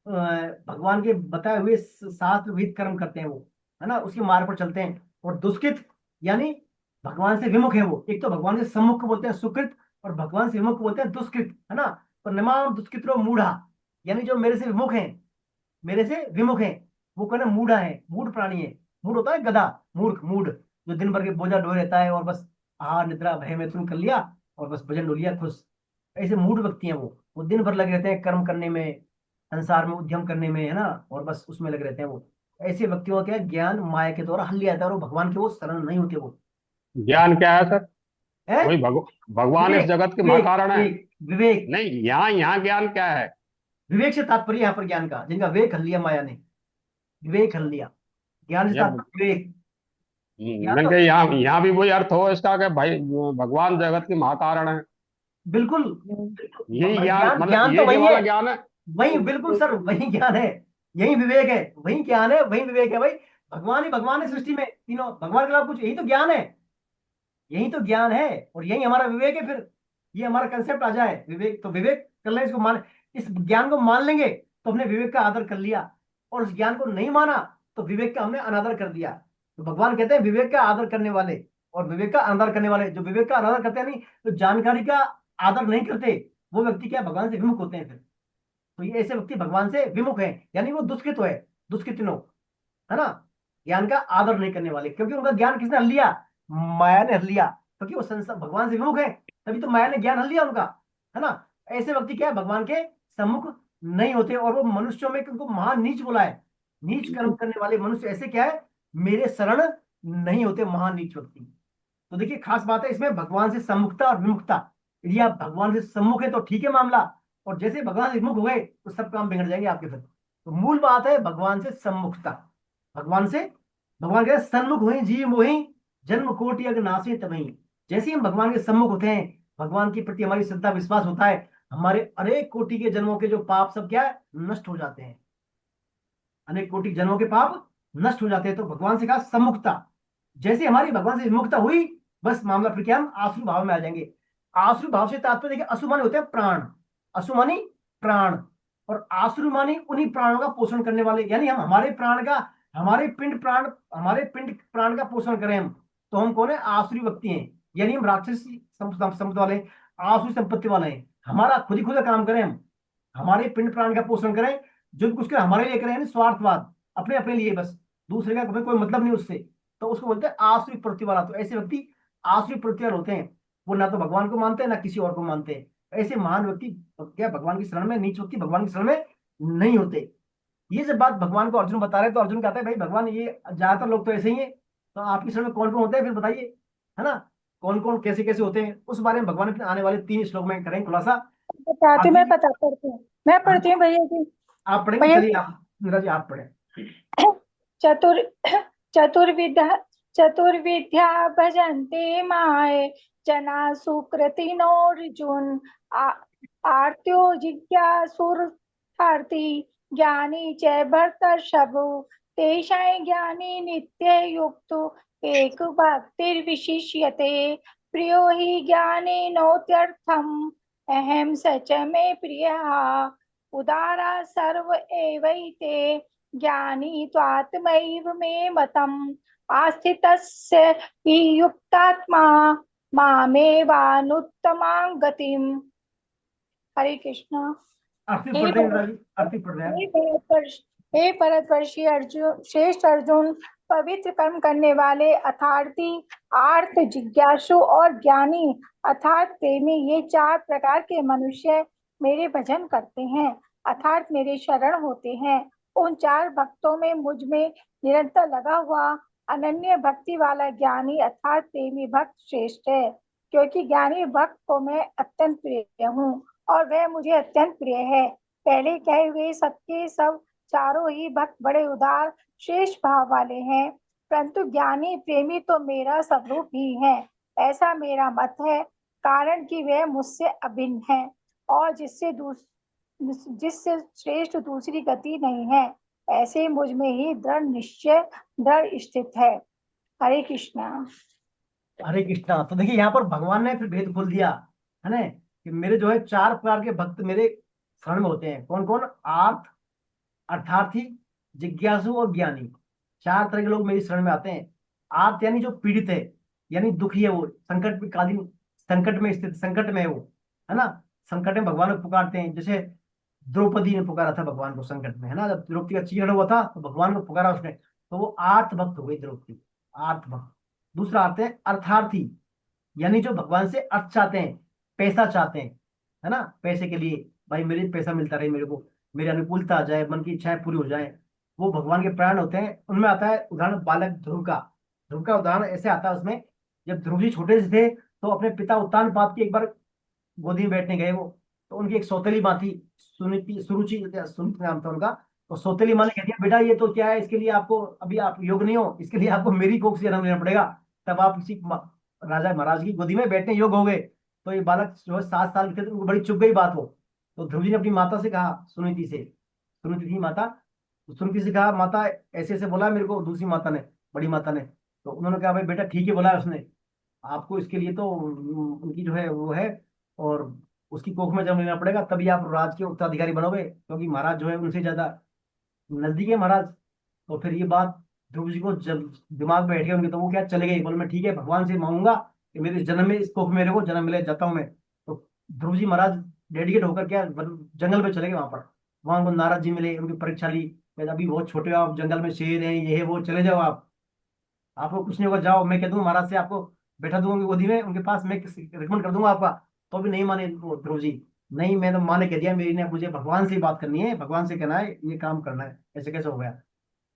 भगवान के बताए हुए शास्त्र विहित कर्म करते हैं वो, है ना, उसके मार्ग पर चलते हैं। और दुष्कृत यानी भगवान से विमुख है वो, एक तो भगवान से सम्मुख बोलते हैं सुकृत, और भगवान से विमुख बोलते हैं दुष्कृत, है ना। तो नमाम दुष्कृतो मूढ़ा, यानी जो मेरे से विमुख है, मेरे से विमुख है, वो कहना मूढ़ा है, मूढ़ प्राणी है। मूढ़ होता है गधा, मूर्ख, मूढ़, जो दिन भर के बोझा ढोए रहता है, और बस आहार निद्रा भय मैथुन कर लिया, और बस भजन डो लिया, खुश। ऐसे मूढ़ व्यक्ति हैं वो दिन भर लगे रहते हैं कर्म करने में, संसार में उद्यम करने में, है ना, और बस उसमें लगे रहते हैं वो। ऐसे व्यक्तियों का ज्ञान माया के द्वारा हल लिया जाता है, और वो भगवान के वो शरण नहीं होते वो, ज्ञान क्या है सर? है वही भगवान इस विवेक, जगत के विवेक महाकारण है। विवेक विवेक। नहीं, यहाँ यहाँ ज्ञान क्या है? विवेक से तात्पर्य यहाँ पर ज्ञान का, जिनका विवेक हल लिया माया ने, विवेक हल लिया, ज्ञान से जब तात्पर्य विवेक। ज्ञान मैंने तो कहा यहाँ यहाँ भी वही अर्थ हो इसका कि भाई भगवान जगत के महाकारण है। बिल्कुल, यही ज्ञान, ज्ञान, मतलब ज्ञान तो ये वही है, वाला ज्ञान है। वही बिल्कुल सर, वही ज्ञान है, यही विवेक है, वही ज्ञान है, वही विवेक है भाई। भगवान ही भगवान है सृष्टि में, तीनों भगवान के अलावा कुछ, यही तो ज्ञान है, यही तो ज्ञान है, और यही हमारा विवेक है। फिर ये हमारा कंसेप्ट आ जाए विवेक, तो विवेक कर लें इसको, मान, इस ज्ञान को मान लेंगे तो हमने विवेक का आदर कर लिया, और उस ज्ञान को नहीं माना तो विवेक का हमने अनादर कर दिया। तो भगवान कहते हैं विवेक का आदर करने वाले और विवेक का अनादर करने वाले, जो विवेक का अनादर करते हैं नहीं, तो जानकारी का आदर नहीं करते, वो व्यक्ति क्या भगवान से विमुख होते हैं फिर। तो ये ऐसे व्यक्ति भगवान से विमुख है, यानी वो दुष्कृत है, दुष्कृत नो, है ना, ज्ञान का आदर नहीं करने वाले, क्योंकि उनका ज्ञान किसने हल लिया, माया ने हल लिया, क्योंकि वो संसार भगवान से विमुख है, तभी तो माया ने ज्ञान हल लिया उनका, है ना। ऐसे व्यक्ति क्या है, भगवान के सम्मुख नहीं होते, और वो मनुष्यों में उनको महान नीच बोला है, नीच कर्म करने वाले मनुष्य ऐसे क्या है, मेरे शरण नहीं होते, महान नीच व्यक्ति। तो देखिए खास बात है इसमें भगवान से सम्मुखता और विमुखता। यदि आप भगवान से सम्मुख है तो ठीक है मामला, और जैसे भगवान से विमुख हो गए तो सब काम बिगड़ जाएंगे आपके फिर। तो मूल बात है भगवान से सम्मुखता। भगवान से, भगवान कहते हैं सन्मुख हुई जीव मोहि, जन्म कोटि अग नासे तबहि। जैसे ही हम भगवान के सम्मुख होते हैं, भगवान के प्रति हमारी श्रद्धा विश्वास होता है, हमारे अनेक कोटि के जन्मों के जो पाप सब क्या है, नष्ट हो जाते हैं, अनेक कोटि जन्मों के पाप नष्ट हो जाते हैं। तो भगवान से कहा सम्मुखता। जैसे हमारी भगवान से विमुखता हुई, बस मामला फिर क्या, हम आसुरी भाव में आ जाएंगे। आसुरी भाव से तात्पर्य देखिए, असु माने होते हैं प्राण, असु मानी प्राण, और आसुरी मानी उन्हीं प्राणों का पोषण करने वाले, यानी हम हमारे प्राण का, हमारे पिंड प्राण का पोषण करें हम, तो हम कौन है, आसुरी व्यक्ति हैं, यानी हम राक्षसी संपत्ति वाले, आसुरी संपत्ति वाले हैं। हमारा खुद ही खुद का काम करें हम, हमारे पिंड प्राण का पोषण करें, जो कुछ कर हमारे लिए करें, यानी स्वार्थवाद, अपने अपने लिए बस, दूसरे का कभी कोई मतलब नहीं उससे, तो उसको बोलते हैं आसुरी प्रवृत्ति वाला। तो ऐसे व्यक्ति आसुरी प्रवृत्ति वाले होते हैं, वो ना तो भगवान को मानते हैं ना किसी और को मानते हैं। ऐसे महान व्यक्ति क्या भगवान की शरण में, नीच व्यक्ति भगवान की शरण में नहीं होते। ये जब बात भगवान को अर्जुन बता रहे हैं, तो अर्जुन कहता है भाई भगवान ये ज्यादातर लोग तो ऐसे ही हैं, तो आपकी शरण में कौन कौन होते हैं फिर बताइए, है ना, कौन कौन कैसे कैसे होते हैं, उस बारे में भगवान अपने आने वाले 3 श्लोक में करेंगे खुलासा। बताती हूँ, मैं बाकी पता करती हूँ, मैं पढ़ती हूँ भैया जी। आप पढ़ेंगे, भैया चलिए आप नीरज जी आप पढ़े। चतुर चतुर्विधा चतुर्विद्या भजन्ते माय जना सुकृतिनोर्जुन आर्त्यो जिज्ञासुरर्थी ज्ञानी च भरतर्षभु तेषां ज्ञानी नित्य युक्तो एक भक्तिर्विशिष्यते प्रियो हि ज्ञानेनोत्यर्थम् अहम स च मे प्रियः उदारा सर्व एवैते ज्ञानी त्वात्मैव मे मतम् आस्थितस्य हि युक्तात्मा मामेवानुत्तमां गतिम्। हरे कृष्णा। आरती हे पढ़ रहे हैं नीरज जी, आरती पढ़ रहे हैं। हे भरतवर्षी अर्जुन, श्रेष्ठ अर्जुन, पवित्र कर्म करने वाले अर्थार्थी, आर्त, जिज्ञासु और ज्ञानी अर्थात प्रेमी, ये 4 प्रकार के मनुष्य मेरे भजन करते हैं, अर्थात मेरे शरण होते हैं। उन 4 भक्तों में मुझ में निरंतर लगा हुआ अनन्य भक्ति वाला ज्ञानी अर्थात प्रेमी भक्त श्रेष्ठ है, क्योंकि ज्ञानी भक्त को मैं अत्यंत प्रिय हूँ और वह मुझे अत्यंत प्रिय है। पहले कहे हुए सबके सब चारों ही भक्त बड़े उदार श्रेष्ठ भाव वाले हैं, परंतु ज्ञानी प्रेमी तो मेरा स्वरूप ही है, ऐसा मेरा मत है, कारण कि वह मुझसे अभिन्न है और जिससे श्रेष्ठ दूसरी गति नहीं है। ऐसे मुझ में ही दृढ़ निश्चय दृढ़ स्थित है। हरे कृष्णा। हरे कृष्णा। तो देखिए यहाँ पर भगवान ने फिर भेद खोल दिया, है ना, कि मेरे जो है 4 प्रकार के भक्त मेरे शरण में होते हैं। कौन कौन, आर्थ, अर्थार्थी, जिज्ञासु और ज्ञानी। 4 तरह के लोग मेरी शरण में आते हैं। आर्थ यानी जो पीड़ित है, यानी दुखी है, वो संकट में कालीन, संकट में स्थित, संकट में है वो, है ना, संकट में भगवान को पुकारते हैं। जैसे द्रौपदी ने पुकारा था भगवान को संकट में, है ना, जब द्रौपदी का चीर हुआ था तो भगवान को पुकारा उसने, तो वो आर्थ भक्त हो गई द्रौपदी, आर्थ भक्त। दूसरा आते हैं अर्थार्थी, यानी जो भगवान से अर्थ चाहते हैं, पैसा चाहते हैं, है ना, पैसे के लिए भाई मेरे पैसा मिलता रहे, मेरे को मेरी अनुकूलता आ जाए, मन की इच्छाएं पूरी हो जाए, वो भगवान के प्राण होते हैं। उनमें आता है उदाहरण बालक ध्रुव का। ध्रुव का उदाहरण ऐसे आता है उसमें, जब ध्रुव जी छोटे से थे तो अपने पिता उत्तानपाद की एक बार गोदी में बैठने गए वो, तो उनकी एक सौतेली माँ थी, सुनीति, सुरुचि, सुनीति नाम था उनका। तो सौतेली माँ ने कह दिया बेटा ये तो क्या है, इसके लिए आपको अभी आप योग नहीं हो, इसके लिए आपको मेरी कोख से जन्म लेना पड़ेगा, तब आप किसी राजा महाराज की गोदी में बैठने योग हो गए। तो ये बालक जो है 7 साल के थे, तो उनको बड़ी चुभ गई बात वो। तो ध्रुव जी ने अपनी माता से कहा, सुनीति से, सुनीति थी माता, तो सुनीति से कहा माता ऐसे ऐसे बोला मेरे को दूसरी माता ने, बड़ी माता ने। तो उन्होंने कहा भाई बेटा ठीक है बोला है उसने, आपको इसके लिए तो उनकी जो है वो है, और उसकी कोख में जन्म लेना पड़ेगा, तभी आप राज के उत्तराधिकारी बनोगे, क्योंकि महाराज जो है उनसे ज्यादा नजदीक है महाराज। तो फिर ये बात ध्रुव जी को जब दिमाग में बैठ गया उनके, तो वो क्या चले गए, बोले मैं ठीक है भगवान से मांगूंगा कि मेरे जन्म में, इस कोख में मेरे को जन्म मिले, जाता हूँ मैं। तो ध्रुव जी महाराज डेडिकेट होकर क्या जंगल में चले गए, वहां पर, वहां उनको नारद जी मिले, उनकी परीक्षा ली, कहते अभी बहुत छोटे हो आप, जंगल में शेर है, ये है वो, चले जाओ आप, आपको कुछ नहीं होगा, जाओ, मैं कह दूंगा महाराज से आपको बैठा दूंगा उनकी गोदी में, उनके पास मैं रिकमेंड कर दूंगा आपका। तो भी नहीं माने वो ध्रुव जी। नहीं, मैं तो माँ ने कह दिया, मेरी ने मुझे भगवान से ही बात करनी है, भगवान से कहना है, ये काम करना है, ऐसे कैसे हो गया।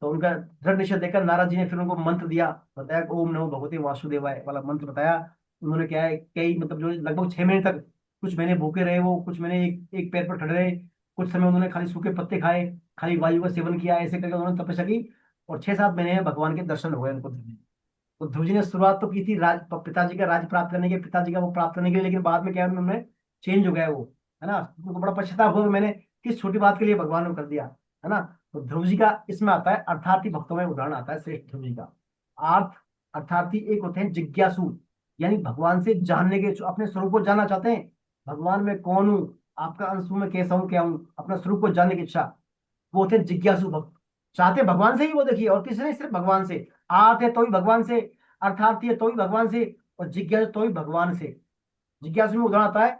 तो उनका दृढ़ निश्चय देखकर नारद जी ने फिर उनको मंत्र दिया, बताया कि ओम नमो भगवते वासुदेवाय वाला मंत्र बताया। उन्होंने क्या है, कई मतलब जो लगभग 6 महीने तक, कुछ महीने भूखे रहे वो, कुछ महीने एक पैर पर खड़े रहे, कुछ समय उन्होंने खाली सूखे पत्ते खाए, खाली वायु का सेवन किया, ऐसे करके उन्होंने तपस्या की। और 6-7 महीने में भगवान के दर्शन हो गए उनको। तो ध्रुव जी ने शुरुआत तो की थी पिताजी का राज प्राप्त करने के, पिताजी का वो प्राप्त करने के लिए, लेकिन बाद में क्या है, उन्होंने चेंज हो गया वो, है ना। उनको बड़ा पश्चाताप हुआ कि मैंने किस छोटी बात के लिए भगवान को कर दिया, है ना। तो ध्रुव जी का इसमें आता है अर्थार्थी भक्तों में उदाहरण आता है श्रेष्ठ ध्रुव जी का। अर्थ अर्थार्थी एक होते हैं जिज्ञासु, यानी भगवान से जानने के, जो अपने स्वरूप को जानना चाहते हैं, भगवान में कौन हूँ, आपका अंश हूं मैं, कैसा हूँ, क्या हूँ, अपना स्वरूप को जानने की इच्छा, वो होते हैं जिज्ञासु भक्त। चाहते भगवान से ही वो, देखिए, और किसी नहीं, सिर्फ भगवान से। आते तो ही भगवान से, अर्थार्थी है तो ही भगवान से, और जिज्ञासु तो ही भगवान से। जिज्ञासु में उदाहरण आता है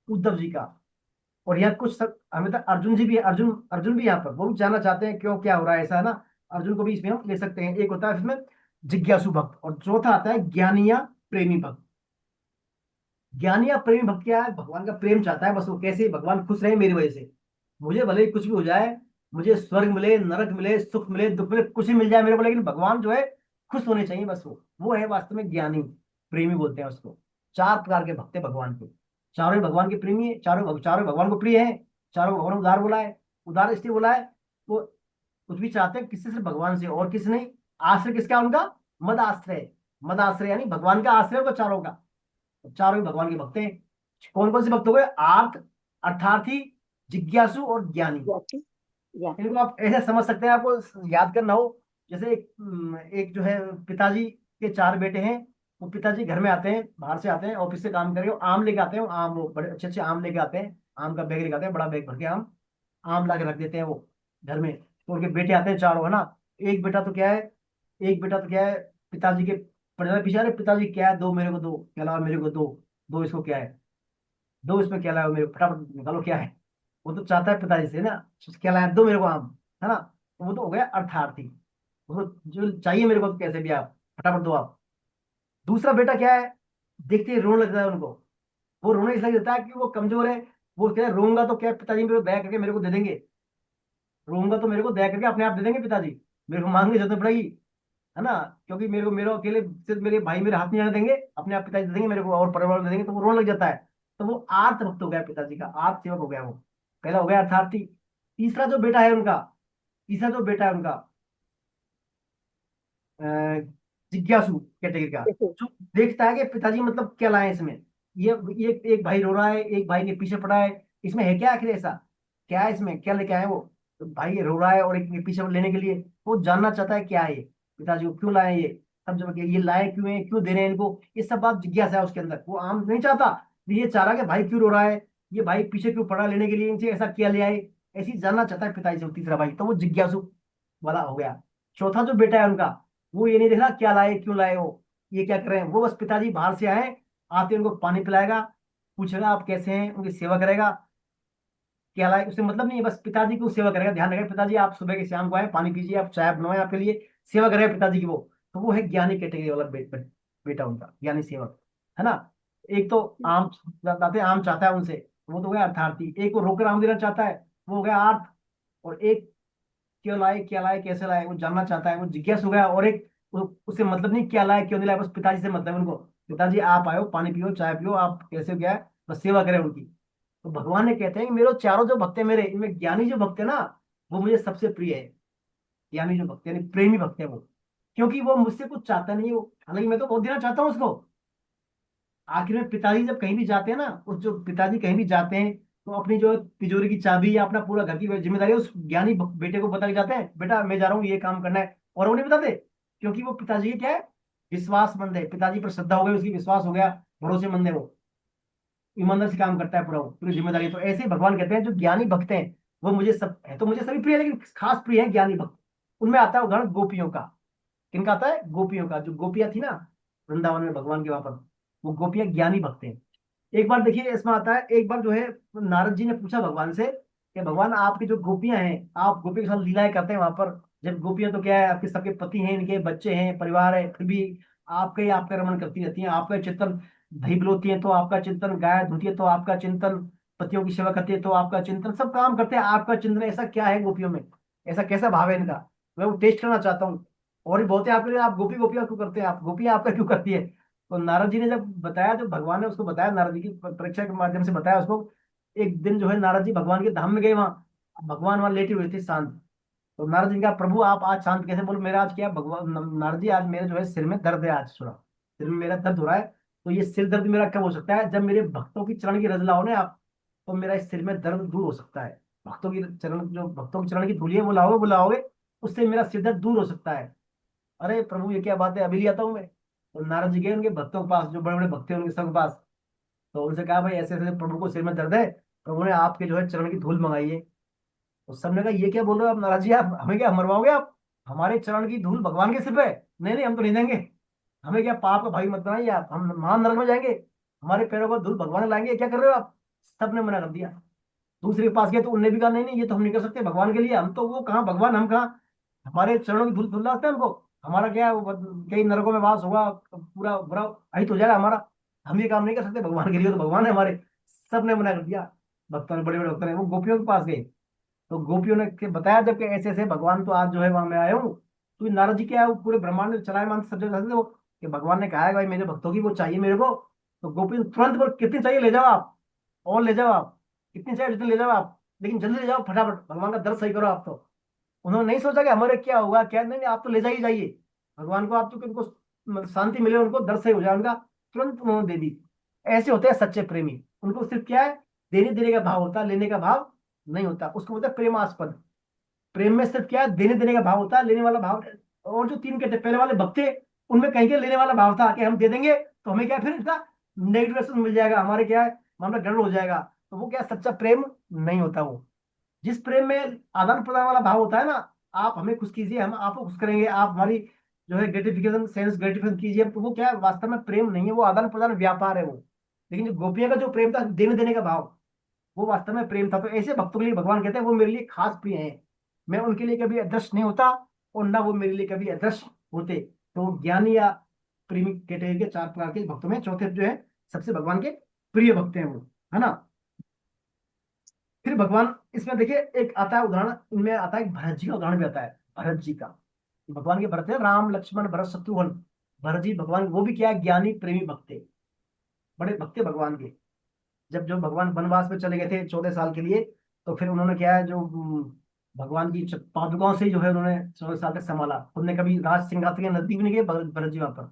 उद्धव जी का। और यहाँ कुछ हमें तक अर्जुन जी भी, अर्जुन अर्जुन भी यहाँ पर वो भी जानना चाहते हैं क्यों क्या हो रहा है, ऐसा है ना। अर्जुन को भी इसमें हम ले सकते हैं। एक होता है इसमें जिज्ञासु भक्त, और चौथा आता है ज्ञानी या प्रेमी भक्त। ज्ञानी या प्रेमी भक्त क्या है, भगवान का प्रेम चाहता है, बस वो कैसे भगवान खुश रहे मेरी वजह से, मुझे भले ही कुछ भी हो जाए, मुझे स्वर्ग मिले, नरक मिले, सुख मिले, दुख मिले, कुछ ही मिल जाए मेरे को, लेकिन भगवान जो है खुश होने चाहिए, बस वो है वास्तव में ज्ञानी, प्रेमी बोलते हैं उसको। 4 प्रकार के भक्त हैं भगवान के। चारों ही भगवान के प्रेमी है, चारों भगवान को प्रिय है, चारों भगवान को उदार बोला है। उदार इसलिए बोला है, वो कुछ भी चाहते हैं किससे, सिर्फ भगवान से, और किसी नहीं। आश्रय किसका, उनका मद आश्रय। मद आश्रय यानी भगवान का आश्रय होगा चारों का। चारों ही भगवान के भक्त हैं। कौन कौन से भक्त हो गए, आर्थ, अर्थार्थी, जिज्ञासु और ज्ञानी। या इनको आप ऐसे समझ सकते हैं, आपको याद करना हो, जैसे एक जो है पिताजी के 4 बेटे हैं। वो पिताजी घर में आते हैं, बाहर से आते हैं ऑफिस से काम करके, वो आम लेके आते हैं, वो आम, वो बड़े अच्छे अच्छे आम लेके आते हैं, आम का बैग लेके आते हैं, बड़ा बैग भर के आम, आम ला के रख देते हैं वो घर में। तो उनके बेटे आते हैं चारों, है ना। एक बेटा तो क्या है, एक बेटा तो क्या है, पिताजी के पड़ जाता है पीछे, अरे पिताजी क्या है, दो मेरे को, दो क्या लाओ मेरे को, दो दो इसको, क्या है, दो इसमें क्या लाओ मेरे को, फटाफट निकालो क्या है। वो तो चाहता है पिताजी से ना, क्या लाया, दो मेरे को आम, है ना। तो वो तो हो गया अर्थार्थी, वो तो जो चाहिए मेरे को, तो कैसे भी आप फटाफट दो आप। दूसरा बेटा क्या है, देखते ही रोने लगता है उनको। वो रोने इसलिए देता है कि वो कमजोर है। वो क्या है, रोऊंगा तो क्या पिताजी मेरे को दया करके मेरे को दे देंगे, रोऊंगा तो मेरे को दया करके अपने आप दे देंगे पिताजी, मेरे को मांगने की जरूरत नहीं पड़ेगी, है ना। क्योंकि मेरे को, मेरे अकेले सिर्फ मेरे भाई मेरे हाथ नहीं आने देंगे, अपने आप पिताजी दे देंगे मेरे को, और परिवार में दे देंगे, तो वो रोने लग जाता है। तो वो आर्त भक्त हो गया, पिताजी का आर्त सेवक हो गया वो। पहला हो गया अर्थार्थी। तीसरा जो बेटा है उनका, तीसरा जो बेटा है उनका, अ, जिज्ञासु कैटेगरी का, देखो, जो देखता है कि पिताजी मतलब क्या लाए इसमें, ये एक भाई रो रहा है, एक भाई के पीछे पड़ा है, इसमें है क्या आखिर ऐसा, क्या है इसमें, क्या लेके आए वो। तो भाई ये रो रहा है और एक के पीछे लेने के लिए वो जानना चाहता है क्या है ये, पिताजी को क्यों लाए ये, सब जब ये लाए क्यों है, क्यों दे रहे हैं इनको, ये सब बात जिज्ञासा है उसके अंदर। वो आम नहीं चाहता, ये चाह रहा कि भाई क्यों रो रहा है, ये भाई पीछे क्यों पड़ा लेने के लिए, इनसे ऐसा क्या ले आए, ऐसी जानना चाहता है पिताजी से वो तीसरा भाई, तो वो जिज्ञासु वाला हो गया। चौथा जो बेटा है उनका, वो ये नहीं देखा क्या लाए क्यों लाए हो, ये क्या कर रहे हैं, वो बस पिताजी बाहर से आए, आते उनको पानी पिलाएगा, पूछेगा आप कैसे हैं, उनकी सेवा करेगा, क्या लाए उसे मतलब नहीं है, बस पिताजी की वो सेवा करेगा, ध्यान रखेगा पिताजी आप सुबह के शाम को आए, पानी पीजिए, आप चाय बनवाए आपके लिए, सेवा करेगा पिताजी की वो। तो वो है ज्ञानी कैटेगरी वाला बेटा उनका, ज्ञानी सेवक, है ना। एक तो आम चाहते आम चाहता है उनसे, वो तो गया अर्थार्थी। एक को रोकर आम देना चाहता है, वो हो गया आर्थ। और एक क्यों लाए, क्या लाए, कैसे लाए, वो जानना चाहता है, वो जिज्ञास हो गया। और एक उससे मतलब नहीं क्या लाए क्यों नहीं लाए, बस पिताजी से मतलब है उनको, पिताजी आप आयो पानी पियो चाय पियो, आप कैसे हो, क्या है, बस सेवा करें उनकी। तो भगवान ने कहते हैं कि मेरे चारों जो भक्त है मेरे, इनमें ज्ञानी जो भक्त है ना, वो मुझे सबसे प्रिय है। ज्ञानी जो भक्त है, यानी प्रेमी भक्त है वो, क्योंकि वो मुझसे कुछ चाहता नहीं है वो, हालांकि मैं तो बहुत देना चाहता हूँ उसको। आखिर में पिताजी जब कहीं भी जाते हैं ना, उस जो पिताजी कहीं भी जाते हैं, तो अपनी जो तिजोरी की चाबी या अपना पूरा घर की जिम्मेदारी उस ज्ञानी बेटे को बता के जाते हैं, बेटा मैं जा रहा हूँ ये काम करना है, और वो नहीं बताते, क्योंकि वो पिताजी के क्या है, विश्वासमंद है, पिताजी पर श्रद्धा हो गई, उसकी विश्वास हो गया, भरोसेमंद है वो, ईमानदार से काम करता है पूरा, वो पूरी जिम्मेदारी। तो ऐसे ही भगवान कहते हैं जो ज्ञानी भक्त हैं, वो मुझे सब है, तो मुझे सभी प्रिय है, लेकिन खास प्रिय है ज्ञानी भक्त। उनमें आता है उदाहरण गोपियों का। किनका आता है, गोपियों का। जो गोपियां थी ना वृंदावन में भगवान के वहां पर, वो गोपियां ज्ञानी भक्त हैं। एक बार देखिए इसमें आता है, एक बार जो है नारद जी ने पूछा भगवान से, कि भगवान आपकी जो गोपियां हैं, आप गोपी के साथ लीलाएं करते हैं वहां पर। जब गोपियां तो क्या है, आपके सबके पति हैं, इनके बच्चे हैं, परिवार है, फिर भी आपके ही आपका रमण करती रहती हैं। आपका चिंतन दही बिलोती है तो आपका चिंतन, गाय धोती है तो आपका चिंतन, पतियों की सेवा करती है तो आपका चिंतन, सब काम करते हैं आपका चिंतन। ऐसा क्या है गोपियों में, ऐसा कैसा भाव है इनका, मैं वो टेस्ट करना चाहता हूँ। और भी बहुत है आपके लिए, आप गोपी गोपियां क्यों करते हैं, आप गोपियां आपका क्यों करती है। तो नारद जी ने जब बताया, जो भगवान ने उसको बताया, नारद जी की परीक्षा के माध्यम से बताया उसको। एक दिन जो है नारद जी भगवान के धाम में गए, वहां भगवान वहां लेटे हुए थे शांत। तो नारद जी ने कहा, प्रभु आप आज शांत कैसे, बोले मेरा आज क्या भगवान, नारद जी आज मेरे जो है सिर में दर्द है, आज सुना सिर में मेरा दर्द हो रहा है। तो ये सिर दर्द मेरा कब हो सकता है, जब मेरे भक्तों की चरण की रज लाओ ना आप, तो मेरा इस सिर में दर्द दूर हो सकता है। भक्तों की चरण, जो भक्तों की चरण की धूलियां वो लाओगे, बुलाओगे, उससे मेरा सिर दर्द दूर हो सकता है। अरे प्रभु ये क्या बात है, अभी ले आता हूँ मैं। तो नारद जी गए उनके भक्तों के पास, जो बड़े बड़े भक्त हैं उनके सबके पास। तो उनसे कहा, भाई ऐसे ऐसे प्रभु को सिर में दर्द है, प्रभु ने आपके जो है चरण की धूल मंगाई है। तो सबने कहा, ये क्या बोल रहे हो आप नाराज जी, आप हमें क्या मरवाओगे आप, हमारे चरण की धूल भगवान के सिर पे। नहीं नहीं, हम तो नहीं देंगे, हमें क्या पाप का भाई मत बनाइए आप, हम महान नरक में जाएंगे, हमारे पैरों पर धूल भगवान लाएंगे, क्या कर रहे हो आप। सबने मना कर दिया। दूसरे के पास गए तो उनने भी कहा, नहीं नहीं, ये तो हम नहीं कर सकते भगवान के लिए, हम तो वो कहाँ भगवान, हम कहाँ, हमारे चरणों की धूल धुलाते हैं हमको, हमारा क्या है, वो कई नरकों में वास होगा, पूरा बुरा अहित हो जाएगा हमारा, हम ये काम नहीं कर सकते भगवान के लिए, तो भगवान है हमारे। सबने मना कर दिया। भक्तों ने, बड़े बड़े भक्तों ने, वो गोपियों के पास गए। तो गोपियों ने बताया जब कि ऐसे ऐसे भगवान तो आज जो है वहां मैं आया हूँ। तो ये नारद जी क्या है, वो पूरे ब्रह्मांड में चलायमान सब जगह रहते थे वो, कि भगवान ने कहा है भाई मेरे भक्तों की वो चाहिए मेरे को। तो गोपी तुरंत बोल, कितनी चाहिए ले जाओ आप, और ले जाओ आप, कितनी चाहिए जितनी ले जाओ आप, लेकिन जल्दी ले जाओ फटाफट, भगवान का दर्द सही करो आप। तो उन्होंने नहीं सोचा कि हमारे क्या होगा क्या नहीं, नहीं आप तो ले जाइए जाइए भगवान को, आप तो उनको शांति मिले, उनको दर्द सही हो जाए उनका, तुरंत उन्होंने दे दी। ऐसे होते हैं सच्चे प्रेमी, उनको सिर्फ क्या है, देने देने का भाव होता है, लेने का भाव नहीं होता, उसको बोलते हैं प्रेमास्पद। प्रेम में सिर्फ क्या है, देने देने का भाव होता है, लेने वाला भाव। और जो तीन के थे पहले वाले भक्त थे, उनमें कहीं के लेने वाला भाव था कि हम दे देंगे तो हमें क्या, फिर इसका नेगेटिव मिल जाएगा, हमारे क्या है मामला गड़बड़ हो जाएगा। तो वो क्या सच्चा प्रेम नहीं होता। वो जिस प्रेम में आदान प्रदान वाला भाव होता है ना, आप हमें खुश कीजिए, हम आपको खुश करेंगे, आप हमारी जो है ग्रेटिफिकेशन, सेंस ग्रेटिफिकेशन कीजिए, तो वो क्या है वास्तव में प्रेम नहीं है, वो आदान प्रदान व्यापार है वो। लेकिन जो गोपियों का जो प्रेम था, देने देने का भाव, वो वास्तव में प्रेम था। तो ऐसे भक्तों के लिए भगवान कहते हैं वो मेरे लिए खास प्रिय हैं, मैं उनके लिए कभी अदृश्य नहीं होता, और ना वो मेरे लिए कभी अदृश्य होते। तो ज्ञानी या प्रेमी कैटेगरी के चार प्रकार के भक्तों में चौथे जो है सबसे भगवान के प्रिय भक्त हैं वो, है ना। फिर भगवान इसमें देखिए एक आता है उदाहरण, इनमें आता है एक भरत जी का उदाहरण भी आता है, भरत जी का। भगवान के भरत है, राम लक्ष्मण भरत शत्रुघ्न, भरत जी भगवान वो भी क्या है, ज्ञानी प्रेमी भक्त है, बड़े भक्त है भगवान के। जब जो भगवान वनवास में चले गए थे 14 साल के लिए, तो फिर उन्होंने क्या है, जो भगवान की पादुकाओं से ही जो है उन्होंने 14 साल तक संभाला। उन्होंने कभी राज सिंहासन के नजदीक भी नहीं गए भरत जी वहां पर।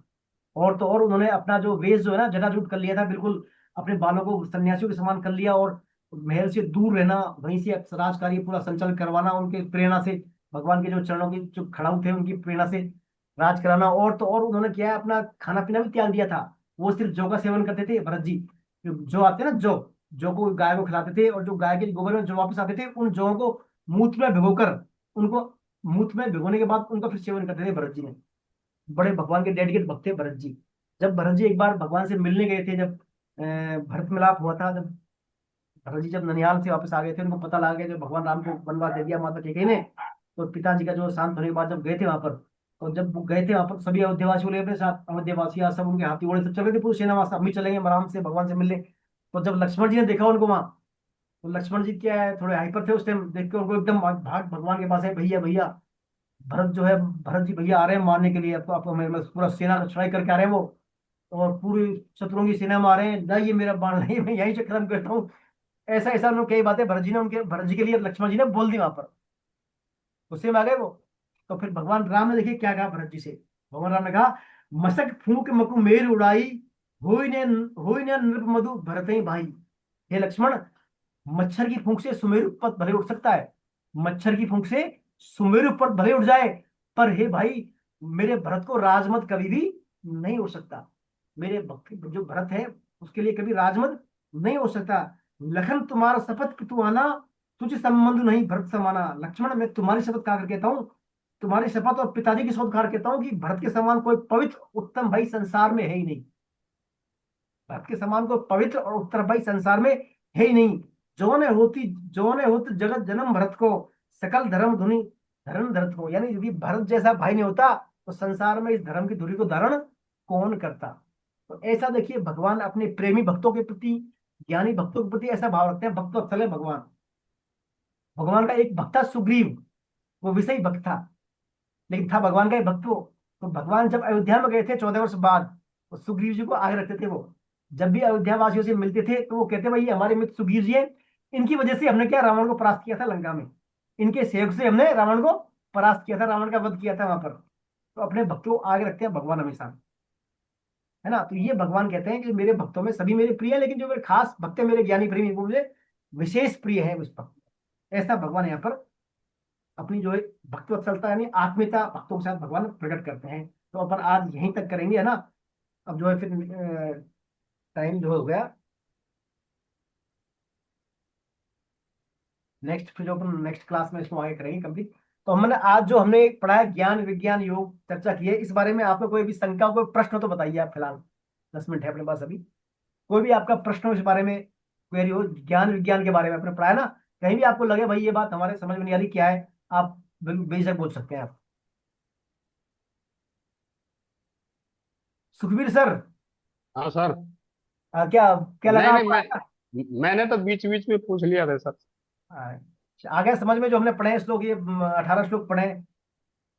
और तो और उन्होंने अपना जो वेश जो है ना जटाजूट कर लिया था बिल्कुल, अपने बालों को सन्यासियों के समान कर लिया, और महल से दूर रहना, वहीं से राजकार्य पूरा संचालन करवाना, उनके प्रेरणा से, भगवान के जो चरणों के जो खड़ाऊ थे उनकी प्रेरणा से राज कराना। और तो और उन्होंने क्या है, अपना खाना पीना भी त्याग दिया था। वो सिर्फ जौ का सेवन करते थे भरत जी। जो आते हैं ना जौ, जौ को गाय को खिलाते थे, और जो गाय के गोबर में जो वापस आते थे, उन जौ को मूत्र में भिगोकर, उनको मूत्र में भिगोने के बाद उनका फिर सेवन करते थे भरत जी ने। बड़े भगवान के डेडिकेट भक्त थे भरत जी। जब भरत जी एक बार भगवान से मिलने गए थे, जब भरत मिलाप हुआ था, जब भरत जी जब ननिहाल से वापस आ गए थे, उनको पता लगा कि जब भगवान राम को वनवास दे दिया माता कैकेयी ने, तो पिताजी का जो शांत होने के बाद जब गए थे वहां पर, और जब वो गए थे वहां पर, सभी अयोध्यावासी बोले अपने साथ, अयोध्यावासी सब उनके हाथी घोड़े सब चल रहे थे, पूरी सेना वहां से, हम भी चलेंगे आराम से भगवान से मिलने। तो जब लक्ष्मण जी ने देखा उनको वहां, तो लक्ष्मण जी क्या है थोड़े हाइपर थे उस टाइम, देख के उनको एकदम भाग भगवान के पास है, भैया भैया भरत जो है, भरत जी भैया आ रहे हैं मारने के लिए आपको, आपको पूरा सेना का चढ़ाई करके आ रहे हैं वो, और पूरी शत्रुओं की सेना में आ रहे हैं, नहीं ये मेरा बाण नहीं, मैं यहीं से खत्म करता हूँ। ऐसा ऐसा उन्होंने कई बातें भरत जी ने, उनके भरत जी के लिए लक्ष्मण जी ने बोल दी वहां पर, गुस्से में आ गए वो। तो फिर भगवान राम ने देखिए क्या कहा भरत जी से। भगवान राम ने कहा, मसक फूक मकु मेर उड़ाई, होई ने नृप मधु भरत ही भाई। हे लक्ष्मण, मच्छर की फूंक से सुमेरु पर्वत भले उठ सकता है, मच्छर की फूंक से सुमेरु पर्वत भले उठ जाए, पर हे भाई मेरे भरत को राजमद कभी भी नहीं हो सकता। मेरे भक्त जो भरत है उसके लिए कभी राजमद नहीं हो सकता। लखन तुम्हारा शपथ कि तू आना, तुझे संबंध नहीं भरत समाना। लक्ष्मण मैं तुम्हारी शपथ खाकर कहता हूँ, तुम्हारी शपथ और पिताजी की शपथ खाकर कहता हूँ कि भरत के समान कोई पवित्र उत्तम भाई संसार में है ही नहीं। भरत के समान कोई पवित्र और उत्तम भाई संसार में है ही नहीं। जो ने होत जगत जन्म भरत को, सकल धर्म धुनि धर्म धरत को। यानी यदि भरत जैसा भाई नहीं होता तो संसार में इस धर्म की धुरी को धारण कौन करता। तो ऐसा देखिए, भगवान अपने प्रेमी भक्तों के प्रति, ज्ञानी भक्तों के प्रति ऐसा भाव रखते हैं। भक्त वत्सल है भगवान। भगवान का एक भक्त था सुग्रीव, वो विषयी भक्त था, लेकिन था भगवान का एक भक्त वो। तो भगवान जब अयोध्या में गए थे 14 वर्ष बाद, तो सुग्रीव जी को आगे रखते थे वो। जब भी अयोध्या वासियों से मिलते थे तो वो कहते, भाई ये हमारे मित्र सुग्रीव जी हैं, इनकी वजह से हमने क्या रावण को परास्त किया था लंका में, इनके सहयोग से हमने रावण को परास्त किया था, रावण का वध किया था वहां पर। तो अपने भक्तों को आगे रखते हैं भगवान हमेशा, है ना। तो ये भगवान कहते हैं कि मेरे भक्तों में सभी मेरे प्रिय हैं, लेकिन जो मेरे खास भक्त है, मेरे ज्ञानी प्रेमी, वो मुझे विशेष प्रिय है उस भक्त। ऐसा भगवान यहाँ पर अपनी जो है भक्त वत्सलता यानी आत्मीयता भक्तों के साथ भगवान प्रकट करते हैं। तो अपन आज यहीं तक करेंगे, है ना। अब जो है फिर टाइम जो हो गया, नेक्स्ट फिर जो अपन नेक्स्ट क्लास में इसको आगे करेंगे कंप्लीट। तो हमने आज जो हमने पढ़ा है ज्ञान विज्ञान योग चर्चा की है, इस बारे में आपको कोई भी शंका, कोई प्रश्न हो तो बताइए आप। फिलहाल 10 मिनट है अपने पास अभी। कोई भी आपका प्रश्न हो इस बारे में, क्वेरी हो ज्ञान विज्ञान के बारे में, आपने पढ़ा है ना, कहीं भी आपको लगे भाई ये बात हमारे समझ में नहीं आ रही क्या है, आप बेझिझक पूछ सकते हैं आप। सुखबीर सर, हाँ सर। क्या क्या लगा नहीं नहीं, आपको? मैंने तो बीच बीच में पूछ लिया था सर। आ गया समझ में जो हमने पढ़े हैं श्लोक, ये 18 श्लोक पढ़े हैं?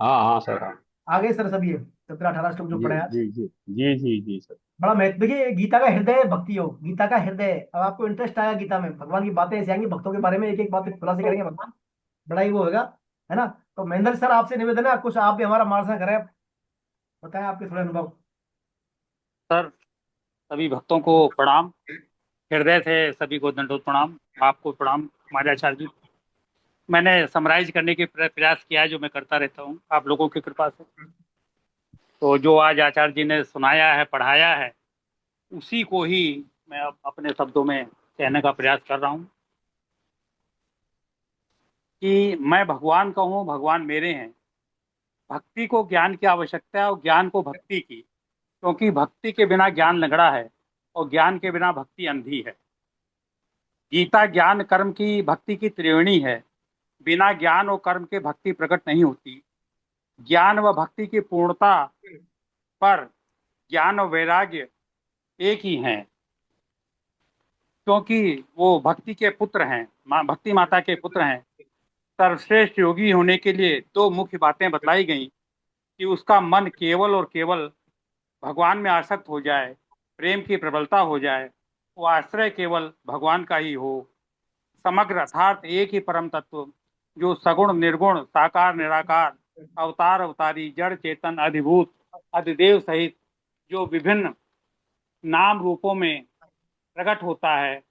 हाँ हाँ सर, हाँ। आ गए सर सब ये 17-18 श्लोक जो जी पढ़े हैं आज? जी जी जी जी जी सर। बड़ा महत्व, देखिए गीता का हृदय है भक्ति योग, गीता का हृदय है। अब आपको इंटरेस्ट आया गीता में, भगवान की बातें ऐसी आएंगी, भक्तों के बारे में एक एक बात खुलासे करेंगे भगवान, बड़ा ही वो होगा, है ना। तो महेंद्र सर आपसे निवेदन है, कुछ आप भी हमारा मार्गदर्शन करें, बताएं आपके थोड़े अनुभव। सर, सभी भक्तों को प्रणाम, हृदय से सभी को दंडोत प्रणाम। आपको प्रणाम हमारे आचार्य जी। मैंने समराइज करने के प्रयास किया है, जो मैं करता रहता हूँ आप लोगों की कृपा से। तो जो आज आचार्य जी ने सुनाया है, पढ़ाया है, उसी को ही मैं अब अपने शब्दों में कहने का प्रयास कर रहा हूँ कि मैं भगवान का हूँ, भगवान मेरे हैं। भक्ति को ज्ञान की आवश्यकता है और ज्ञान को भक्ति की, क्योंकि भक्ति के बिना ज्ञान लंगड़ा है और ज्ञान के बिना भक्ति अंधी है। गीता ज्ञान कर्म की भक्ति की त्रिवेणी है। बिना ज्ञान और कर्म के भक्ति प्रकट नहीं होती। ज्ञान व भक्ति की पूर्णता पर ज्ञान और वैराग्य एक ही हैं, क्योंकि वो भक्ति के पुत्र हैं, भक्ति माता के पुत्र हैं। सर्वश्रेष्ठ योगी होने के लिए दो मुख्य बातें बतलाई गई कि उसका मन केवल और केवल भगवान में आसक्त हो जाए, प्रेम की प्रबलता हो जाए, वो आश्रय केवल भगवान का ही हो। समग्र अर्थात एक ही परम तत्व, जो सगुण निर्गुण साकार निराकार अवतार अवतारी जड़ चेतन अधिभूत अधिदेव सहित जो विभिन्न नाम रूपों में प्रकट होता है,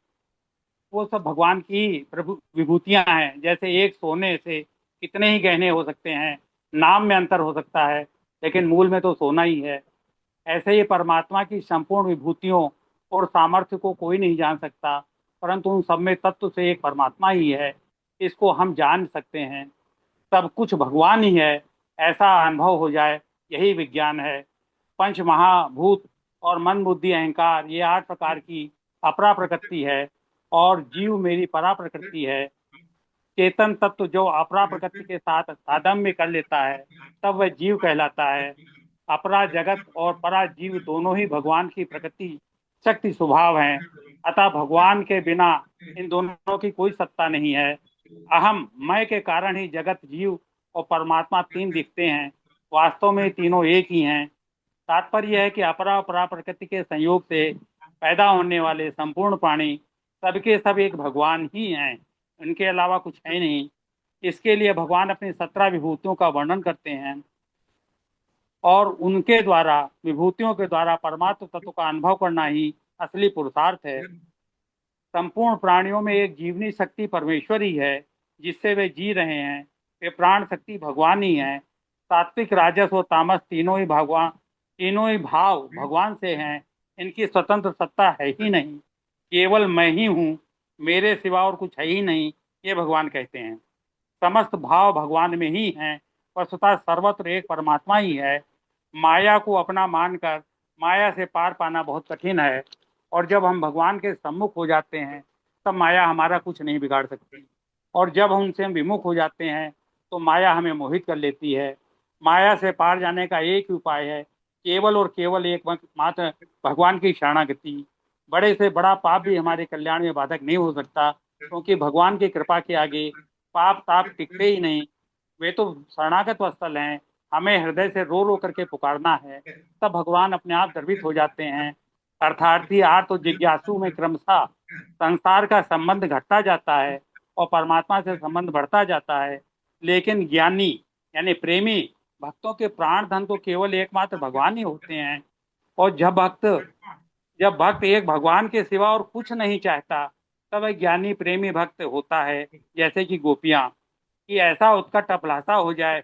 वो सब भगवान की प्रभु विभूतियां हैं। जैसे एक सोने से कितने ही गहने हो सकते हैं, नाम में अंतर हो सकता है, लेकिन मूल में तो सोना ही है। ऐसे ही परमात्मा की संपूर्ण विभूतियों और सामर्थ्य को कोई नहीं जान सकता, परंतु उन सब में तत्व से एक परमात्मा ही है, इसको हम जान सकते हैं। सब कुछ भगवान ही है, ऐसा अनुभव हो जाए, यही विज्ञान है। पंच महाभूत और मन बुद्धि अहंकार, ये 8 प्रकार की अपरा प्रकृति है और जीव मेरी परा प्रकृति है। चेतन तत्व जो अपरा प्रकृति के साथ साधम्य कर लेता है, तब वह जीव कहलाता है। अपरा जगत और परा जीव दोनों ही भगवान की प्रकृति शक्ति स्वभाव हैं। अतः भगवान के बिना इन दोनों की कोई सत्ता नहीं है। अहम मैं के कारण ही जगत जीव और परमात्मा तीन दिखते हैं, वास्तव में तीनों एक ही हैं। तात्पर्य है कि अपरा और परा प्रकृति के संयोग से पैदा होने वाले संपूर्ण प्राणी सबके सब एक भगवान ही हैं, उनके अलावा कुछ है नहीं। इसके लिए भगवान अपनी 17 विभूतियों का वर्णन करते हैं और उनके द्वारा, विभूतियों के द्वारा परमात्म तत्व का अनुभव करना ही असली पुरुषार्थ है। संपूर्ण प्राणियों में एक जीवनी शक्ति परमेश्वर ही है, जिससे वे जी रहे हैं। वे प्राण शक्ति भगवान ही हैं। सात्विक राजस और तामस तीनों ही भाव भगवान से हैं। इनकी स्वतंत्र सत्ता है ही नहीं। केवल मैं ही हूँ, मेरे सिवा और कुछ है ही नहीं, ये भगवान कहते हैं। समस्त भाव भगवान में ही हैं, वस्तुतः सर्वत्र एक परमात्मा ही है। माया को अपना मानकर माया से पार पाना बहुत कठिन है, और जब हम भगवान के सम्मुख हो जाते हैं तब माया हमारा कुछ नहीं बिगाड़ सकती। और जब उनसे हम विमुख हो जाते हैं तो माया हमें मोहित कर लेती है। माया से पार जाने का एक ही उपाय है, केवल और केवल एक मात्र भगवान की शरणागति। बड़े से बड़ा पाप भी हमारे कल्याण में बाधक नहीं हो सकता, क्योंकि भगवान की कृपा के आगे पाप ताप टिकते ही नहीं। वे तो शरणागत स्थल हैं। हमें हृदय से रो रो करके पुकारना है, तब भगवान अपने आप गर्वित हो जाते हैं। अर्थार्थी आर्त और जिज्ञासु में क्रमशः संसार का संबंध घटता जाता है और परमात्मा से संबंध बढ़ता जाता है। लेकिन ज्ञानी यानी प्रेमी भक्तों के प्राण धन तो केवल एकमात्र भगवान ही होते हैं। और जब भक्त एक भगवान के सिवा और कुछ नहीं चाहता, तब वह ज्ञानी प्रेमी भक्त होता है। जैसे कि गोपियां, कि ऐसा उत्कट अभिलाषा हो जाए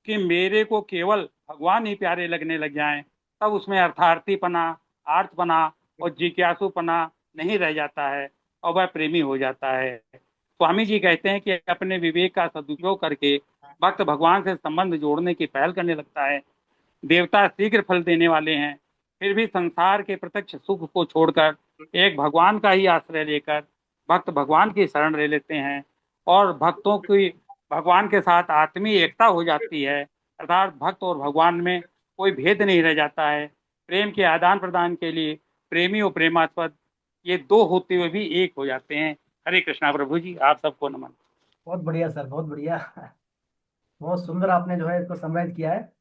कि मेरे को केवल भगवान ही प्यारे लगने लग जाएं, तब उसमें अर्थार्थीपना, आर्तपना और जिज्ञासुपना नहीं रह जाता है और वह प्रेमी हो जाता है। स्वामी जी कहते हैं कि अपने विवेक का सदुपयोग करके भक्त भगवान से संबंध जोड़ने की पहल करने लगता है। देवता शीघ्र फल देने वाले हैं, फिर भी संसार के प्रत्यक्ष सुख को छोड़कर एक भगवान का ही आश्रय लेकर भक्त भगवान की शरण ले लेते हैं और भक्तों की भगवान के साथ आत्मीय एकता हो जाती है। अर्थात भक्त और भगवान में कोई भेद नहीं रह जाता है। प्रेम के आदान प्रदान के लिए प्रेमी और प्रेमास्पद ये दो होते हुए भी एक हो जाते हैं। हरे कृष्णा प्रभु जी, आप सबको नमन। बहुत बढ़िया सर, बहुत बढ़िया। बहुत सुंदर आपने जो है इसको समराइज किया है।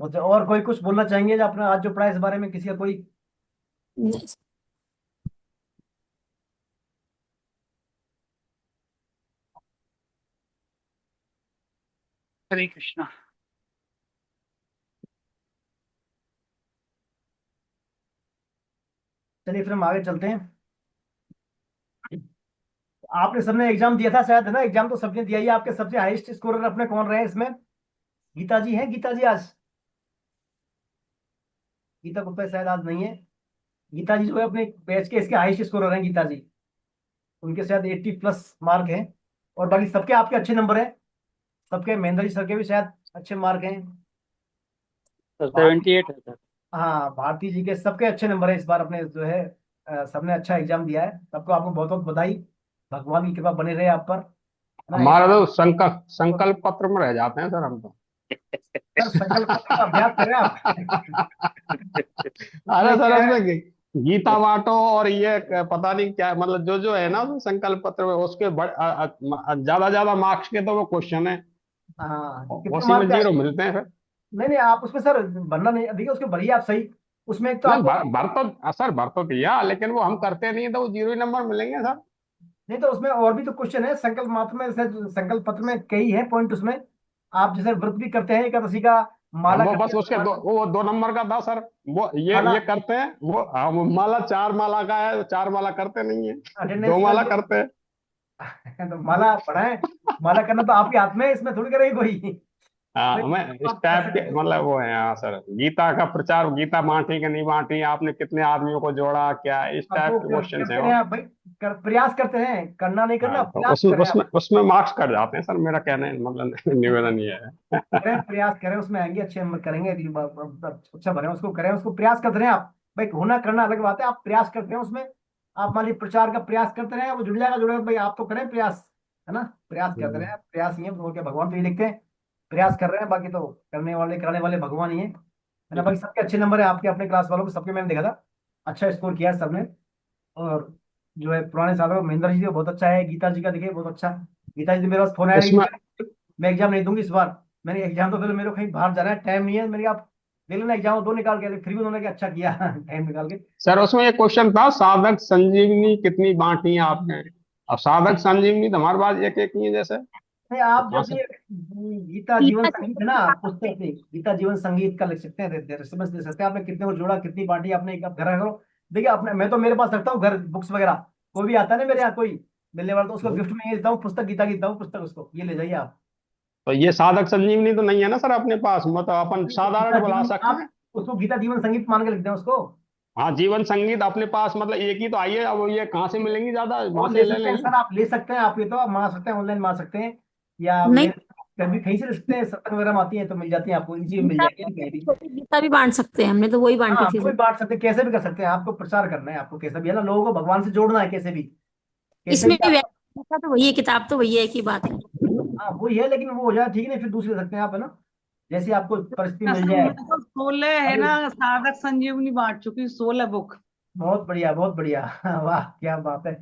और कोई कुछ बोलना चाहेंगे जो आपने आज जो पढ़ा इस बारे में, किसी का कोई? हरे कृष्णा। चलिए फिर हम आगे चलते हैं। आपने सबने एग्जाम दिया था शायद, है ना? एग्जाम तो सबने दिया ही। आपके सबसे हाईएस्ट स्कोरर अपने कौन रहे इसमें? गीता जी हैं? गीता जी आज, गीता गुप्ता शायद आज नहीं है। गीता जी जो है अपने बैच के इसके हाईएस्ट स्कोरर हैं गीता जी। उनके शायद 80+ मार्क हैं। और बाकी सबके आपके अच्छे नंबर हैं सबके। महेंद्र जी सर के भी शायद अच्छे मार्क हैं। 78 है सर। हाँ, भारती जी के सबके अच्छे नंबर है इस बार। अपने जो है सबने अच्छा एग्जाम दिया है। सबको आपको बहुत बहुत बधाई। भगवान की कृपा बनी रहे आप पर, है ना? हमारा तो संकल्प पत्र में रह जाते हैं सर हम तो। सर संकल्प पत्र का अभ्यास करें आप। अरे उसमें सर क्या है? उसमें गीता बांटो और ये पता नहीं क्या, मतलब जो जो है ना उसमें संकल्प पत्र में, उसके ज्यादा ज्यादा मार्क्स के तो वो क्वेश्चन है, हाँ, कितने उसी में मार्क का? 0 मिलते हैं फिर। नहीं नहीं, आप उसमें सर बनना नहीं, देखिए उसके भरिए आप सही। उसमें एक तो नहीं आपको भर तो दिया, लेकिन वो हम करते नहीं तो वो 0 ही नंबर मिलेंगे सर। नहीं, तो उसमें और भी तो क्वेश्चन है संकल्प मात्र में। जैसे संकल्प पत्र में कई है पॉइंट उसमें। आप जैसे व्रत भी करते हैं एकादशी का, माला वो बस करते उसके हैं, वो 2 नंबर का था सर। वो माला ये करते हैं वो, वो माला 4 माला का है, 4 माला करते नहीं है, 2 अटेंडेंस माला करके। करते हैं। तो माला पढ़ाएं। माला करना तो आपके हाथ में है, इसमें थोड़ी करेगी कोई। हाँ भाई, मैं इस आप कर टाइप के सकते हैं। मतलब वो है। हाँ सर, गीता का प्रचार, गीता बांटी कि नहीं बांटी, आपने कितने आदमियों को जोड़ा, क्या इस अब टाइप वो के क्वेश्चन है करते वो। रहे आप भाई। प्रयास करते हैं, करना नहीं करना, हाँ तो प्रयास उसमें करें आप। उसमें उसमें मार्क्स कट जाते हैं सर, मेरा कहना है मतलब निवेदन ये है। करें, प्रयास करें, उसमें आएंगे अच्छे नंबर। करेंगे अच्छा बने उसको, करें उसको, प्रयास करते रहे आप भाई। होना करना अलग बात है, आप प्रयास करते हैं उसमें। आप मान लीजिए प्रचार का प्रयास करते रहे, वो जुड़ जाएगा जुड़ेगा भाई। आप तो करें प्रयास, है ना? प्रयास करते रहे, प्रयास ही है और क्या। भगवान तो ये देखते हैं प्रयास कर रहे हैं, बाकी तो करने वाले कराने वाले भगवान ही है ना? बाकी सबके अच्छे नंबर है आपके, अपने क्लास वालों के सबके मैंने देखा था। अच्छा स्कोर किया है सबने। और जो है पुराने सालों में महेंद्र जी का बहुत अच्छा है, गीता जी का देखिए बहुत अच्छा। गीता जी ने मेरे पास फोन आया उसमें कि मैं एग्जाम नहीं दूंगी इस बार। मैंने एग्जाम तो पहले मेरे को कहीं बाहर जाना है, टाइम नहीं है। मैंने कहा आप ले लेना एग्जाम, दो निकाल के। फिर भी उन्होंने कहा अच्छा किया टाइम निकाल के। सर उसमें एक क्वेश्चन था, साधक संजीवनी कितनी बांटी है आपने? अब साधक संजीवनी तो हमारे पास एक एक ही है जैसे, नहीं, तो आप कहाँ जब से? ये गीता जीवन संगीत है ना, पुस्तक पे गीता जीवन संगीत का लिख सकते हैं, रेफरेंस दे सकते हैं। आपने कितने को जोड़ा, कितनी बांटी आपने, एक आप घर करो। देखिए अपने, मैं तो मेरे पास रखता हूँ घर बुक्स वगैरह। कोई भी आता है ना मेरे यहाँ कोई मिलने वाला, तो उसको गिफ्ट में ये देता हूँ पुस्तक, गीता की देता हूँ पुस्तक, उसको ये ले जाइए आप। तो ये साधक संजीवनी तो नहीं है ना सर अपने पास, मतलब अपन तो गीता साधारण बुला जीवन, सकते आप हैं। उसको गीता जीवन संगीत मान के लिखते हैं उसको। हाँ जीवन संगीत अपने पास मतलब एक ही तो आई है, अब ये कहाँ से मिलेंगी, ज्यादा वहां और से ले ले सकते हैं लेंगे। सर, आप ले सकते हैं। आप ये तो आप मंगा सकते हैं, ऑनलाइन मंगा सकते हैं, या नहीं, मेरे कभी कहीं से ले सकते हैं। सत्संग वगैरह में आती है तो मिल जाती है आपको, इजी में मिल गीता जाएगी कहीं भी। छोटी गीता भी बांट सकते हैं, हमने तो वही बांटी हाँ, थी वो भी सब। बांट सकते हैं, कैसे भी कर सकते हैं। आपको प्रचार करना है, आपको कैसे भी, है ना, लोगों को भगवान से जोड़ना है कैसे भी। कैसे इसमें भी व्याख्या तो वही है, किताब तो वही है, एक ही बात है। हाँ वही है, लेकिन वो हो जाए ठीक है, फिर दूसरी रख सकते हैं आप, है ना, जैसे आपको परिस्थिति मिल असल जाए। में तो 16 है अभी ना, साधक संजीवनी बांट चुकी 16 बुक। बहुत बढ़िया, बहुत बढ़िया। वाह क्या बात है।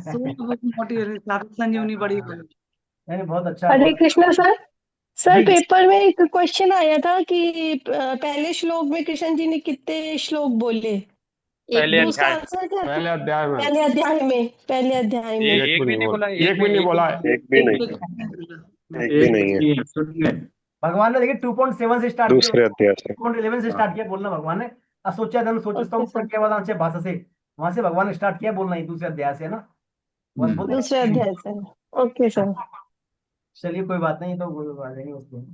16 बुक मोटी है, साधक संजीवनी बड़ी है। नहीं बहुत अच्छा, हरे बहुत कृष्णा सर। सर जी। पेपर में एक क्वेश्चन आया था कि पहले श्लोक में कृष्ण जी ने कितने श्लोक बोले, पहले तो उसका अध्याय आंसर क्या था? पहले अध्याय में पहले अध्याय में, पहले अध्याय में। एक भी नहीं बोला, एक भी नहीं बोला है। एक भी नहीं, एक भी नहीं है। भगवान ने देखिए 2.7 से स्टार्ट किया, दूसरे अध्याय से 2.11 से स्टार्ट किया बोलना भगवान ने। असोचा धन सोचो ओके सर, प्रज्ञावादान से भाषा से, वहां से भगवान ने स्टार्ट किया बोलना ही दूसरे अध्याय से, है ना। बस बोलते दूसरे हैं। अध्याय से। Okay sir. चलिए कोई बात नहीं, तो आ जाएंगे उसमें।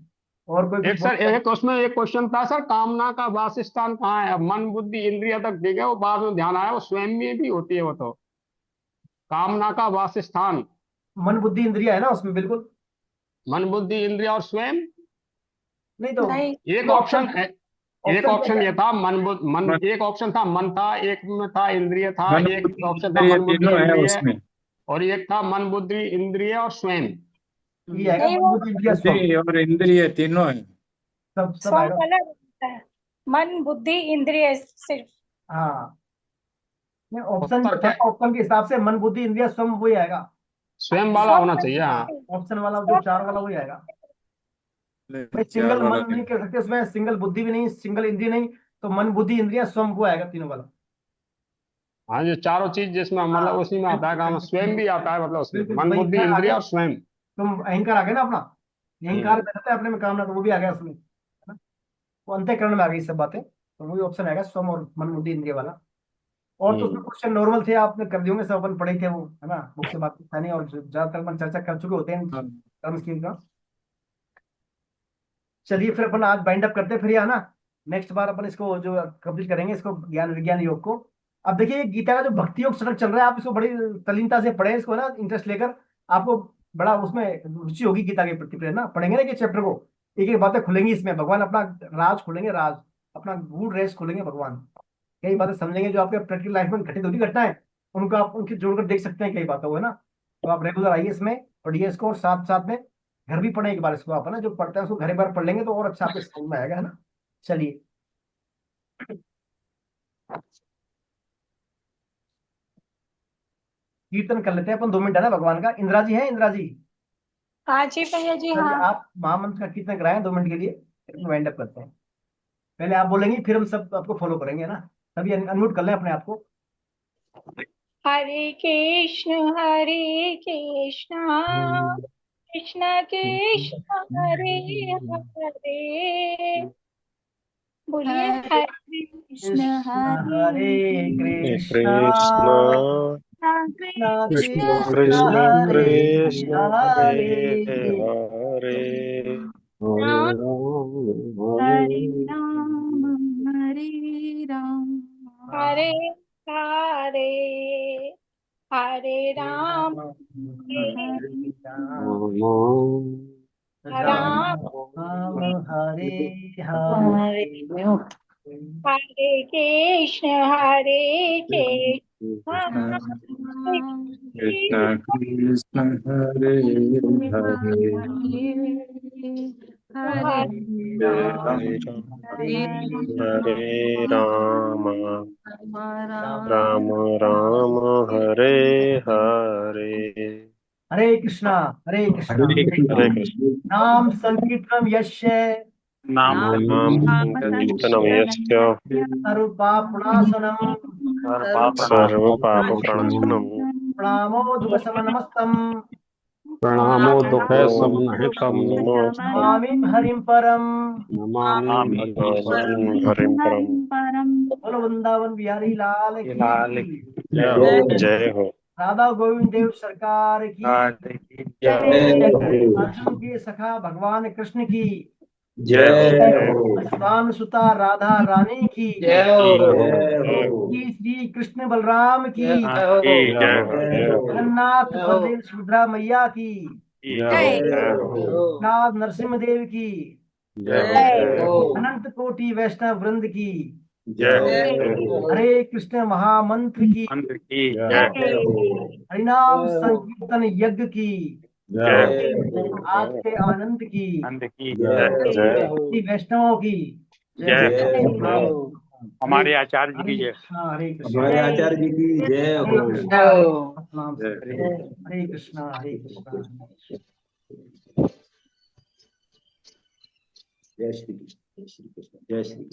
और कोई एक कुछ सर एक उसमें एक क्वेश्चन था सर, कामना का वासस्थान कहाँ है? अब मन बुद्धि इंद्रिय तक ठीक है, वो बाद में ध्यान आया वो स्वयं में भी होती है वो तो। कामना का वासस्थान मन बुद्धि इंद्रिया है ना उसमें, बिल्कुल। मन बुद्धि इंद्रिय और स्वयं। नहीं तो नहीं, एक ऑप्शन ऑप्शन एक ऑप्शन ऑप्शन ये था मन बुद्ध मन, एक ऑप्शन था मन था, एक में था इंद्रिय था, मन एक बुद्धि ऑप्शन था इंद्रिय मन बुद्धि तीनों है इंद्रिय, उसमें। और एक था मन बुद्धि इंद्रिय और स्वयं। ये आएगा, नहीं मन वो बुद्धि इंद्रिया स्वम, बुद्धि और इंद्रिय तीनों है। सब स्वयं आएगा। अलग होता है, मन बुद्धि इंद्रिय सिर्फ। हाँ, नहीं ऑप्शन उत्तर जो था, क्या? ऑप्शन के हिसाब से मन बुद्धि इंद्रिया स्वम वही आएगा। स्वयं वाला स्वयं होना में चाहिए, हाँ। ऑप्शन वाला जो 4 वाला वही आएगा। भाई चार सिंगल वाला मन नहीं कर सकते उसमें, सिंगल बुद्धि भी नहीं, सिंगल इंद्रिय नहीं, तो मन बुद्धि इंद्रिया स्वयं वो आएगा, तीनों वाला। हाँ, ये चारों चीज जिसमें हाँ मतलब उसी में आता है, काम स्वयं भी आता है, मतलब उसमें बिल्कुल, मन वही बुद्धि अहंकार आ इंद्रिय गया। और स्वयं। तुम अहंकार आ गया ना अपना, ये अहंकार में रहता है अपने में कामना, तो वो भी आ गया उसमें, है ना। वो अंतःकरण में आ गई सब बातें, तो वही ऑप्शन आएगा, स्वम और मन बुद्धि इंद्रिय वाला। और तो उसमें क्वेश्चन नॉर्मल थे, आपने कर दिए होंगे, सब अपन पढ़े थे वो, है ना, बुक से बात था नहीं, और ज्यादातर अपन चर्चा कर चुके होते हैं टर्म स्कीम का। चलिए फिर अपन आज बाइंड अप करते हैं, फिर ये है ना, नेक्स्ट बार अपन इसको जो कंप्लीट करेंगे इसको, ज्ञान विज्ञान योग को। अब देखिए ये गीता का जो भक्ति योग शतक चल रहा है, आप इसको बड़ी तल्लीनता से पढ़ें इसको, है ना, इंटरेस्ट लेकर। आपको बड़ा उसमें रुचि होगी गीता के प्रति, है ना, पढ़ेंगे ना कि चैप्टर को, एक एक बातें खुलेंगी इसमें, भगवान अपना राज खोलेंगे, राज अपना गूढ़ रहस्य खोलेंगे भगवान। कई बातें समझेंगे जो आपके प्रैक्टिकल लाइफ में घटित होती घटना है, उनको आप उनकी जोड़कर देख सकते हैं कई बातों को, है ना। तो आप रेगुलर आइए इसमें, पढ़िए इसको, और साथ साथ में घर भी पढ़े एक बार इसको, आप है ना, जो पढ़ते हैं उसको घर एक बार पढ़ लेंगे तो और अच्छा आपके समझ में आएगा, है ना। चलिए कीर्तन कर लेते हैं अपन, 2 मिनट है ना भगवान का। इंदिरा जी है, इंदिरा जी, हाँ जी भैया जी, चलिए हाँ। आप महामंत्र का कीर्तन कराएं 2 मिनट के लिए, फिर वाइंड अप करते हैं। पहले आप बोलेंगे, फिर हम सब आपको फॉलो करेंगे, है ना। तभी अनम्यूट कर लें अपने आप को। हरे कृष्ण कृष्ण कृष्ण हरे हरे, बोलिए हरे कृष्ण हरे कृष्ण कृष्ण कृष्ण कृष्ण कृष्ण हरे कृष्ण हरे हरे। हरे, हरे हरे, हरे राम राम राम हरे हरे, हरे कृष्ण कृष्ण कृष्ण हरे हरे, हरे राम राम राम हरे हरे। हरे कृष्णा, हरे कृष्णा, हरे कृष्ण। नाम संकीर्तनम यस्य नाम नाम संकीर्तनम यस्य सर्व पापनाशनम सर्व पाप प्रणाशनम प्रणामो दुख शमनमस्तम प्रणामो दुख समन्वितम नमामि हरिम परम। नमामि हरिं परम। बोलो वृंदावन बिहारी लाल की, लाल जय हो, जय हो। राधा गोविंद देव सरकार की, जय अर्जुन के सखा भगवान कृष्ण की, जय हो, अश्वान सुता राधा रानी की, जय हो, श्री श्री कृष्ण बलराम की, जय हो, जय हो, जय हो, जगन्नाथ बलदेव सुभद्रा मैया की, जय हो, नाथ नरसिंह देव की, जय हो, जय हो, अनंत कोटि वैष्णव वृंद की, जय हो। हरे कृष्ण महामंत्र की, मंत्र की जय जय। हो। हरिनाम संकीर्तन यज्ञ की, जय आज के आनंद की, आनंद की जय जय। जय हो। श्री वैष्णवों की जय। जय जय हो। हो। हमारे आचार्य जी हरे की जय। कृष्णा हरे कृष्णा हमारे आचार्य जी की जय हरे हो। कृष्णा जय हो। सतनाम जय सतनाम। हरे कृष्णा हरे कृष्णा। जय श्री कृष्ण, जय श्री कृष्ण, जय श्री कृष्ण।